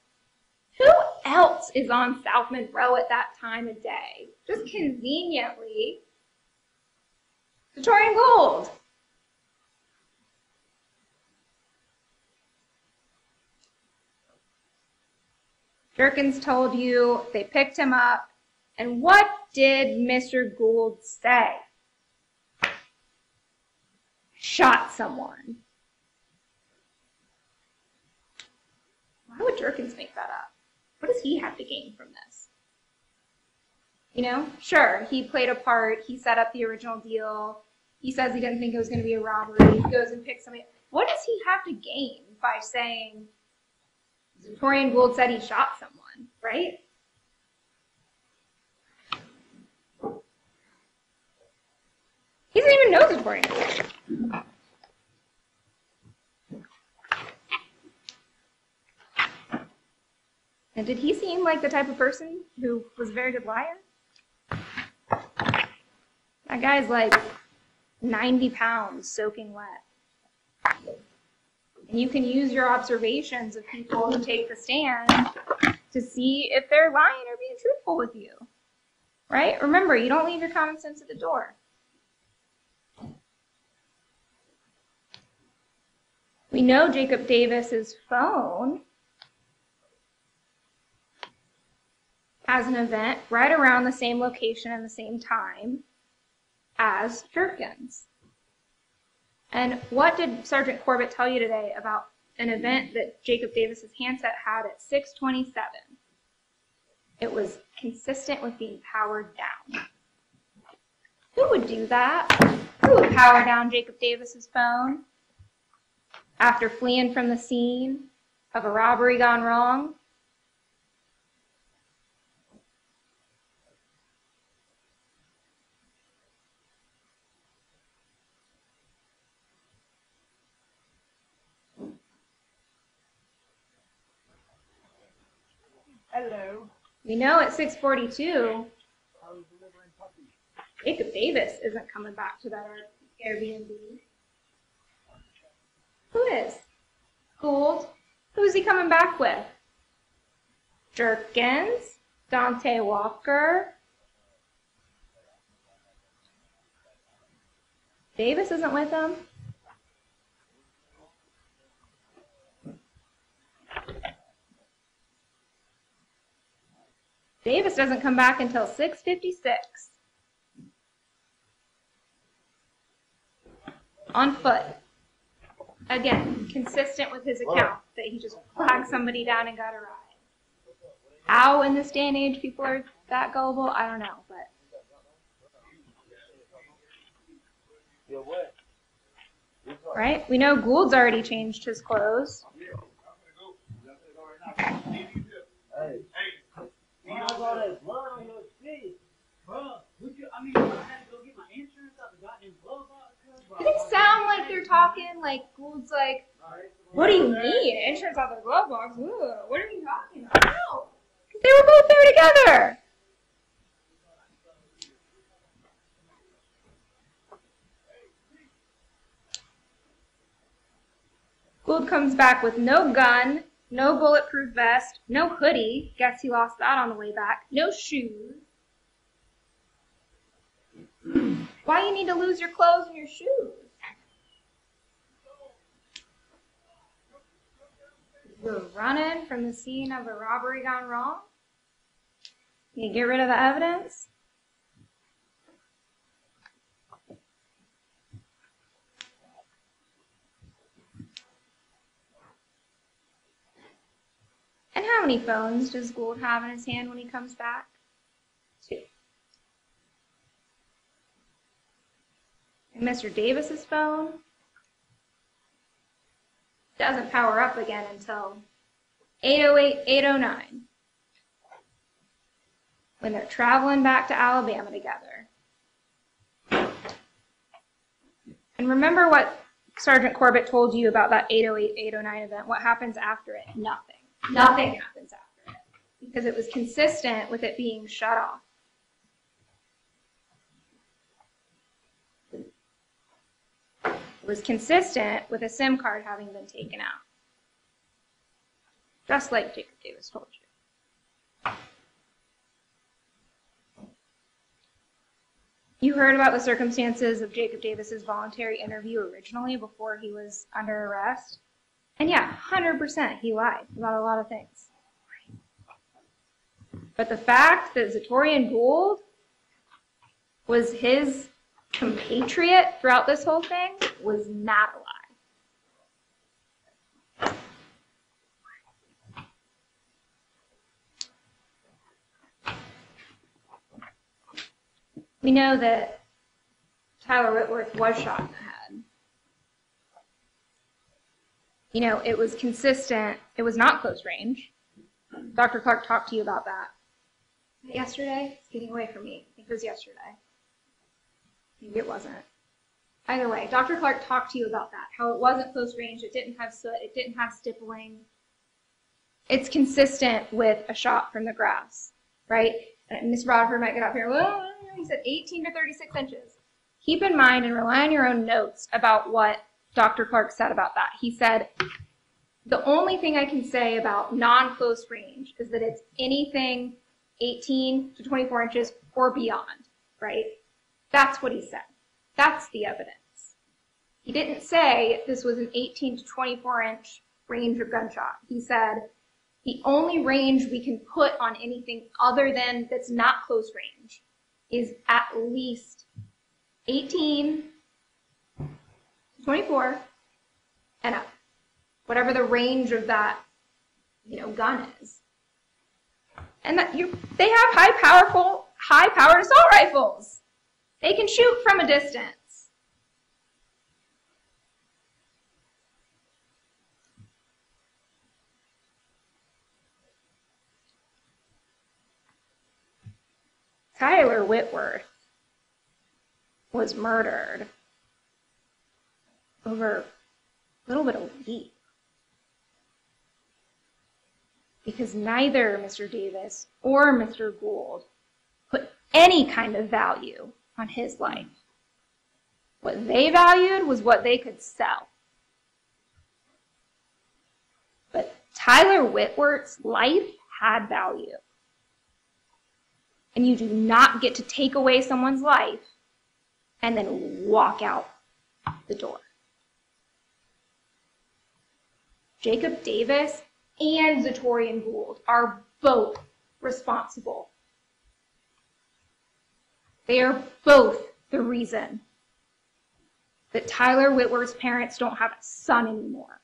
Who else is on South Monroe at that time of day? Just conveniently, Zatoriyan Gould. Jerkins told you they picked him up, and what did Mr. Gould say? Shot someone. Why would Jerkins make that up? What does he have to gain from this? You know, sure, he played a part, he set up the original deal, he says he didn't think it was going to be a robbery, he goes and picks somebody. What does he have to gain by saying Zatoriyan Gould said he shot someone, right? He doesn't even know Zatoriyan Gould. And did he seem like the type of person who was a very good liar? That guy's like 90 pounds soaking wet. And you can use your observations of people who take the stand to see if they're lying or being truthful with you. Right? Remember, you don't leave your common sense at the door. We know Jacob Davis's phone has an event right around the same location and the same time as Jerkins. And what did Sergeant Corbett tell you today about an event that Jacob Davis's handset had at 6:27? It was consistent with being powered down. Who would do that? Who would power down Jacob Davis's phone after fleeing from the scene of a robbery gone wrong? Hello. We know at 6:42, Jacob Davis isn't coming back to that Airbnb. Who is? Gould. Who's he coming back with? Jerkins? Dante Walker? Davis isn't with him. Davis doesn't come back until 6:56. On foot. Again, consistent with his account that he just flagged somebody down and got a ride. How in this day and age people are that gullible, I don't know, but. Right? We know Gould's already changed his clothes. Hey. Man, I got that blood on your face. Bro, I mean, I had to go get my insurance out the goddamn glove box. They sound like they're talking like Gould's like, what do you mean? Insurance out the glove box? Ugh, what are you talking about? No, because they were both there together. Gould comes back with no gun, no bulletproof vest, no hoodie. Guess he lost that on the way back. No shoes. Why you need to lose your clothes and your shoes? You're running from the scene of a robbery gone wrong? You get rid of the evidence? And how many phones does Gould have in his hand when he comes back? 2. And Mr. Davis's phone doesn't power up again until 8:08, 8:09, when they're traveling back to Alabama together. And remember what Sergeant Corbett told you about that 8:08, 8:09 event. What happens after it? Nothing. Nothing happens after it, because it was consistent with it being shut off. It was consistent with a SIM card having been taken out. Just like Jacob Davis told you. You heard about the circumstances of Jacob Davis's voluntary interview originally before he was under arrest. And yeah, 100% he lied about a lot of things. But the fact that Zatoriyan Gould was his compatriot throughout this whole thing was not a lie. We know that Tyler Whitworth was shot in the head. You know, it was consistent. It was not close range. Dr. Clark talked to you about that. Yesterday? It's getting away from me. I think it was yesterday. Maybe it wasn't. Either way, Dr. Clark talked to you about that, how it wasn't close range, it didn't have soot, it didn't have stippling. It's consistent with a shot from the grass, right? And Ms. Rodford might get up here, well, he said 18 to 36 inches. Keep in mind and rely on your own notes about what Dr. Clark said about that. He said, the only thing I can say about non-close range is that it's anything 18 to 24 inches or beyond, right? That's what he said. That's the evidence. He didn't say this was an 18 to 24 inch range of gunshot. He said the only range we can put on anything other than that's not close range is at least 18 to 24 and up. Whatever the range of that, gun is. And that they have high-powered assault rifles. They can shoot from a distance. Tyler Whitworth was murdered over a little bit of a week because neither Mr. Davis or Mr. Gould put any kind of value on his life. What they valued was what they could sell. But Tyler Whitworth's life had value. And you do not get to take away someone's life and then walk out the door. Jacob Davis and Zatoriyan Gould are both responsible. They are both the reason that Tyler Whitworth's parents don't have a son anymore.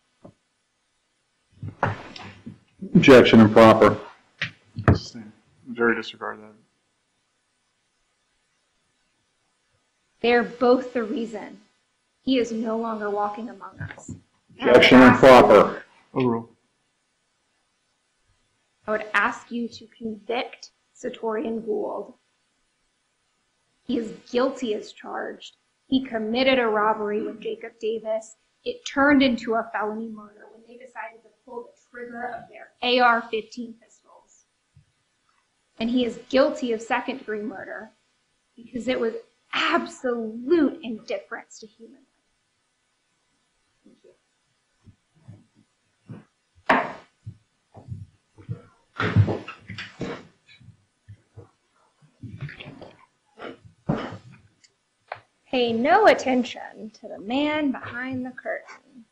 Objection improper. Jury disregard that. They are both the reason he is no longer walking among us. Objection improper. Overrule. I would ask you to convict Zatoriyan Gould. He is guilty as charged. He committed a robbery with Jacob Davis. It turned into a felony murder when they decided to pull the trigger of their AR-15 pistols. And he is guilty of second-degree murder because it was absolute indifference to human life. Pay no attention to the man behind the curtain.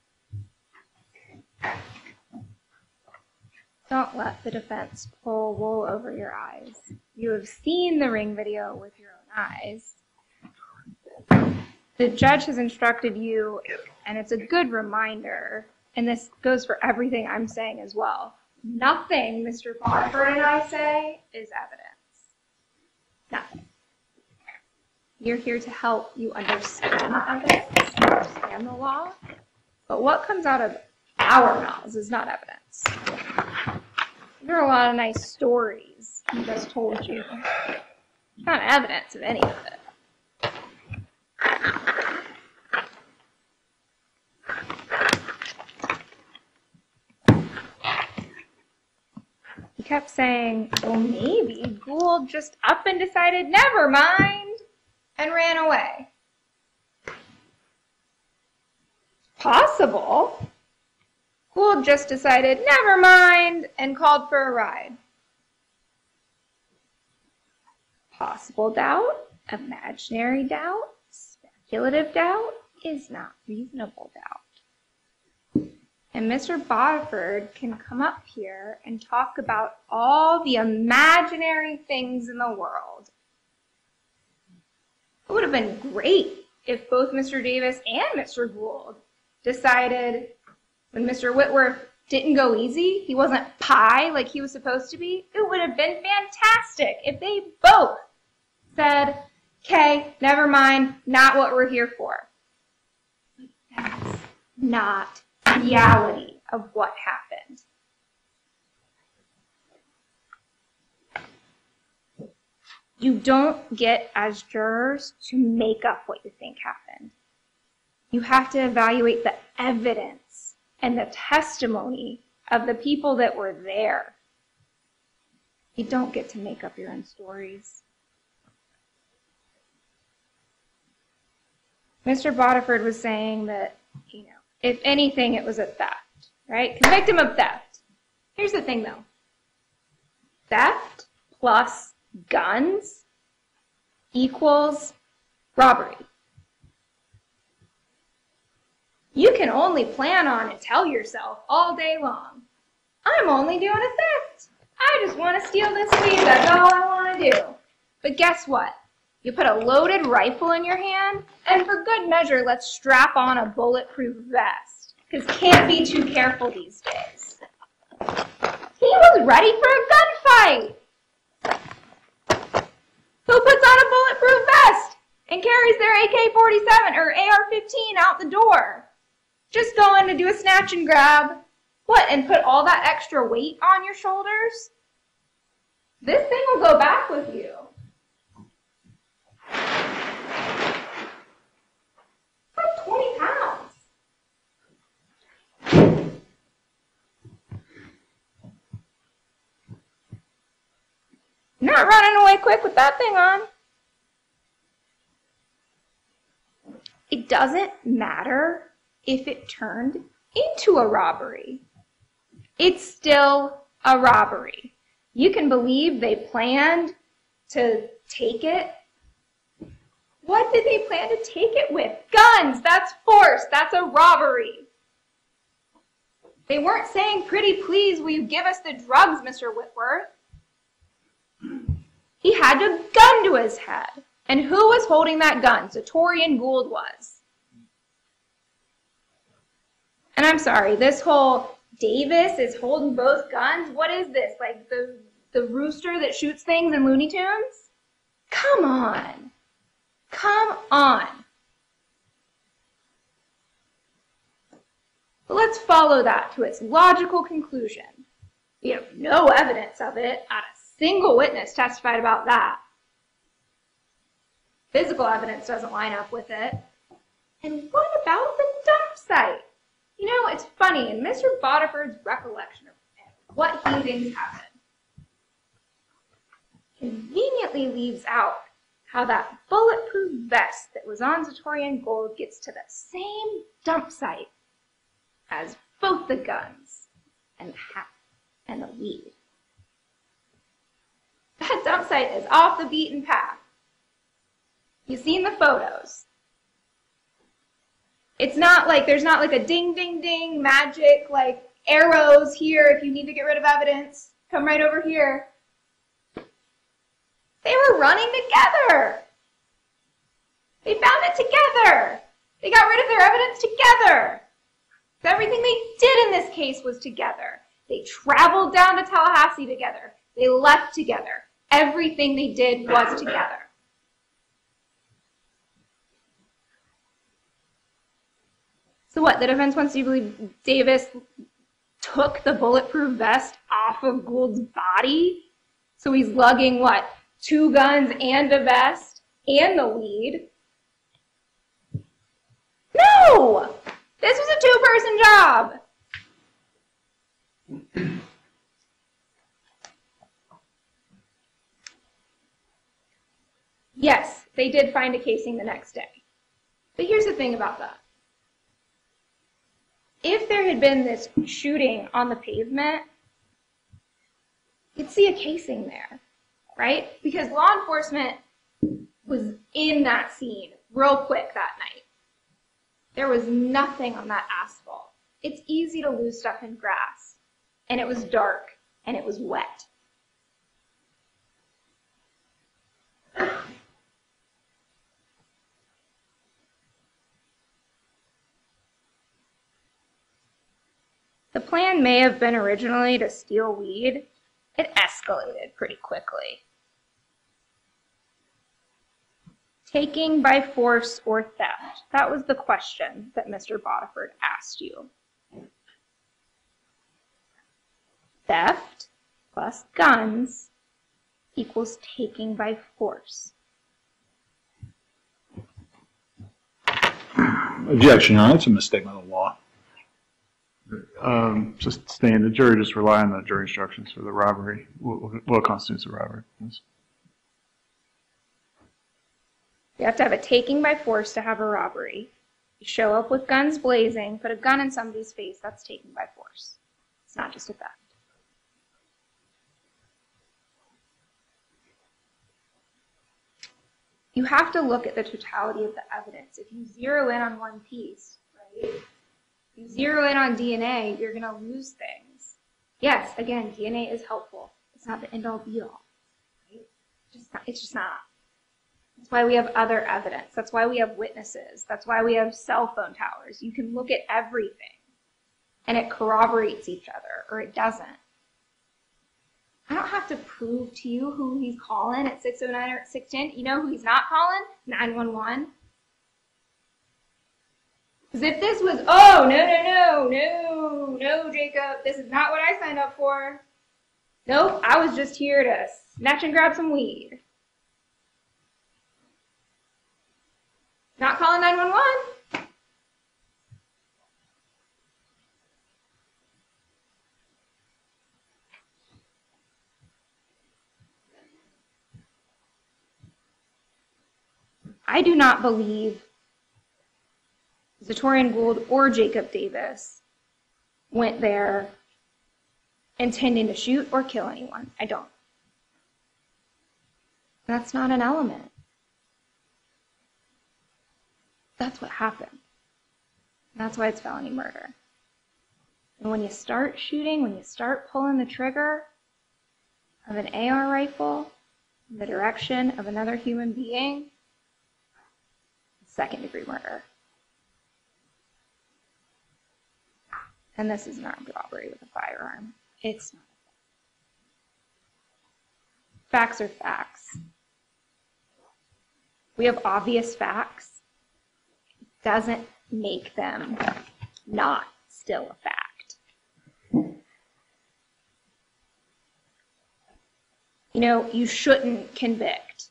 Don't let the defense pull wool over your eyes. You have seen the ring video with your own eyes. The judge has instructed you, and it's a good reminder, and this goes for everything I'm saying as well. Nothing Mr. Barford and I say is evidence. Nothing. You're here to help you understand the evidence, understand the law, but what comes out of our mouths is not evidence. There are a lot of nice stories he just told you. Not evidence of any of it. He kept saying, well, maybe Gould just up and decided, never mind, and ran away. Possible. Gould just decided, never mind, and called for a ride. Possible doubt, imaginary doubt, speculative doubt is not reasonable doubt. And Mr. Bodiford can come up here and talk about all the imaginary things in the world. It would have been great if both Mr. Davis and Mr. Gould decided when Mr. Whitworth didn't go easy, he wasn't pie like he was supposed to be. It would have been fantastic if they both said, okay, never mind, not what we're here for. That's not reality of what happened. You don't get, as jurors, to make up what you think happened. You have to evaluate the evidence and the testimony of the people that were there. You don't get to make up your own stories. Mr. Bodiford was saying that, if anything, it was a theft, right? Convict him of theft. Here's the thing, though. Theft plus guns equals robbery. You can only plan on and tell yourself all day long, I'm only doing a theft. I just want to steal this weed. That's all I want to do. But guess what? You put a loaded rifle in your hand, and for good measure, let's strap on a bulletproof vest, because can't be too careful these days. He was ready for a gunfight. Who puts on a bulletproof vest and carries their AK-47 or AR-15 out the door? Just going to do a snatch and grab. What, and put all that extra weight on your shoulders? This thing will go back with you. Like 20 pounds. Not running away quick with that thing on. It doesn't matter if it turned into a robbery. It's still a robbery. You can believe they planned to take it. What did they plan to take it with? Guns! That's force! That's a robbery! They weren't saying, pretty please, will you give us the drugs, Mr. Whitworth? He had a gun to his head. And who was holding that gun? Zatoriyan Gould was. And I'm sorry, this whole Davis is holding both guns? What is this? Like the rooster that shoots things in Looney Tunes? Come on. Come on. But let's follow that to its logical conclusion. We have no evidence of it. Not a single witness testified about that. Physical evidence doesn't line up with it. And what about the dump site? You know, it's funny, in Mr. Bodiford's recollection of what he thinks happened, conveniently leaves out how that bulletproof vest that was on Zatoriyan Gould gets to the same dump site as both the guns and the hat and the weed. That dump site is off the beaten path. You've seen the photos. It's not like, there's not like a ding, ding, ding, magic, like arrows here if you need to get rid of evidence. Come right over here. They were running together. They found it together. They got rid of their evidence together. Everything they did in this case was together. They traveled down to Tallahassee together. They left together. Everything they did was together. So what, the defense wants you to believe Davis took the bulletproof vest off of Gould's body? So he's lugging, what, 2 guns and a vest and the weed? No! This was a 2-person job. Yes, they did find a casing the next day. But here's the thing about that. If there had been this shooting on the pavement, you'd see a casing there, right? Because law enforcement was in that scene real quick that night. There was nothing on that asphalt. It's easy to lose stuff in grass. And it was dark, and it was wet. The plan may have been originally to steal weed. It escalated pretty quickly. Taking by force or theft? That was the question that Mr. Bodiford asked you. Theft plus guns equals taking by force. Objection, Your Honor. It's a misstatement of the law. Just staying, the jury just rely on the jury instructions for the robbery. What constitutes a robbery? You have to have a taking by force to have a robbery. You show up with guns blazing, put a gun in somebody's face, that's taking by force. It's not just a theft. You have to look at the totality of the evidence. If you zero in on one piece, right? You zero in on DNA, you're going to lose things. Yes, again, DNA is helpful. It's not the end-all be-all. Right? It's just not. That's why we have other evidence. That's why we have witnesses. That's why we have cell phone towers. You can look at everything, and it corroborates each other, or it doesn't. I don't have to prove to you who he's calling at 609 or at 610. You know who he's not calling? 911. Because if this was, oh, no, Jacob, this is not what I signed up for. Nope, I was just here to snatch and grab some weed. Not calling 911. I do not believe Zatoriyan Gould or Jacob Davis went there intending to shoot or kill anyone. I don't. That's not an element. That's what happened. That's why it's felony murder. And when you start shooting, when you start pulling the trigger of an AR rifle in the direction of another human being, it's second-degree murder. And this is an armed robbery with a firearm. It's not. Facts are facts. We have obvious facts. It doesn't make them not still a fact. you know, you shouldn't convict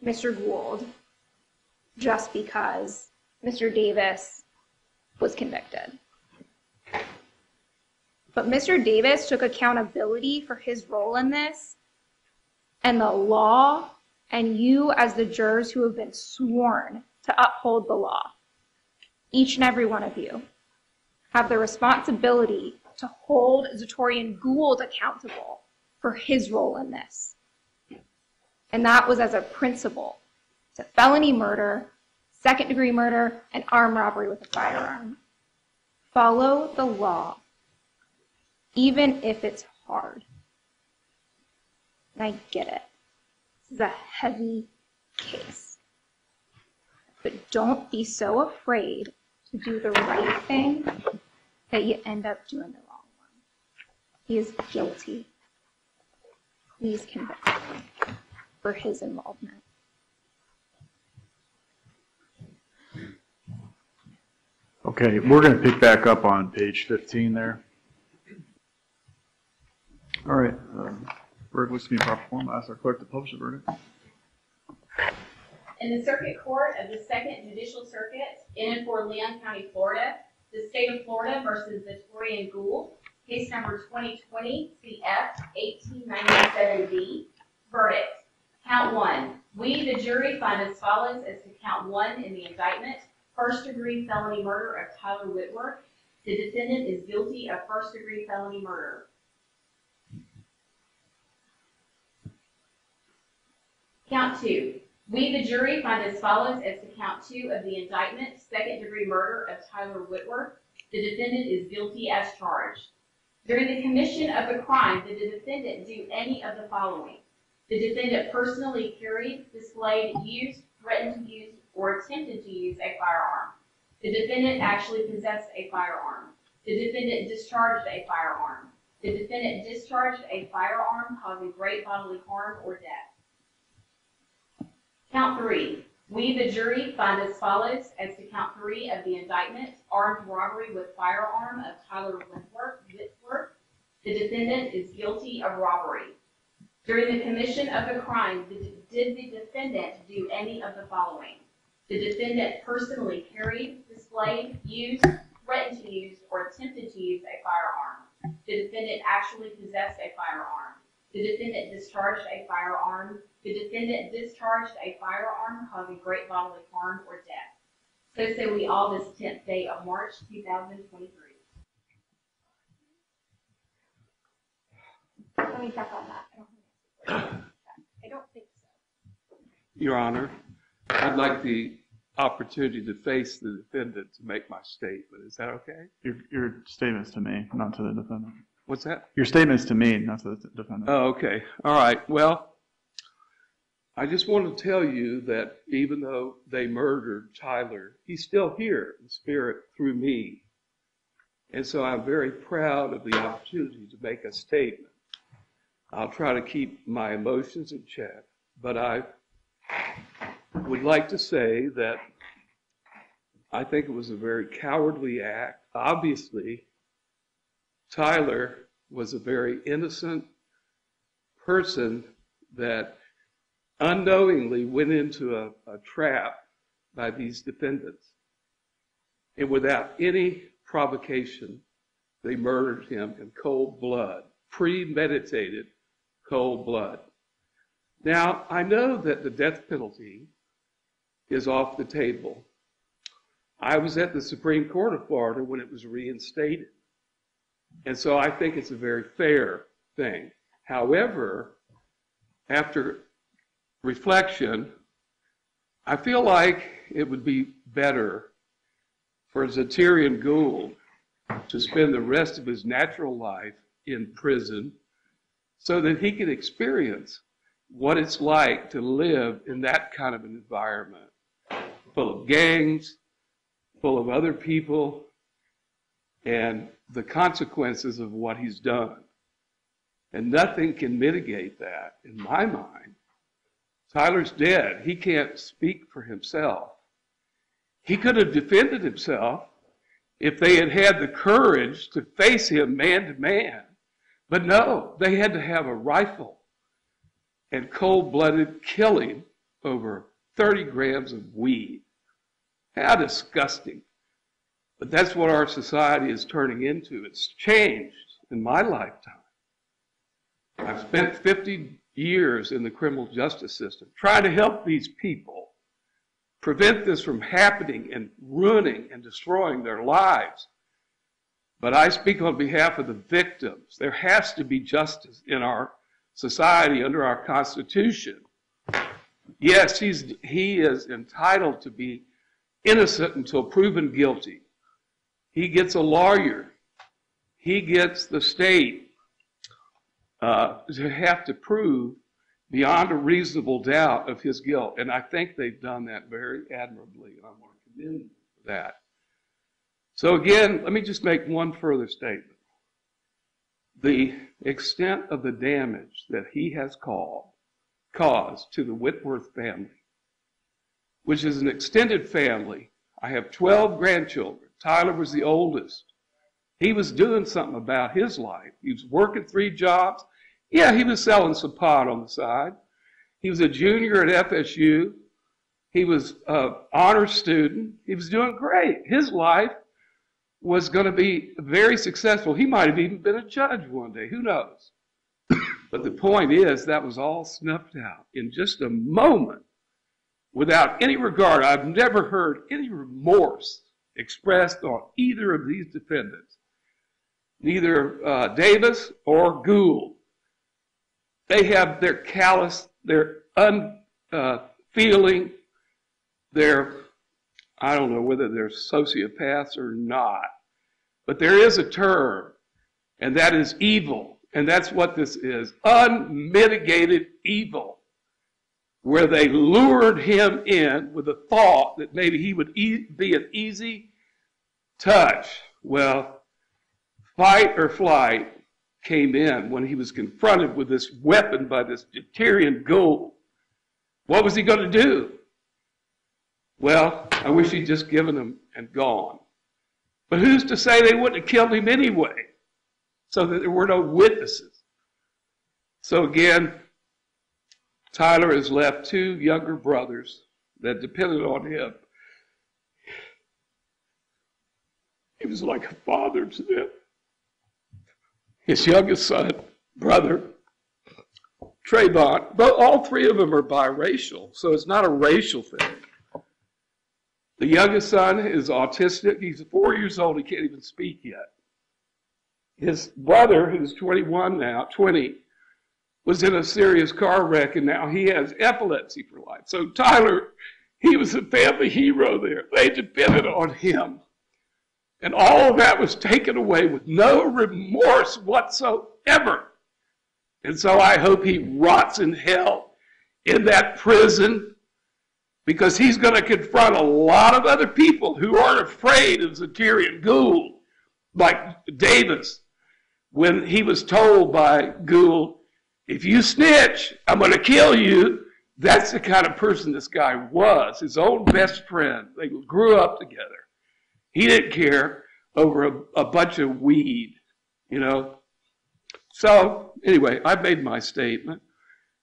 Mr. Gould just because Mr. Davis was convicted. But Mr. Davis took accountability for his role in this, and the law, and you as the jurors who have been sworn to uphold the law, each and every one of you, have the responsibility to hold Zatoriyan Gould accountable for his role in this. And that was as a principle to felony murder, second-degree murder, and armed robbery with a firearm. Follow the law, even if it's hard. And I get it. This is a heavy case. But don't be so afraid to do the right thing that you end up doing the wrong one. He is guilty. Please convict him for his involvement. Okay, we're going to pick back up on page 15 there. All right, verdict looks to be in proper form. I'll ask our clerk to publish the verdict. In the Circuit Court of the Second Judicial Circuit in and for Leon County, Florida, the state of Florida versus Zatoriyan Gould, case number 2020 CF 1897B. Verdict. Count 1. We, the jury, find as follows as to count 1 in the indictment: first-degree felony murder of Tyler Whitworth. The defendant is guilty of first-degree felony murder. Count 2. We, the jury, find as follows as to count 2 of the indictment: second-degree murder of Tyler Whitworth. The defendant is guilty as charged. During the commission of the crime, did the defendant do any of the following? The defendant personally carried, displayed, used, threatened to use, or attempted to use a firearm. The defendant actually possessed a firearm. The defendant discharged a firearm. The defendant discharged a firearm causing great bodily harm or death. Count 3. We, the jury, find as follows as to count 3 of the indictment: armed robbery with firearm of Tyler Whitworth. The defendant is guilty of robbery. During the commission of the crime, did the defendant do any of the following? The defendant personally carried, displayed, used, threatened to use, or attempted to use a firearm. The defendant actually possessed a firearm. The defendant discharged a firearm. The defendant discharged a firearm causing great bodily harm or death. So say we all this 10th day of March 2023. Let me check on that. I don't think so. Your Honor, I'd like the opportunity to face the defendant to make my statement. Is that okay? Your statement's to me, not to the defendant. What's that? Your statement's to me, not to the defendant. Oh, okay. All right. Well, I just want to tell you that even though they murdered Tyler, he's still here in spirit through me. And so I'm very proud of the opportunity to make a statement. I'll try to keep my emotions in check, but I would like to say that I think it was a very cowardly act. Obviously, Tyler was a very innocent person that unknowingly went into a trap by these defendants. And without any provocation, they murdered him in cold blood, premeditated cold blood. Now, I know that the death penalty is off the table. I was at the Supreme Court of Florida when it was reinstated. And so I think it's a very fair thing. However, after reflection, I feel like it would be better for Zatoriyan Gould to spend the rest of his natural life in prison so that he can experience what it's like to live in that kind of an environment, full of gangs, full of other people, and the consequences of what he's done. And nothing can mitigate that in my mind. Tyler's dead. He can't speak for himself. He could have defended himself if they had had the courage to face him man to man. But no, they had to have a rifle and cold-blooded killing over 30 grams of weed. How disgusting. But that's what our society is turning into. It's changed in my lifetime. I've spent 50 years in the criminal justice system trying to help these people prevent this from happening and ruining and destroying their lives. But I speak on behalf of the victims. There has to be justice in our society under our Constitution. Yes, he is entitled to be innocent until proven guilty. He gets a lawyer. He gets the state to have to prove beyond a reasonable doubt of his guilt. And I think they've done that very admirably, and I want to commend them for that. So again, let me just make one further statement. The extent of the damage that he has caused to the Whitworth family, which is an extended family. I have 12 grandchildren. Tyler was the oldest. He was doing something about his life. He was working 3 jobs. Yeah, he was selling some pot on the side. He was a junior at FSU. He was an honor student. He was doing great. His life was going to be very successful. He might have even been a judge one day. Who knows? But the point is, that was all snuffed out in just a moment without any regard. I've never heard any remorse expressed on either of these defendants, neither Davis or Gould. They have their callous, their unfeeling, their, I don't know whether they're sociopaths or not, but there is a term, and that is evil. And that's what this is, unmitigated evil, where they lured him in with the thought that maybe he would be an easy touch. Well, fight or flight came in when he was confronted with this weapon by this Zatoriyan Gould. What was he going to do? Well, I wish he'd just given him and gone. But who's to say they wouldn't have killed him anyway, so that there were no witnesses? So again, Tyler has left 2 younger brothers that depended on him. He was like a father to them. His youngest son, brother, Trayvon, but all 3 of them are biracial, so it's not a racial thing. The youngest son is autistic. He's 4 years old. He can't even speak yet. His brother, who's 21 now, 20, was in a serious car wreck, and now he has epilepsy for life. So Tyler, he was a family hero there. They depended on him. And all of that was taken away with no remorse whatsoever. And so I hope he rots in hell in that prison, because he's going to confront a lot of other people who aren't afraid of Zatoriyan Gould, like Davis, when he was told by Gould, if you snitch, I'm going to kill you. That's the kind of person this guy was, his own best friend. They grew up together. He didn't care over a bunch of weed, you know. So anyway, I've made my statement,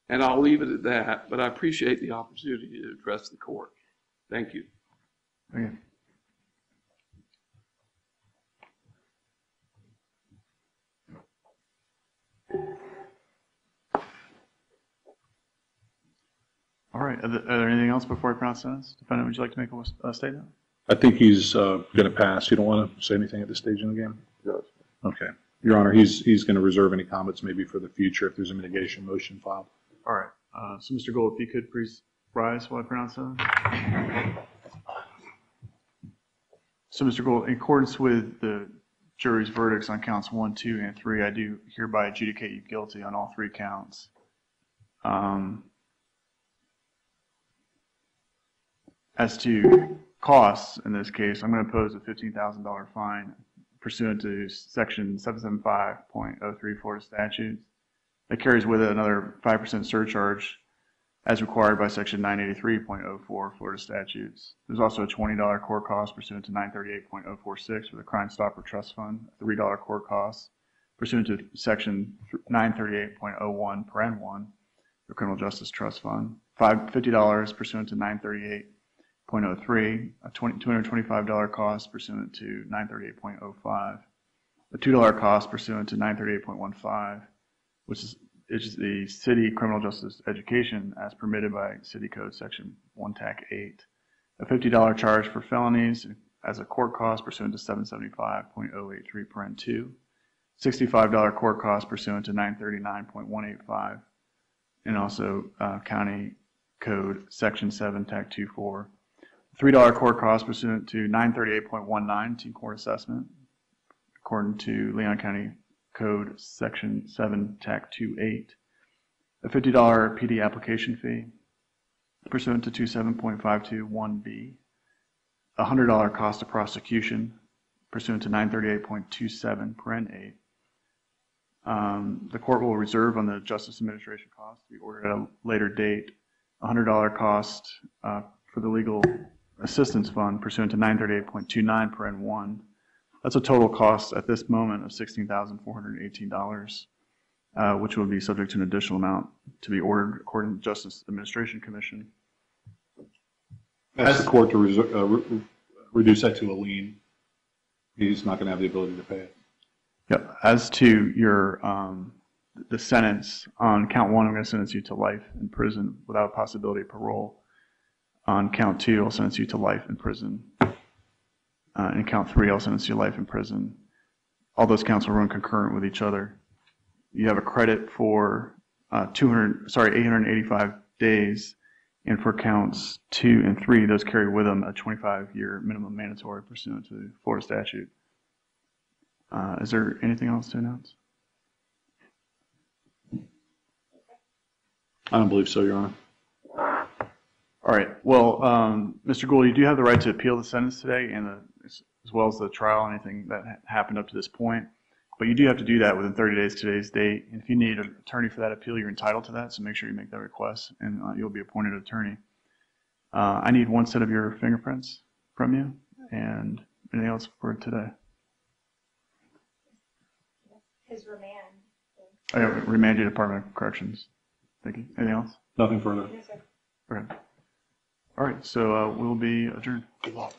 and I'll leave it at that. But I appreciate the opportunity to address the court. Thank you. Okay. All right. Are there anything else before I pronounce sentence? Defendant, would you like to make a statement? I think he's going to pass. You don't want to say anything at this stage in the game? No. Okay. Your Honor, he's going to reserve any comments maybe for the future if there's a mitigation motion filed. All right. So, Mr. Gould, if you could please rise while I pronounce sentence. So, Mr. Gould, in accordance with the jury's verdicts on counts 1, 2, and 3, I do hereby adjudicate you guilty on all 3 counts. As to costs, in this case, I'm going to impose a $15,000 fine pursuant to Section 775.03 Florida statutes. That carries with it another 5% surcharge as required by Section 983.04 Florida statutes. There's also a $20 court cost pursuant to 938.046 for the Crime Stopper Trust Fund, a $3 court cost pursuant to Section 938.01 Paren 1 the Criminal Justice Trust Fund, $50 pursuant to 938.03, a $225 cost pursuant to 938.05, a $2 cost pursuant to 938.15, which is the city criminal justice education as permitted by City Code Section 1 TAC 8, a $50 charge for felonies as a court cost pursuant to 775.083 paren 2, $65 court cost pursuant to 939.185, and also County Code Section 7 TAC 24, $3 court cost pursuant to 938.19 teen court assessment, according to Leon County Code Section 7 TAC 28, a $50 PD application fee pursuant to 27.521B, a $100 cost of prosecution pursuant to 938.27 paren 8. The court will reserve on the Justice Administration cost to be ordered at a later date, a $100 cost for the Legal Assistance Fund pursuant to 938.29 paren 1. That's a total cost at this moment of $16,418, which will be subject to an additional amount to be ordered according to the Justice Administration Commission. Ask the court to reduce that to a lien. He's not going to have the ability to pay it. Yep. As to your the sentence on count 1, I'm going to sentence you to life in prison without possibility of parole. On count 2, I'll sentence you to life in prison. In count 3, I'll sentence you to life in prison. All those counts will run concurrent with each other. You have a credit for 885 days, and for counts 2 and 3, those carry with them a 25-year minimum mandatory pursuant to Florida statute. Is there anything else to announce? I don't believe so, Your Honor. All right. Well, Mr. Gould, you do have the right to appeal the sentence today, and as well as the trial, anything that happened up to this point. But you do have to do that within 30 days today's date. And if you need an attorney for that appeal, you're entitled to that. So make sure you make that request, and you'll be appointed attorney. I need one set of your fingerprints from you, and anything else for today? His remand. I remand you to Department of Corrections. Thank you. Anything else? Nothing further. Yes, sir. Okay. All right. So we'll be adjourned. Good luck.